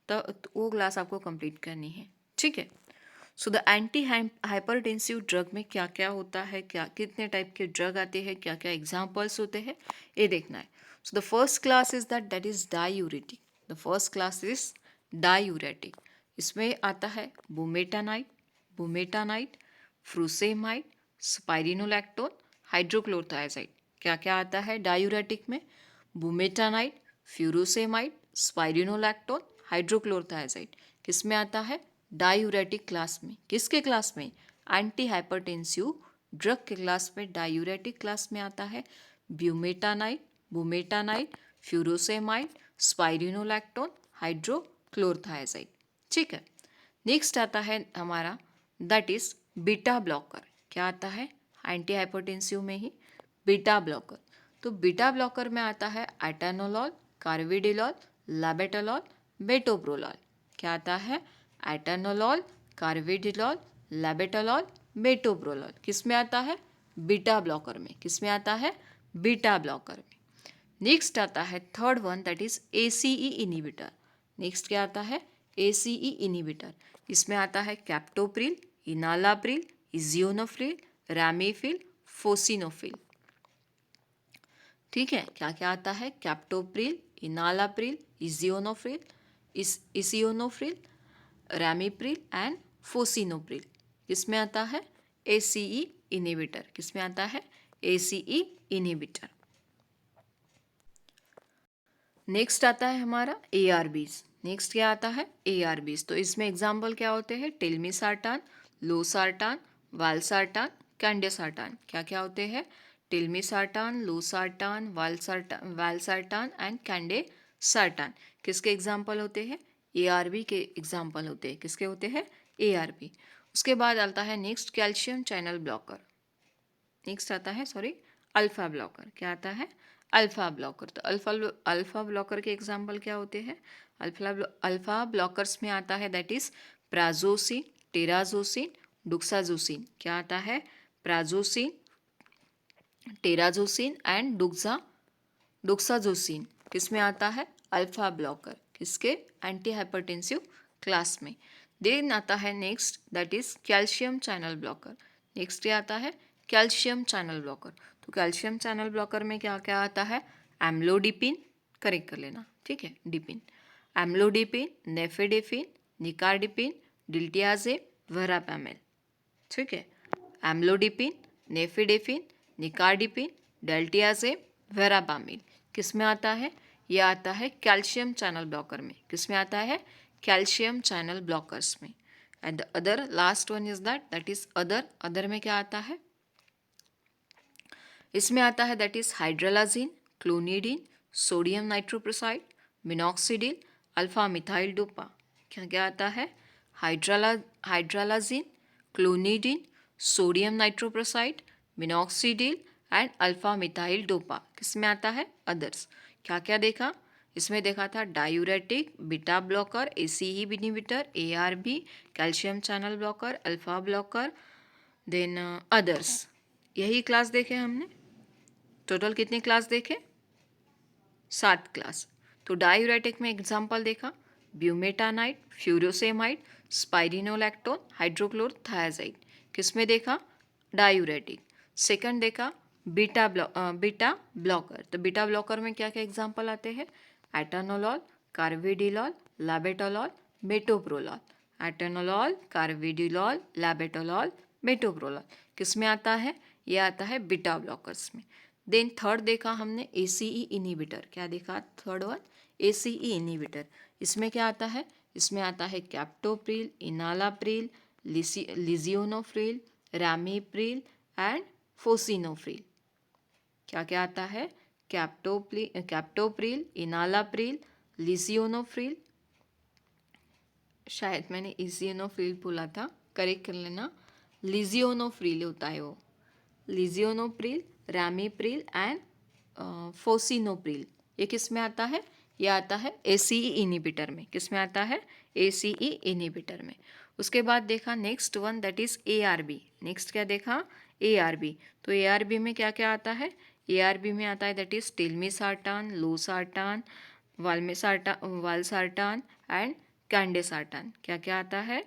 तो वो क्लास आपको कंप्लीट करनी है। ठीक है। So the anti hypertensive drug में क्या क्या होता है, क्या कितने टाइप के ड्रग आते हैं, क्या क्या एग्जाम्पल्स होते हैं, ये देखना है। So the first class is that is diuretic. The first class is diuretic. इसमें आता है बुमेटानाइट, फ्रूसेमाइड, स्पाइरिनोलैक्टोन, हाइड्रोक्लोरथायाजाइड। क्या क्या आता है डायूरेटिक में? बुमेटानाइट, फ्यूरोसेमाइड, स्पाइरिनोलैक्टोन, हाइड्रोक्लोरथायाजाइड। किस में आता है? डायूरेटिक क्लास में। किसके क्लास में? एंटी हाइपरटेंसिव ड्रग के क्लास में, डायूरेटिक क्लास में आता है बुमेटानाइट, फ्यूरोसेमाइड, स्पाइरिनोलैक्टोन, हाइड्रोक्लोरथायाजाइड। ठीक है। नेक्स्ट आता है हमारा दैट इज बीटा ब्लॉकर। क्या आता है? एंटी हाइपरटेंसिव में ही बीटा ब्लॉकर। तो बीटा ब्लॉकर में आता है एटानोलॉल, कार्विडिलॉल, लाबेटालॉल, मेटोप्रोलॉल। क्या आता है? एटानोलॉल, कार्विडिलॉल, लाबेटालॉल, मेटोप्रोलॉल। किस में आता है? बीटा ब्लॉकर में। किस में आता है? बीटा ब्लॉकर में। नेक्स्ट आता है third one that is ACE inhibitor. Next क्या आता है? ACE inhibitor. इसमें आता है कैप्टोप्रिल, इनालाप्रिल, इजियोनोफ्रिल, रैमीफिल, फोसिनोफिल। ठीक है। क्या क्या आता है? Captopril, enalapril, lisinopril, ramipril and fosinopril. किसमें आता है? ACE inhibitor. किस में आता है? ACE inhibitor. नेक्स्ट आता है हमारा ARBs। नेक्स्ट क्या आता है? ARBs। तो इसमें एग्जाम्पल क्या होते हैं? टेल्मिसार्टान, लोसार्टान, वालसार्टान, कैंडेसार्टान। क्या क्या होते हैं? टेल्मिसार्टान, लोसार्टान, वालसार्टान एंड कैंडेसार्टान। किसके एग्जाम्पल होते हैं? ARB के एग्जाम्पल होते हैं। किसके होते हैं? ARB। उसके बाद आता है next calcium channel blocker. Next आता है अल्फा ब्लॉकर। क्या आता है? Alpha blocker. तो अल्फा ब्लॉकर के एग्जाम्पल क्या होते हैं? अल्फा ब्लॉकर्स में आता है that is prazosin, terazosin, doxazosin. क्या आता है? Prazosin, terazosin and doxazosin. किस में आता है? Alpha blocker. किसके? एंटी हाइपरटेंसिव क्लास में। देन आता है next that is calcium channel blocker. Next क्या आता है? Calcium channel blocker. तो कैल्शियम चैनल ब्लॉकर में क्या क्या आता है? एम्लोडिपिन, करेक्ट कर लेना, ठीक है, डिपिन, एम्लोडिपिन, नेफेडेफिन, निकार्डिपिन, डिल्टियाजेब, वरापैमिल, ठीक है। Amlodipine, nifedipine, nicardipine, diltiazem, verapamil. किस में आता है? यह आता है कैल्शियम चैनल ब्लॉकर में। किस में आता है? कैल्शियम चैनल ब्लॉकर्स में। And the other last one is that is other. Other में क्या आता है? इसमें आता है that is hydralazine, clonidine, sodium nitroprusside, minoxidil, alpha methyl dopa. क्या क्या आता है? Hydralazine, clonidine, sodium nitroprusside, minoxidil and alpha methyl dopa. किस में आता है? अदर्स। क्या क्या देखा? इसमें देखा था diuretic, beta blocker, ACE inhibitor, ARB, calcium channel blocker, alpha blocker, than others. यही क्लास देखे हमने। टोटल कितने क्लास देखे? 7 क्लास। तो डायूरेटिक में एग्जाम्पल देखा ब्यूमेटानाइट, फ्यूरोसेमाइड, स्पाइरिनोलैक्टोन, हाइड्रोक्लोरथायाजाइड। किस में देखा? डायूरेटिक। सेकंड देखा बीटा ब्लॉकर। तो बीटा ब्लॉकर में क्या क्या एग्जाम्पल आते हैं? एटानोलॉल, कार्विडिलॉल, लैबेटोलॉल, मेटोप्रोलॉल। एटानोलॉल, कार्विडिलॉल, लैबेटोलॉल, मेटोप्रोलॉल। किस में आता है? ये आता है बीटा ब्लॉकर्स में। देन थर्ड देखा हमने ACE इनहिबिटर। क्या देखा? Third one ACE inhibitor. इसमें क्या आता है? इसमें आता है कैप्टोप्रिल, इनालाप्रिल, लिजियोनोफ्रिल, रामीप्रिल एंड फोसिनोफ्रिल। क्या क्या आता है? कैप्टोप्रिल, इनालाप्रिल, लिजियोनोफ्रिल, शायद मैंने इजियोनोफ्रिल बोला था, करेक्ट कर लेना, लिजियोनोफ्रिल होता है वो। लिजियोनोप्रिल, रामीप्रिल एंड फोसिनोप्रिल। ये किस में आता है? ये आता है ACE इनहिबिटर में। किस में आता है? ACE इनहिबिटर में। उसके बाद देखा next one that is ARB। Next क्या देखा? ARB। तो ARB में क्या क्या आता है? ARB में आता है दैट इज टेल्मिसार्टान, लोसार्टान, वालसार्टान एंड कैंडेसार्टान। क्या क्या आता है?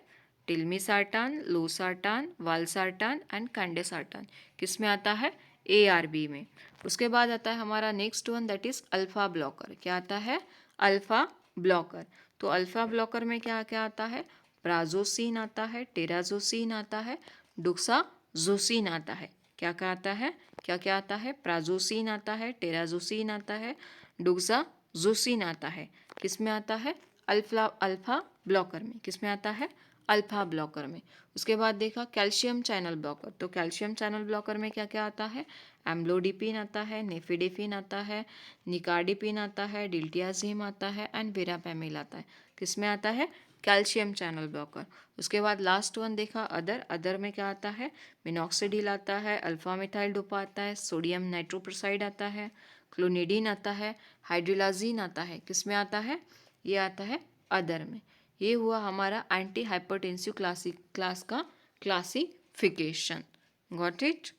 टेल्मिसार्टान, लोसार्टान, वालसार्टान एंड कैंडेसार्टान। किस में आता है? ARB में। उसके बाद आता है हमारा next one that is alpha blocker. क्या आता है? Alpha blocker. तो अल्फा ब्लॉकर में क्या क्या आता है? प्राजोसिन आता है, टेराजोसिन आता है, डुक्साजोसिन आता है। क्या क्या आता है? क्या क्या आता है? प्राजोसिन आता है, टेराजोसिन आता है, डुक्साजोसिन आता है। किस में आता है? अल्फा ब्लॉकर में। किस में आता है? अल्फा ब्लॉकर में। उसके बाद देखा कैल्शियम चैनल ब्लॉकर। तो कैल्शियम चैनल ब्लॉकर में क्या क्या आता है? एम्लोडिपिन आता है, नेफिडेफिन आता है, निकार्डिपिन आता है, डिल्टियाजिम आता है एंड वेरापैमिल आता है। किस में आता है? Calcium channel blocker. उसके बाद लास्ट वन देखा अदर। अदर में क्या आता है? मिनॉक्सिडिल आता है, अल्फा मिथाइल डोपा आता है, सोडियम नाइट्रोप्रोसाइड आता है, क्लोनिडीन आता है, हाइड्रोलाजीन आता है। किस में आता है? ये आता है अदर में। ये हुआ हमारा एंटी हाइपरटेंसिव क्लास का क्लासिफिकेशन। Got it?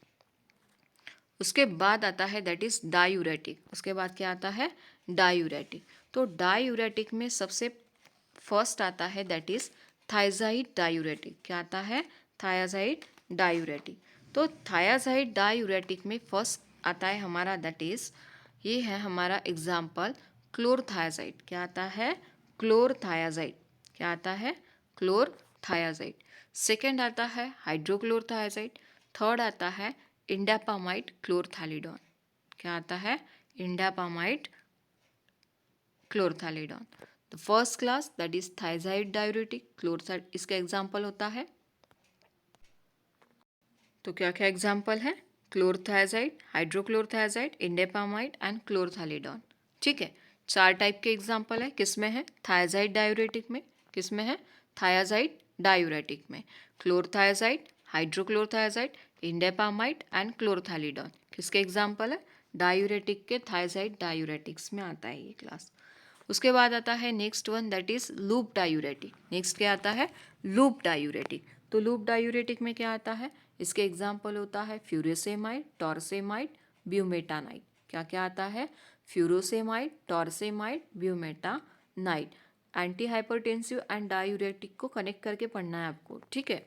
उसके बाद आता है दैट इज डायूरेटिक। उसके बाद क्या आता है? डायूरेटिक। तो डायूरेटिक में सबसे फर्स्ट आता है दैट इज थायजाइड डायूरेटिक। क्या आता है? Thiazide diuretic. तो थायजाइड डायूरेटिक में फर्स्ट आता है हमारा दैट इज, ये है हमारा एग्जाम्पल क्लोरथायाजाइड। क्या आता है? क्लोरथायाजाइड। क्या आता है? क्लोरथायाजाइड। सेकेंड आता है हाइड्रोक्लोरथायाजाइड, थर्ड आता है इंडापामाइड क्लोरथैलिडोन। क्या आता है? Indapamide chlorthalidone. The first class that is thiazide diuretic, क्लोरथाइड इसका एग्जाम्पल होता है। तो क्या क्या एग्जाम्पल है? Chlorothiazide, hydrochlorothiazide, indapamide and chlorthalidone. ठीक है, 4 टाइप के एग्जाम्पल है। किस में है? थायजाइड डायूरेटिक में। किस में है? थायाजाइड डायूरेटिक में। क्लोरथायाजाइड, हाइड्रोक्लोरथायाजाइड, इंडापामाइड एंड क्लोरथैलिडोन किसके एग्जाम्पल है? डायूरेटिक के थायजाइड डायूरेटिक्स में आता है ये क्लास। उसके बाद आता है next one that is loop diuretic. Next क्या आता है? Loop diuretic. तो लूप डायूरेटिक में क्या आता है? इसके एग्जाम्पल होता है फ्यूरोसेमाइड, टॉर्सेमाइड, ब्यूमेटानाइड। क्या क्या आता है? Furosemide, torsemide, bumetanide. Antihypertensive and diuretic को कनेक्ट करके पढ़ना है आपको। ठीक है,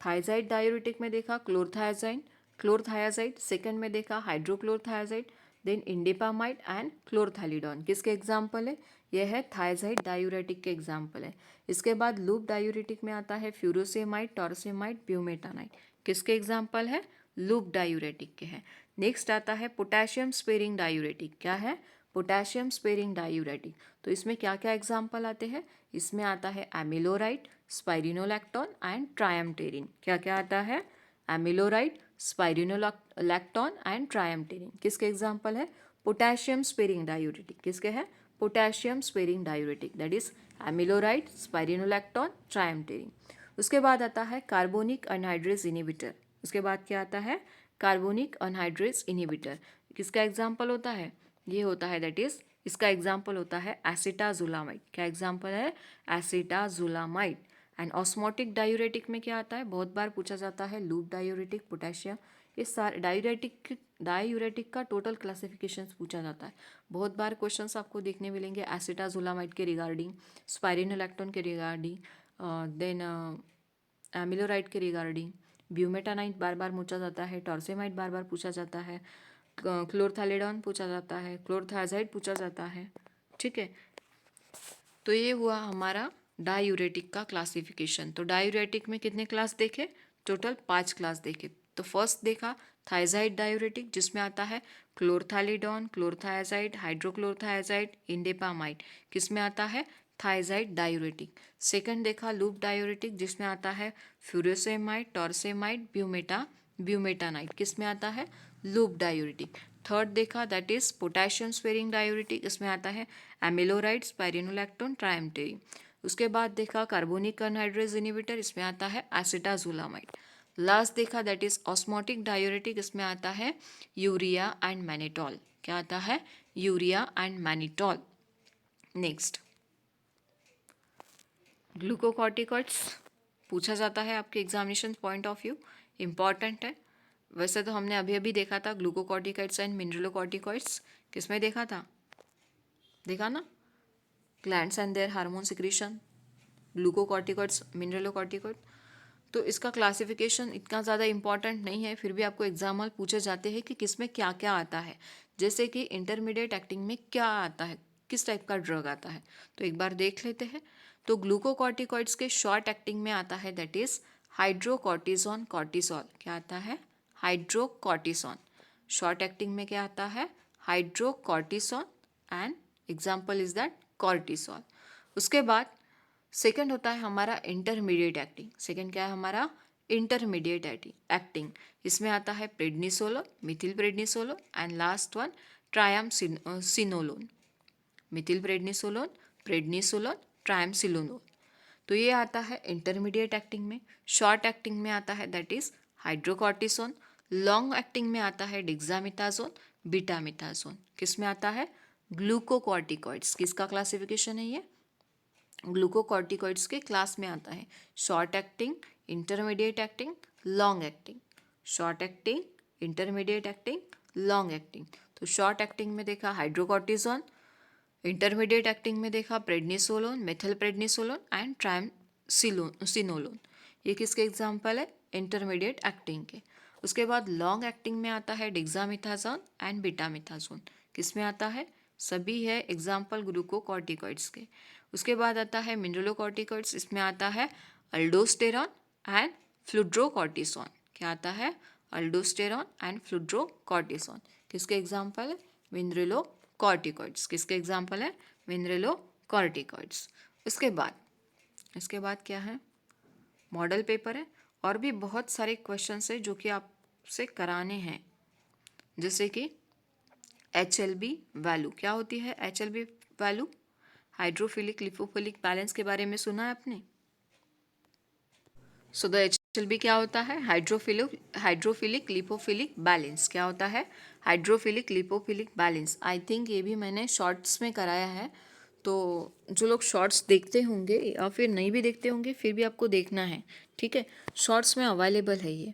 थायजाइड डायूरेटिक में देखा क्लोरथायाजाइड, सेकंड में देखा हाइड्रोक्लोरथायाजाइड, देन इंडेपामाइड एंड क्लोरथैलिडोन किसके एग्जाम्पल है? यह है थायजाइड डायूरेटिक के एग्जाम्पल है। इसके बाद लूप डायूरेटिक में आता है फ्यूरोसेमाइड, टॉर्सेमाइड, ब्यूमेटानाइड किसके एग्जाम्पल है? लूप डायूरेटिक के हैं। नेक्स्ट आता है पोटेशियम स्पेरिंग डायूरेटिक। क्या है? Potassium sparing diuretic. तो इसमें क्या क्या एग्जाम्पल आते हैं? इसमें आता है एमिलोराइड, स्पाइरिनोलैक्टोन एंड ट्रायमटेरिन। क्या क्या आता है? एमिलोराइड, स्पाइरिनोलैक्टोन एंड ट्रायमटेरिन किसके एग्जाम्पल है? Potassium sparing diuretic. किसके है? Potassium sparing diuretic that is amiloride, spironolactone, triamterene. उसके बाद आता है कार्बोनिक अनहाइड्रेस इनिबिटर। उसके बाद क्या आता है? कार्बोनिक अनहाइड्रेस इनिबिटर किसका एग्जाम्पल होता है? ये होता है दैट इज इसका एग्जाम्पल होता है एसिटाजुलामाइड। क्या एग्जाम्पल है? एसिटाजुलामाइड। एंड ऑस्मोटिक डायूरेटिक में क्या आता है? बहुत बार पूछा जाता है लूप डायूरेटिक, पोटेशियम, ये सारे डायूरेटिक का टोटल क्लासिफिकेशन पूछा जाता है। बहुत बार क्वेश्चंस आपको देखने मिलेंगे एसिटाजुलामाइड के रिगार्डिंग, स्पाइरिनोलैक्टोन के रिगार्डिंग, देन एमिलोराइड के रिगार्डिंग, ब्यूमेटानाइड बार बार पूछा जाता है, टॉर्सेमाइड बार बार पूछा जाता है, क्लोरथैलिडोन पूछा जाता है, क्लोरथायाजाइड पूछा जाता है। ठीक है, तो ये हुआ हमारा डायूरेटिक का क्लासिफिकेशन। तो डायूरेटिक में कितने क्लास देखे? टोटल 5 क्लास देखे। तो फर्स्ट देखा थायजाइड डायूरेटिक जिसमें आता है क्लोरथैलिडोन, क्लोरथायाजाइड, हाइड्रोक्लोरथायाजाइड, इंडेपामाइड किसमें आता है? Thiazide diuretic. सेकंड देखा लूप डायूरेटिक जिसमें आता है फ्यूरोसेमाइड, टॉर्सेमाइड, ब्यूमेटानाइड किसमें आता है? Loop diuretic. थर्ड देखा that is potassium sparing diuretic, इसमें आता है एमिलोराइड, स्पाइरिनोलैक्टोन, ट्रायमटेरिन। उसके बाद देखा कार्बोनिक अनहाइड्रेस इनिबिटर, इसमें आता है एसिटाजुलामाइड। लास्ट देखा दैट इज ऑस्मोटिक डायूरेटिक, इसमें आता है यूरिया एंड मैनिटॉल। क्या आता है? Urea and mannitol. Next glucocorticoids पूछा जाता है आपके examination point of view, important है। वैसे तो हमने अभी अभी देखा था ग्लूकोकॉर्टिकॉइड्स एंड मिनरलोकॉर्टिकॉइड्स। किसमें देखा था? देखा ना, glands and their hormone secretion, glucocorticoids, mineralocorticoid. तो इसका क्लासिफिकेशन इतना ज़्यादा इंपॉर्टेंट नहीं है, फिर भी आपको एग्जाम्पल पूछे जाते हैं कि किसमें क्या क्या आता है। जैसे कि इंटरमीडिएट एक्टिंग में क्या आता है, किस टाइप का ड्रग आता है, तो एक बार देख लेते हैं। तो ग्लूकोकॉर्टिकॉइड्स के शॉर्ट एक्टिंग में आता है दैट इज हाइड्रोकॉर्टिसोन कॉर्टिसोल। क्या आता है? हाइड्रोकॉर्टिसोन। शॉर्ट एक्टिंग में क्या आता है? Hydrocortisone and example is that cortisol. उसके बाद सेकंड होता है हमारा इंटरमीडिएट एक्टिंग। सेकंड क्या है हमारा? Intermediate acting. इसमें आता है prednisolone, methylprednisolone and last one triamcinolone. Methylprednisolone, triamcinolone. तो ये आता है इंटरमीडिएट एक्टिंग में। शॉर्ट एक्टिंग में आता है that is hydrocortisone. Long acting में आता है डिक्सामिथाजोन, बीटामिथाजोन। किस में आता है? ग्लूकोकॉर्टिकॉइड्स। किसका क्लासिफिकेशन है ये? ग्लूकोकॉर्टिकॉइड्स के क्लास में आता है। Short acting, intermediate acting, long acting. Short acting, intermediate acting, long acting. तो शॉर्ट एक्टिंग में देखा हाइड्रोकॉर्टिसोन, इंटरमीडिएट एक्टिंग में देखा prednisolone, methyl prednisolone and triamcinolone. ये किसके एग्जाम्पल है? इंटरमीडिएट एक्टिंग के। उसके बाद लॉन्ग एक्टिंग में आता है डिक्सामिथाजोन एंड बीटामिथाजोन। किस में आता है? सभी है एग्जाम्पल ग्लूकोकॉर्टिकॉइड्स के। उसके बाद आता है मिनरलोकॉर्टिकॉइड्स, इसमें आता है अल्डोस्टेरॉन, एंड फ्लूड्रोकॉर्टिसोन। क्या आता है? Aldosterone and fludrocortisone. किसके एग्जाम्पल है? मिनरेलोकॉर्टिकॉइड्स। किसके एग्जाम्पल है? मिनरेलोकॉर्टिकॉइड्स। इसके बाद क्या है? मॉडल पेपर है और भी बहुत सारे क्वेश्चंस है जो कि आपसे कराने हैं, जैसे कि HLB वैल्यू। क्या होती है HLB value? Hydrophilic lipophilic balance के बारे में सुना है आपने? सो द HLB क्या होता है? Hydrophilic lipophilic balance. क्या होता है? Hydrophilic lipophilic balance. I think ये भी मैंने शॉर्ट्स में कराया है, तो जो लोग शॉर्ट्स देखते होंगे या फिर नहीं भी देखते होंगे फिर भी आपको देखना है, ठीक है? शॉर्ट्स में अवेलेबल है ये।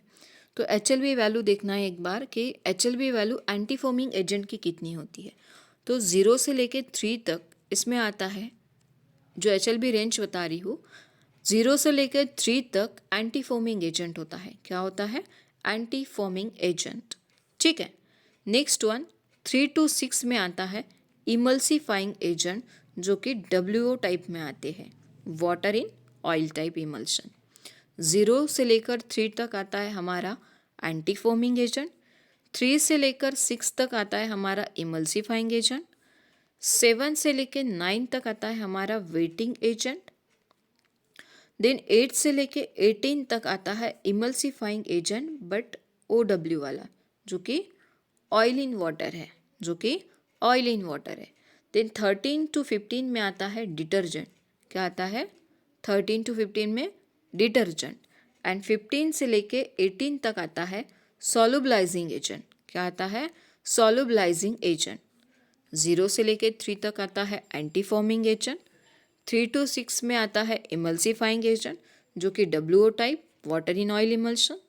तो HLB वैल्यू देखना है एक बार कि HLB value anti foaming agent की कितनी होती है। तो 0 से लेके 3 तक इसमें आता है, जो HLB रेंज बता रही हूँ, 0 से लेकर 3 तक एंटी फोमिंग एजेंट होता है। क्या होता है? एंटी फोमिंग एजेंट, ठीक है। नेक्स्ट वन 3 to 6 में आता है इमल्सिफाइंग एजेंट, जो कि WO टाइप में आते हैं, water in oil type emulsion. 0 से लेकर 3 तक आता है हमारा एंटी फोमिंग एजेंट। 3 से लेकर 6 तक आता है हमारा इमल्सिफाइंग एजेंट। 7 से लेकर 9 तक आता है हमारा वेटिंग एजेंट। देन 8 से लेके 18 तक आता है इमल्सिफाइंग एजेंट बट OW वाला, जो कि ऑयल इन वाटर है, देन 13 to 15 में आता है डिटर्जेंट। क्या आता है? 13 to 15 में डिटर्जेंट। एंड 15 से लेके 18 तक आता है सॉल्युबलाइजिंग एजेंट। क्या आता है? Solubilising agent. 0 से लेके 3 तक आता है एंटी फॉर्मिंग एजेंट। 3 to 6 में आता है इमल्सिफाइंग एजेंट, जो कि WO type, water in oil emulsion.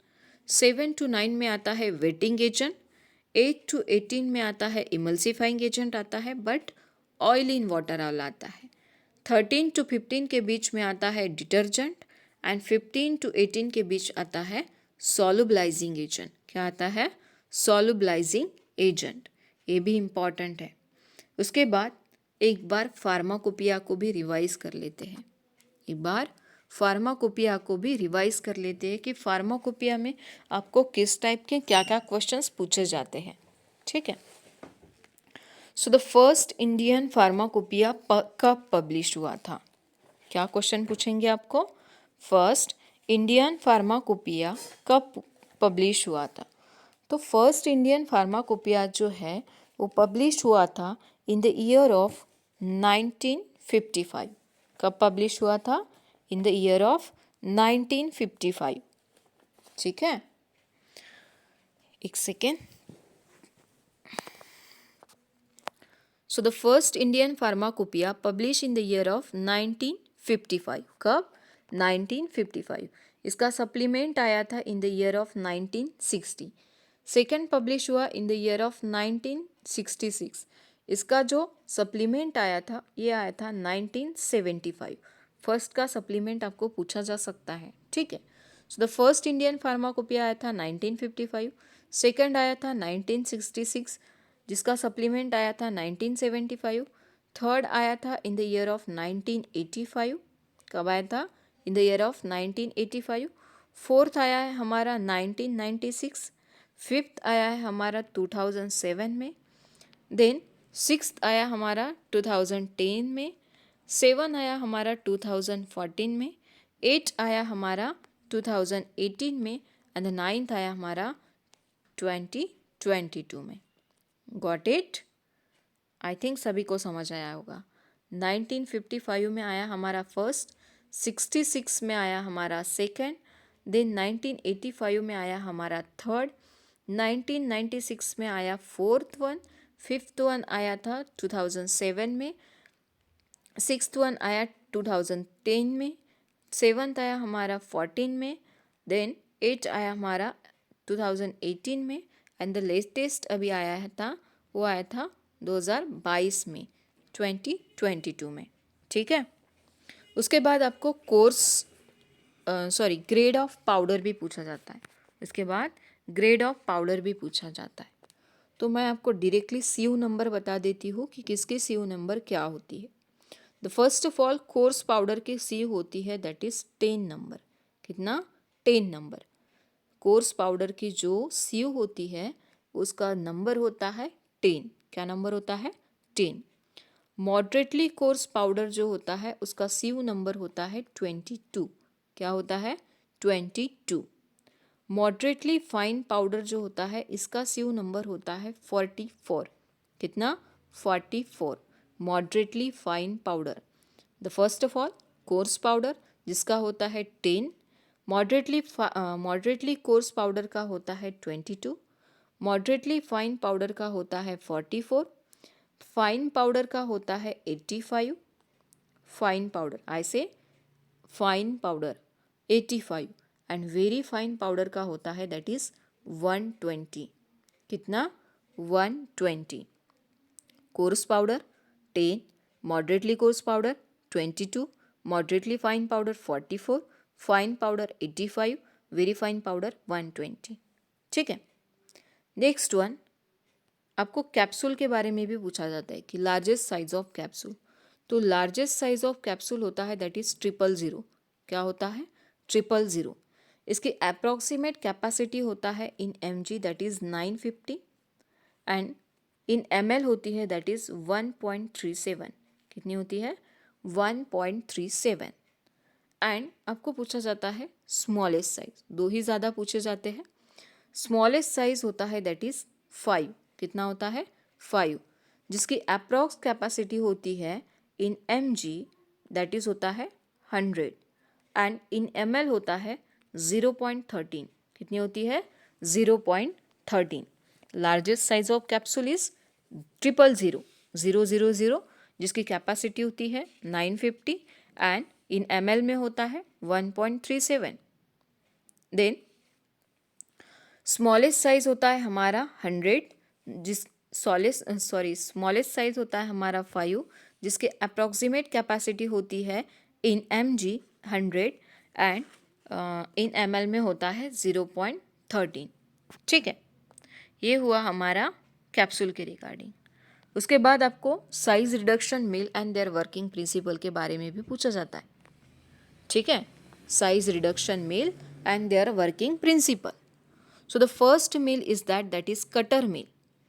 7 to 9 में आता है वेटिंग एजेंट। 8 to 18 में आता है इमल्सिफाइंग एजेंट आता है बट ऑयल इन वाटर वाला आता है। 13 to 15 के बीच में आता है डिटर्जेंट एंड 15 to 18 के बीच आता है सॉल्युबलाइजिंग एजेंट। क्या आता है? Solubilising agent. ये भी इम्पॉर्टेंट है। उसके बाद एक बार फार्माकोपिया को भी रिवाइज कर लेते हैं। कि फार्माकोपिया में आपको किस टाइप के क्या क्या क्वेश्चंस पूछे जाते हैं, ठीक है? So the first Indian pharmacopoeia कब पब्लिश हुआ था? क्या क्वेश्चन पूछेंगे आपको? फर्स्ट इंडियन फार्माकोपिया कब पब्लिश हुआ था? तो फर्स्ट इंडियन फार्माकोपिया जो है वो पब्लिश हुआ था इन द ईयर ऑफ 1955। कब पब्लिश हुआ था? इन द ईयर ऑफ 1955, ठीक है? एक second. So the first Indian pharmacopoeia publish in the year of 1955। कब? 1955। इसका सप्लीमेंट आया था इन the year of 1960। Second publish हुआ इन द ईयर ऑफ 1966। इसका जो सप्लीमेंट आया था ये आया था 1975। फर्स्ट का सप्लीमेंट आपको पूछा जा सकता है, ठीक है? So the first Indian pharmacopoeia आया था 1955, सेकेंड आया था 1966, जिसका सप्लीमेंट आया था 1975, थर्ड आया था इन द ईयर ऑफ 1985। कब आया था? इन द ईयर ऑफ 1985। फोर्थ आया है हमारा 1996, फिफ्थ आया है हमारा 2007 में, देन सिक्स्थ आया हमारा 2010 में, सेवन आया हमारा 2014 में, एट आया हमारा 2018 में एंड द नाइन्थ आया हमारा 2022 में। Got it? आई थिंक सभी को समझ आया होगा। 1955 में आया हमारा फर्स्ट, 66 में आया हमारा सेकेंड, देन 1985 में आया हमारा थर्ड, 1996 में आया फोर्थ वन, फिफ्थ वन आया था 2007 में, सिक्स्थ वन आया 2010 में, सेवन्थ आया हमारा 14 में, देन एट आया हमारा 2018 में एंड द लेटेस्ट अभी आया था वो आया था 2022 में, 2022 में, ठीक है? उसके बाद आपको ग्रेड ऑफ पाउडर भी पूछा जाता है। इसके बाद ग्रेड ऑफ पाउडर भी पूछा जाता है। तो मैं आपको डायरेक्टली CU नंबर बता देती हूँ कि किसकी CU नंबर क्या होती है। The first of all course powder की CU होती है दैट इज 10 नंबर। कितना? 10 नंबर। कोर्स पाउडर की जो सीयू होती है उसका नंबर होता है 10। क्या नंबर होता है? 10। मॉडरेटली कोर्स पाउडर जो होता है उसका सीयू नंबर होता है 22। क्या होता है? 22। मॉडरेटली फाइन पाउडर जो होता है इसका सीयू नंबर होता है 44। कितना? 44। Moderately fine powder. The first of all course powder जिसका होता है 10, मॉडरेटली कोर्स पाउडर का होता है 22, मॉडरेटली फाइन पाउडर का होता है 44, फाइन पाउडर का होता है 85, फाइन पाउडर आई से fine powder 85 and very fine powder का होता है दैट इज 120। कितना? 120। Course powder 10, moderately course powder 22, moderately fine powder 44, fine powder 85, very fine powder 120। ठीक है। नेक्स्ट वन, आपको कैप्सूल के बारे में भी पूछा जाता है कि लार्जेस्ट साइज ऑफ कैप्सूल। तो लार्जेस्ट साइज ऑफ कैप्सूल होता है दैट इज 000। क्या होता है? 000। इसकी अप्रॉक्सीमेट कैपेसिटी होता है इन mg that is 950 and in ml होती है दैट इज 1.37। कितनी होती है? 1.37। एंड आपको पूछा जाता है स्मॉलेस्ट साइज। दो ही ज़्यादा पूछे जाते हैं। स्मॉलेस्ट साइज होता है दैट इज 5। कितना होता है? 5। जिसकी अप्रॉक्स कैपेसिटी होती है इन mg दैट इज होता है 100 एंड इन ml होता है 0.13। कितनी होती है? 0.13। Largest size of capsule is 000 जिसकी कैपेसिटी होती है 950 एंड इन ml में होता है 1.37। देन स्मॉलेस्ट साइज होता है हमारा 100 जिस स्मॉलेस्ट साइज होता है हमारा 5 जिसके अप्रॉक्सीमेट कैपेसिटी होती है इन mg 100 एंड इन ml में होता है 0.13। ठीक है, ये हुआ हमारा कैप्सूल के रिगार्डिंग। उसके बाद आपको size reduction mill and their working principle के बारे में भी पूछा जाता है। ठीक है, size reduction mill and their working principle. So the first meal is that is cutter meal.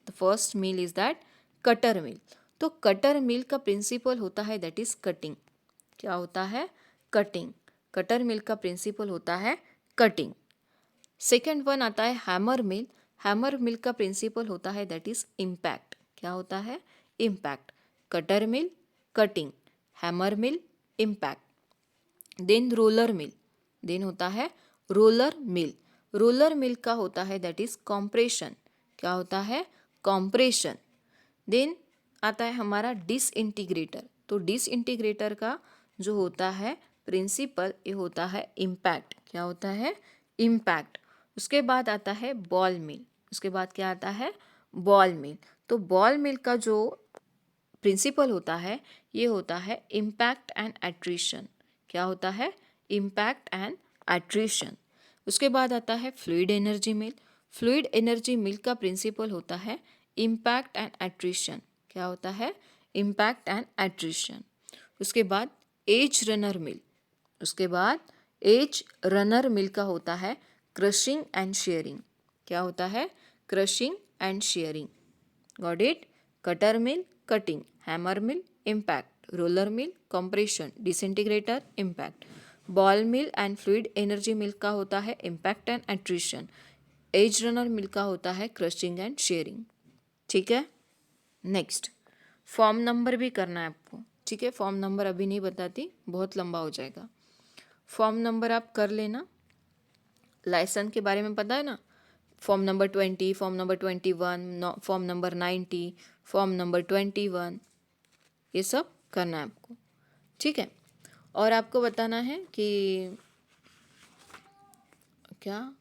The first meal is that cutter meal. तो कटर मील का प्रिंसिपल होता है दैट इज कटिंग। क्या होता है? कटिंग। कटर मील का प्रिंसिपल होता है कटिंग। सेकेंड वन आता है हैमर मिल। हैमर मिल का प्रिंसिपल होता है दैट इज इम्पैक्ट। क्या होता है? Impact. Cutter mill, cutting, hammer mill, impact. Then roller mill. Then होता है रोलर मिल। रोलर मिल का होता है दैट इज कॉम्प्रेशन। क्या होता है? कॉम्प्रेशन। देन आता है हमारा डिसइंटीग्रेटर। तो डिसइंटीग्रेटर का जो होता है प्रिंसिपल ये होता है इम्पैक्ट। क्या होता है? इम्पैक्ट। उसके बाद आता है बॉल मिल। उसके बाद क्या आता है? बॉल मिल। तो बॉल मिल का जो प्रिंसिपल होता है ये होता है इम्पैक्ट एंड एट्रिशन। क्या होता है? Impact and attrition. उसके बाद आता है फ्लूइड एनर्जी मिल। फ्लूइड एनर्जी मिल का प्रिंसिपल होता है इम्पैक्ट एंड एट्रिशन। क्या होता है? Impact and attrition. उसके बाद एज रनर मिल। उसके बाद एज रनर मिल का होता है क्रशिंग एंड शेयरिंग। क्या होता है? Crushing and shearing. Got it? Cutter mill, cutting, hammer mill, impact, roller mill, compression, disintegrator, impact. Ball mill and fluid energy mill का होता है impact and attrition. Edge runner mill का होता है crushing and sharing. ठीक है। Next form number भी करना है आपको। ठीक है, फॉर्म नंबर अभी नहीं बताती, बहुत लंबा हो जाएगा। फॉर्म नंबर आप कर लेना। लाइसन के बारे में पता है ना? Form number 20, form number 21, form number 90, form number 21, ये सब करना है आपको। ठीक है। और आपको बताना है कि क्या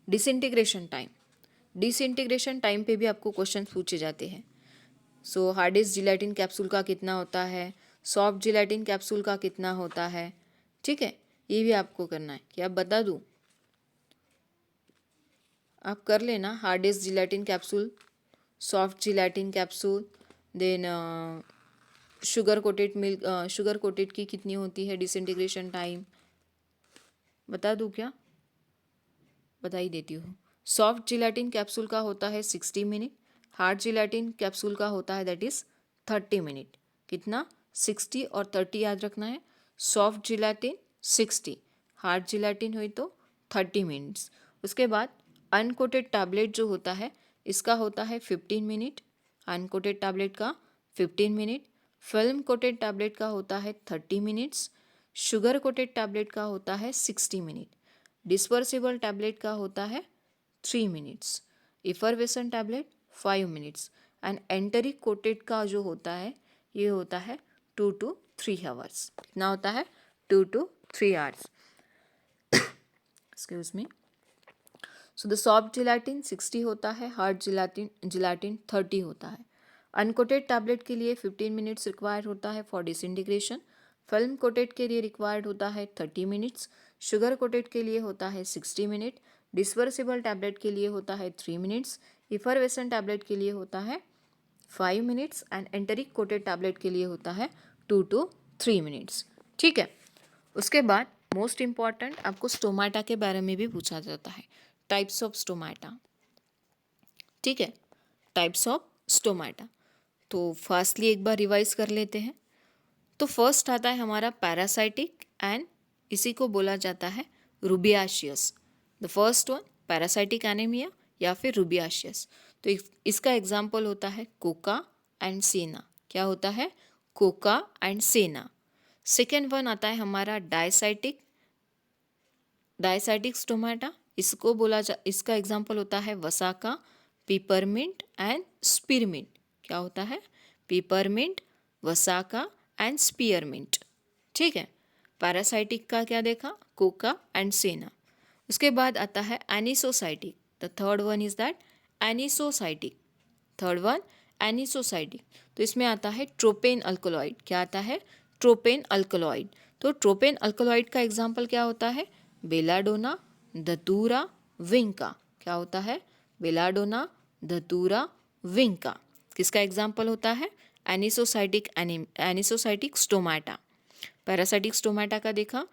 डिसइंटीग्रेशन टाइम। डिसइंटीग्रेशन टाइम पे भी आपको क्वेश्चन पूछे जाते हैं। सो हार्डेस्ट जिलेटिन कैप्सूल का कितना होता है, सॉफ्ट जिलेटिन कैप्सूल का कितना होता है। ठीक है, ये भी आपको करना है। कि आप बता दूँ? आप कर लेना। Hardest gelatin capsule, soft gelatin capsule, then sugar coated milk, sugar coated की कितनी होती है डिसइंटीग्रेशन टाइम, बता दूँ क्या, बता ही देती हूँ। सॉफ्ट जिलेटिन कैप्सूल का होता है 60 मिनट, हार्ड जिलेटिन कैप्सूल का होता है दैट इज़ 30 मिनट। कितना, 60 और 30 याद रखना है। सॉफ्ट जिलेटिन 60, हार्ड जिलेटिन हुई तो 30 मिनट्स। उसके बाद अनकोटेड टैबलेट जो होता है इसका होता है 15 मिनट, अनकोटेड टैबलेट का 15 मिनट। फिल्म कोटेड टैबलेट का होता है 30 मिनट्स, शुगर कोटेड टैबलेट का होता है 60 मिनट, डिस्पर्सिबल टैबलेट का होता है 3 minutes, effervescent tablet 5 minutes and enteric coated का जो होता है ये होता है 2 to 3 आवर्स। कितना होता है, 2 to 3 hours. Excuse me. So the soft gelatin 60 होता है, हार्ड जिलेटिन 30 होता है। अनकोटेड टैबलेट के लिए 15 मिनट्स रिक्वायर्ड होता है फॉर डिसइंटीग्रेशन, फिल्म कोटेड के लिए रिक्वायर्ड होता है 30 मिनट्स, शुगर कोटेड के लिए होता है 60 मिनट, डिस्पर्सिबल टैबलेट के लिए होता है 3 मिनट्स, इफरवेसन टैबलेट के लिए होता है 5 minutes and enteric coated tablet के लिए होता है 2 to 3 मिनट्स। ठीक है। उसके बाद मोस्ट इम्पॉर्टेंट आपको स्टोमाटा के बारे में भी पूछा जाता है, टाइप्स ऑफ स्टोमाटा। ठीक है, टाइप्स ऑफ स्टोमाटा। तो फास्टली एक बार रिवाइज कर लेते हैं। तो फर्स्ट आता है हमारा पैरासाइटिक एंड इसी को बोला जाता है rubiaceous. The first one paracytic anaemia या फिर रूबियाशियस। तो इसका एग्जाम्पल होता है कोका एंड सेना। क्या होता है, कोका एंड सेना। सेकेंड वन आता है हमारा डायसाइटिक स्टोमाटा। इसका एग्जाम्पल होता है वसाका, पिपरमिंट एंड स्पीरमिंट। क्या होता है, पिपरमिंट, वसाका एंड स्पीयरमिंट। ठीक है। पैरासाइटिक का क्या देखा, कोका एंड सेना। उसके बाद आता है anisocytic. The third one is that anisocytic. Third one anisocytic. तो इसमें आता है ट्रोपेन अल्कलॉइड। क्या आता है, ट्रोपेन अल्कलॉइड। तो ट्रोपेन अल्कलॉइड का एग्जाम्पल क्या होता है, बेलाडोना, धतूरा, विंका। क्या होता है, बेलाडोना, धतूरा, विंका। किसका एग्जाम्पल होता है, एनिसोसाइटिक स्टोमाटा। पैरासाइटिक स्टोमाटा का देखा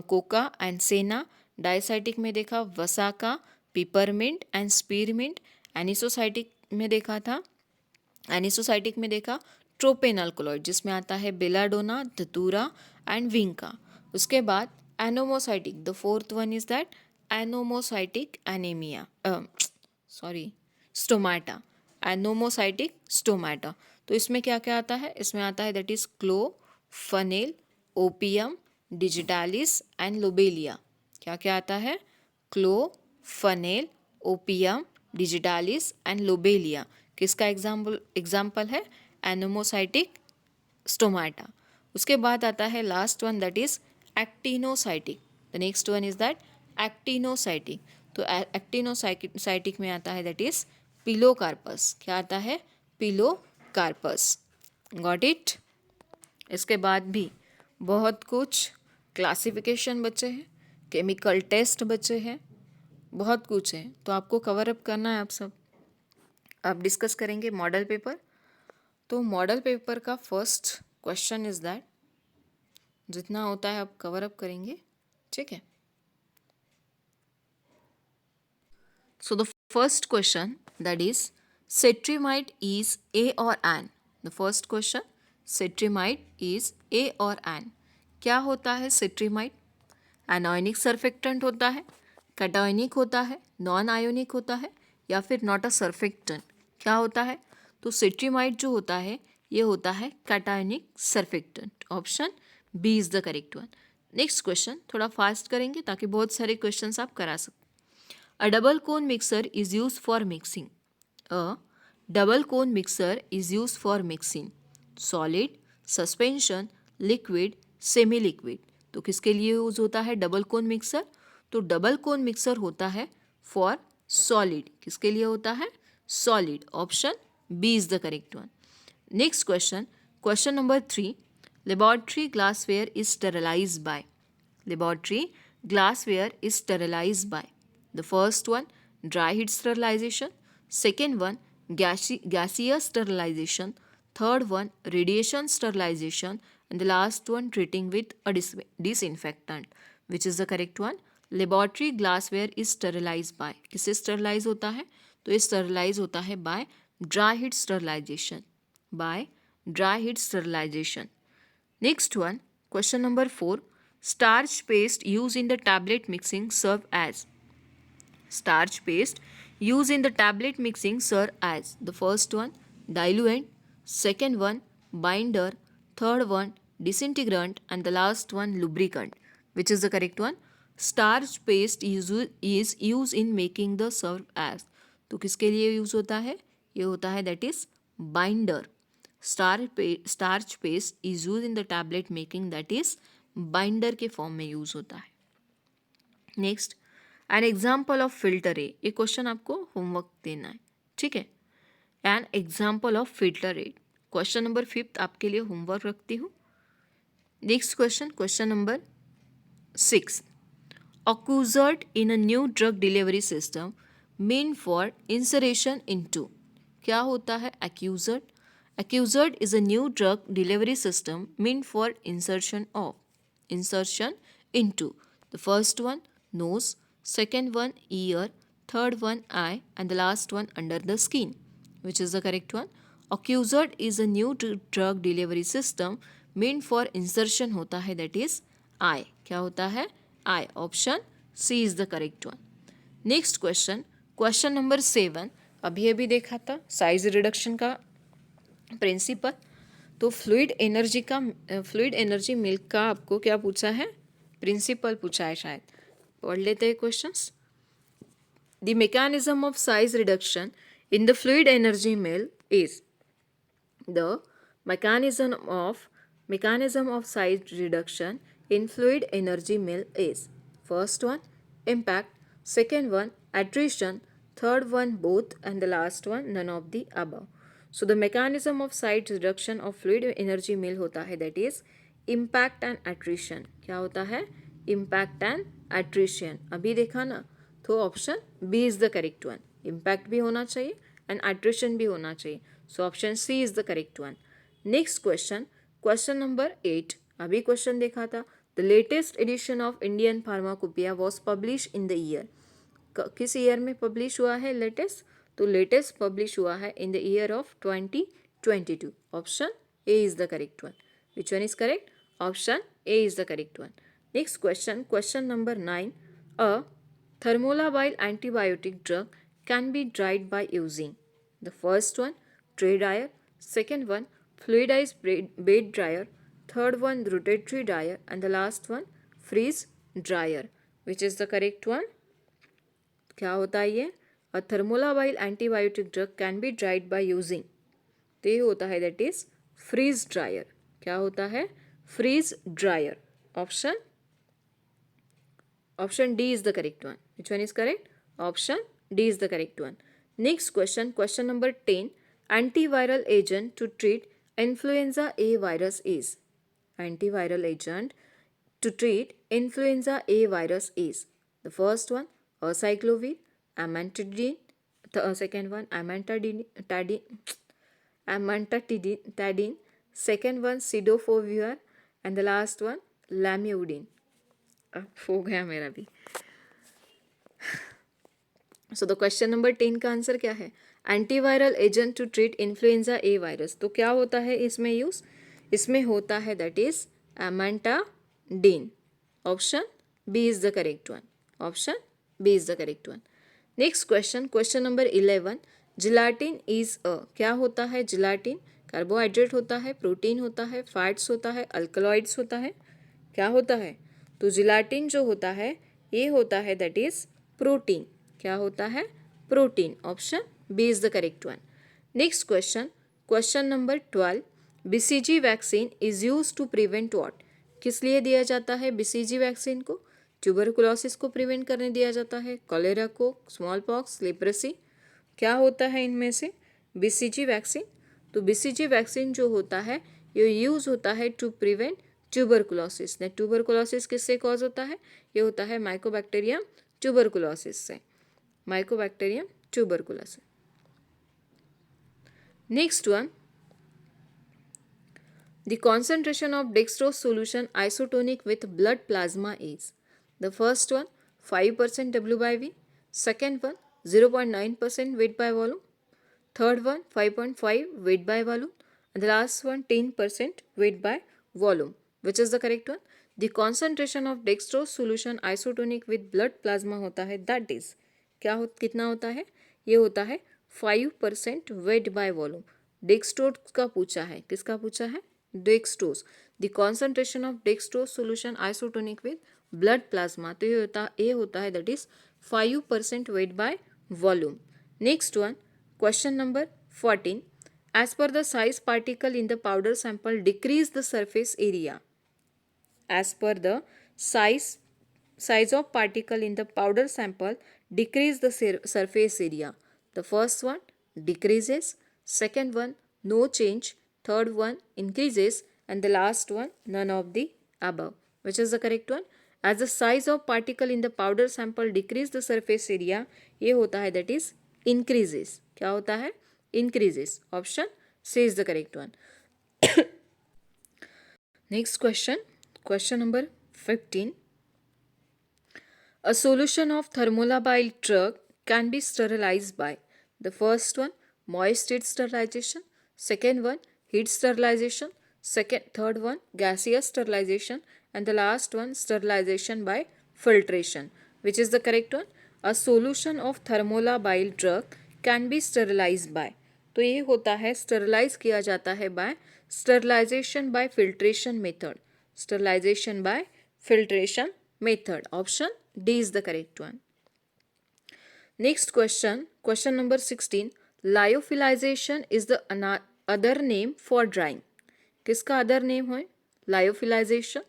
कोका एंड सेना, डायसाइटिक में देखा वसाका, पिपरमिंट एंड स्पीरमिंट। एनिसोसाइटिक में देखा ट्रोपेन अल्कलॉइड जिसमें आता है बेलाडोना, धतूरा एंड विंका। उसके बाद anomocytic, the fourth one is that anomocytic anaemia, stomata, anomocytic stomata. तो इसमें क्या क्या आता है, इसमें आता है that is clove, fennel, opium, digitalis and lobelia. क्या क्या आता है, clove, fennel, opium, digitalis and lobelia. किसका एग्जाम्पल है, एनोमोसाइटिक स्टोमाटा। उसके बाद आता है last one that is actinocytic. The next one is that actinocytic. तो एक्टिनोसाइटिक में आता है दैट इज पिलोकार्पस। क्या आता है, पिलोकार्पस। Got it. इसके बाद भी बहुत कुछ क्लासिफिकेशन बचे हैं, केमिकल टेस्ट बचे हैं, बहुत कुछ है। तो आपको कवर अप करना है। आप सब आप डिस्कस करेंगे मॉडल पेपर। तो मॉडल पेपर का फर्स्ट क्वेश्चन इज दैट, जितना होता है आप कवर अप करेंगे। ठीक है। So the first question that is cetrimide is a or an. The first question, cetrimide is a or an. क्या होता है सेट्रीमाइड, एनायोनिक सर्फेक्टेंट होता है, कैटायोनिक होता है, नॉन आयोनिक होता है या फिर नॉट अ सर्फेक्टेंट। क्या होता है, तो सेट्रीमाइड जो होता है ये होता है cationic surfactant. Option B is the correct one. Next question थोड़ा फास्ट करेंगे ताकि बहुत सारे क्वेश्चंस आप करा सकते। A double cone mixer is use for mixing. A double cone mixer is use for mixing solid, suspension, liquid, semi liquid. तो किसके लिए यूज होता है डबल कोन मिक्सर, तो डबल कोन मिक्सर होता है फॉर सॉलिड। किसके लिए होता है, solid. Option B is the correct one. Next question, question number 3, laboratory glassware is sterilized by. Laboratory glassware is sterilized by. The first one, dry heat sterilization. Second one, gaseous sterilization. third one radiation sterilization, and the last one treating with a disinfectant. Which is the correct one? Laboratory glassware is sterilize by, किससे sterilize होता है? तो ये sterilize होता है by dry heat sterilization, by dry heat sterilization. Next one, question number 4. Starch paste use in the tablet mixing serve as. Starch paste used in the tablet mixing serve as the first one diluent, second one binder, third one disintegrant, and the last one lubricant. Which is the correct one? Starch paste is used in making the serve as. तो किसके लिए use होता है? ये होता है that is binder. Starch paste is used in the tablet making, that is binder के form में यूज होता है. Next, an example of filter a. ये क्वेश्चन आपको होमवर्क देना है, ठीक है. An example of filter a, question number 5 आपके लिए होमवर्क रखती हूँ. Next question, question number 6. Ocusert in a new drug delivery system mean for insertion into. क्या होता है Ocusert? Ocusert is a new drug delivery system mean for insertion into. The first one nose, second one ear, third one eye, and the last one under the skin. Which is the correct one? Occlused is a new drug delivery system meant for insertion होता है, that is eye. क्या होता है? eye. Option C is the correct one. Next question, question number 7. अभी अभी देखा था size reduction का प्रिंसिपल. तो फ्लूइड एनर्जी मिल्क का आपको क्या पूछा है? प्रिंसिपल पूछा है शायद. पढ़ लेते हैं questions. The mechanism of size reduction in the fluid energy mill is. The mechanism of size reduction in fluid energy mill is. First one impact, second one attrition, third one both, and the last one none of the above. So the mechanism of size reduction of fluid energy mill होता है that is impact and attrition. क्या होता है? Impact and attrition. अभी देखा ना, तो option B is the correct one. Impact भी होना चाहिए एंड एट्रिशन भी होना चाहिए. So option C is the correct one. Next question, question number 8. अभी क्वेश्चन देखा था. The latest edition of Indian Pharmacopoeia was publish in the year. किस ईयर में पब्लिश हुआ है लेटेस्ट? तो लेटेस्ट पब्लिश हुआ है in the year of 2022. Option A is the correct one. Which one is correct? Option A is the correct one. Next question, question number 9. A thermolabile antibiotic drug can be dried by using. The first one, tray dryer. Second one, fluidized bed dryer. Third one, rotatory dryer. And the last one, freeze dryer. Which is the correct one? क्या होता है ये? A thermolabile antibiotic drug can be dried by using. तो ये होता है that is freeze dryer. क्या होता है? Freeze dryer. Option D is the correct one. Which one is correct? Option D is the correct one. Next question, question number 10. Antiviral agent to treat influenza A virus is. Antiviral agent to treat influenza A virus is. The first one, acyclovir, amantadine. The second one, amantadine. Second one, cidofovir, and the last one, lamivudine. हो गया मेरा भी. So the question number 10 का answer क्या है? Antiviral agent to treat influenza A virus. तो क्या होता है इसमें यूज? इसमें होता है that is amantadine. Option B is the correct one. Option B is the correct one. Next question, question number 11. Gelatin is a. क्या होता है जिलाटिन? कार्बोहाइड्रेट होता है, प्रोटीन होता है, फैट्स होता है, अल्कलॉइड्स होता है. क्या होता है? तो जिलाटिन जो होता है ये होता है दैट इज प्रोटीन. क्या होता है? Protein. Option B is the correct one. Next question, question number 12. BCG vaccine is use to prevent what. किस लिए दिया जाता है बीसीजी वैक्सीन को? ट्यूबरकुलोसिस को प्रिवेंट करने दिया जाता है, कॉलेरा को, स्मॉल पॉक्स, लेप्रेसी. क्या होता है इनमें से बीसीजी वैक्सीन? तो बीसीजी वैक्सीन जो होता है ये यूज होता है टू प्रिवेंट ट्यूबरकुलोसिस. ने ट्यूबरकुलोसिस किससे कॉज होता है? ये होता है माइकोबैक्टीरियम ट्यूबरकुलोसिस से. Mycobacterium tuberculosis. Next one, The concentration of dextrose solution isotonic with blood plasma is the first one 5% W by V, second one 0.9% weight by volume, third one 5.5 weight by volume, and the last one 10% weight by volume. Which is the correct one? The concentration of dextrose solution isotonic with blood plasma होता है, that is कितना होता है? ये होता है 5% weight by volume. Dextrose का पूछा है, किसका पूछा है? Dextrose. The concentration of dextrose solution isotonic with blood plasma, तो ये होता है that is 5% weight by volume. Next one, question number 14. As per the size particle in the powder sample decrease the surface area. As per the size of particle in the powder sample decrease the surface area. The first one decreases, second one no change, third one increases, and the last one none of the above. Which is the correct one? As the size of particle in the powder sample decrease the surface area, ये होता है that is increases. क्या होता है? Increases. Option C is the correct one. Next question. Question number 15. A solution of thermolabile drug can be sterilized by the first one moist heat sterilization, second one heat sterilization, third one gaseous sterilization, and the last one sterilization by filtration. Which is the correct one? A solution of thermolabile drug can be sterilized by, तो ये होता है sterilise किया जाता है by sterilization by filtration method. Sterilization by filtration method. Option D is the correct one. Next question, question number 16. Lyophilization is the other name for drying. किसका other name है? Lyophilization.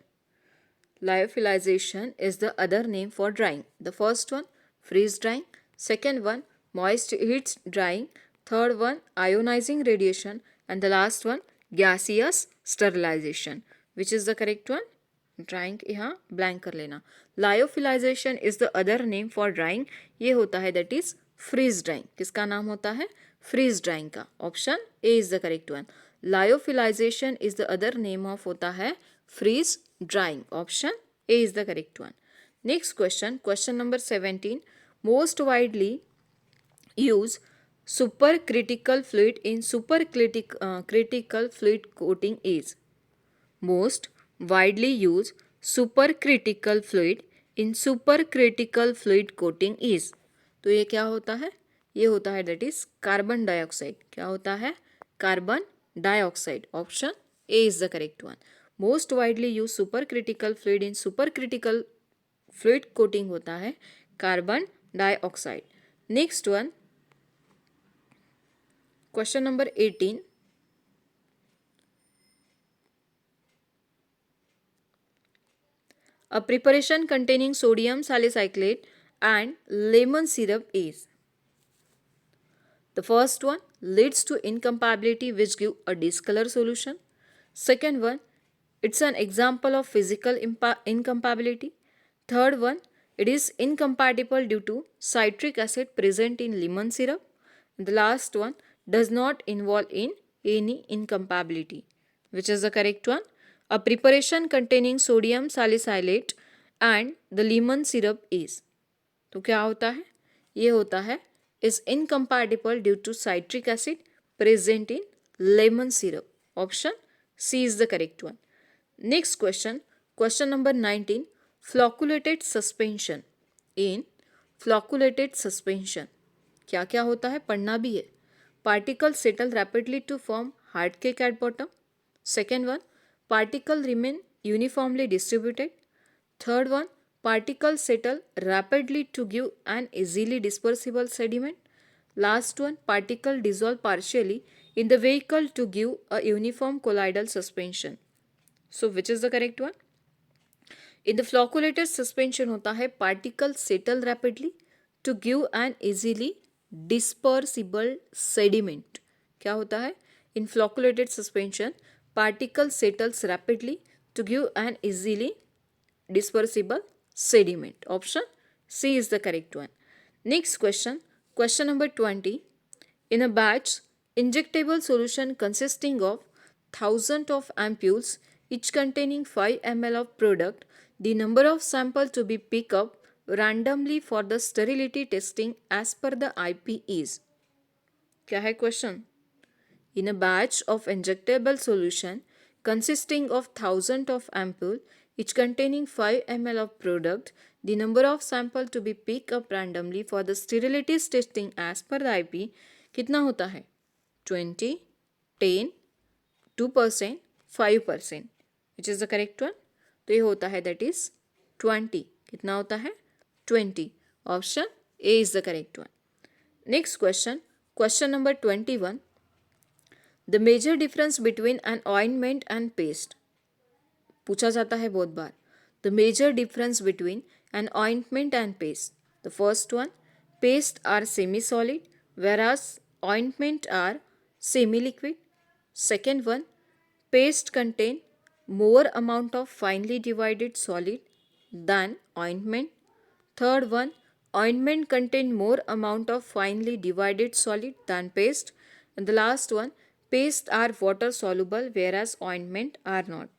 Lyophilization is the other name for drying. The first one freeze drying, second one moist heat drying, third one ionizing radiation, and the last one gaseous sterilization. Which is the correct one? Drying यहाँ blank कर लेना. Lyophilisation is the other name for drying, ये होता है that is freeze drawing. किसका नाम होता है? फ्रीज ड्राइंग का. Option A is the correct one. Lyophilisation is the other name of होता है freeze drying. Option A is the correct one. Next question, question number 17. Most widely use supercritical fluid in critical fluid coating is. Most widely used supercritical fluid in supercritical fluid coating is. तो ये क्या होता है? ये होता है that is carbon dioxide. क्या होता है? Carbon dioxide. Option A is the correct one. Most widely use supercritical fluid in supercritical fluid coating होता है carbon dioxide. Next one, question number 18. A preparation containing sodium salicylate and lemon syrup is. The first one leads to incompatibility which give a discolor solution. Second one, it's an example of physical incompatibility. Third one, it is incompatible due to citric acid present in lemon syrup. And the last one does not involve in any incompatibility. Which is the correct one? A preparation containing sodium salicylate and the lemon syrup is. तो क्या होता है? ये होता है is incompatible due to citric acid present in lemon syrup. Option C is the correct one. Next question, question number 19. Flocculated suspension. In flocculated suspension क्या क्या होता है? पढ़ना भी है. Particles settle rapidly to form hard cake at bottom. Second one, particles remain uniformly distributed. Third one, particles settle rapidly to give an easily dispersible sediment. Last one, particles dissolve partially in the vehicle to give a uniform colloidal suspension. So which is the correct one? In the flocculated suspension होता है particles settle rapidly to give an easily dispersible sediment. क्या होता है? In flocculated suspension, particle settles rapidly to give an easily dispersible sediment. Option C is the correct one. Next question, question number 20. In a batch injectable solution consisting of 1000 of ampules, each containing 5 ml of product, the number of sample to be picked up randomly for the sterility testing as per the IP is. क्या है question? In a batch of injectable solution consisting of 1000 of ampule, each containing 5 ml of product, the number of sample to be picked up randomly for the sterility testing as per the IP कितना होता है? 20, 10, 2%, 5%. Which is the correct one? तो ये होता है that is 20. कितना होता है? 20. Option A is the correct one. Next question. Question number 21. The major difference between an ointment and paste. पूछा जाता है बहुत बार. The major difference between an ointment and paste. The first one, paste are semi-solid, whereas ointment are semi-liquid. Second one, paste contain more amount of finely divided solid than ointment. Third one, ointment contain more amount of finely divided solid than paste. And the last one, paste are water soluble whereas ointment are not.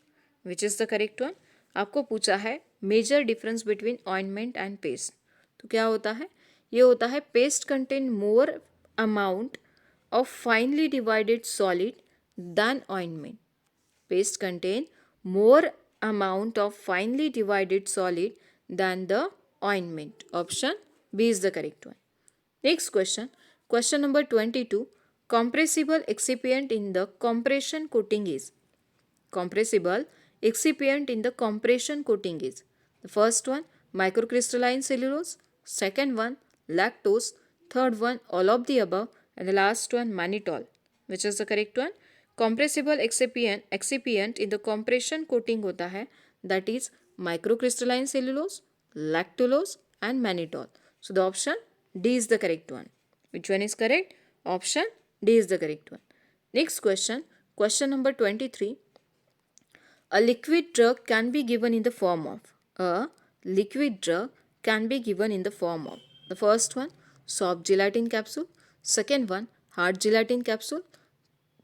Which is the correct one? आपको पूछा है major difference between ointment and paste. तो क्या होता है? ये होता है paste contain more amount of finely divided solid than ointment. Paste contain more amount of finely divided solid than the ointment. Option B is the correct one. Next question. Question number 22. Compressible excipient in the compression coating is. Compressible excipient in the compression coating is. The first one, microcrystalline cellulose. Second one, lactose. Third one, all of the above. And the last one, mannitol. Which is the correct one? Compressible excipient in the compression coating होता है, that is microcrystalline cellulose, lactulose and mannitol. So the option D is the correct one. Which one is correct? Option D is the correct one. Next question. Question number 23. A liquid drug can be given in the form of. A liquid drug can be given in the form of. The first one, soft gelatin capsule. Second one, hard gelatin capsule.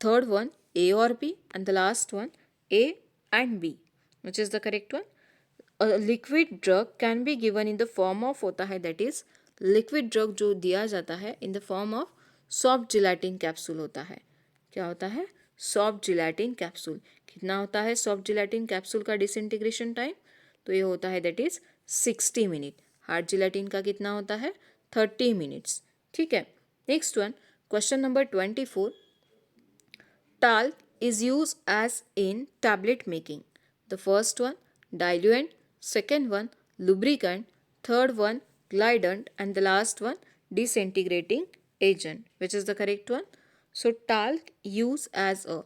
Third one, A or B. And the last one, A and B. Which is the correct one? A liquid drug can be given in the form of होता है, that is liquid drug जो दिया जाता है in the form of soft gelatin capsule होता है. क्या होता है? Soft gelatin capsule. कितना होता है soft gelatin capsule का disintegration time? तो ये होता है that is 60 minute. Hard gelatin का कितना होता है? 30 minutes. ठीक है. Next one, question number 24. Talc is used as in tablet making. The first one, diluent. Second one, lubricant. Third one, glidant. And the last one, disintegrating agent. Which is the correct one? So talc used as a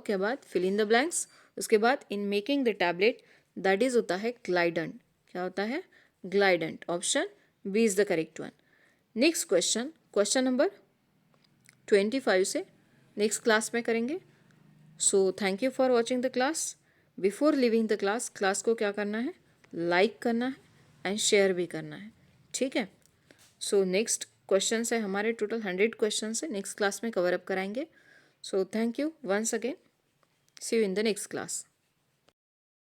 के बाद fill in the blanks. उसके बाद in making the tablet, that is होता है glidant. क्या होता है? Glidant. Option B is the correct one. Next question, question number 25 से नेक्स्ट क्लास में करेंगे. सो thank you for watching the class. Before living the class को क्या करना है? लाइक करना है एंड शेयर भी करना है. ठीक है. सो नेक्स्ट क्वेश्चन है हमारे, टोटल 100 क्वेश्चन है, नेक्स्ट क्लास में कवर अप कराएंगे. So thank you once again. See you in the next class.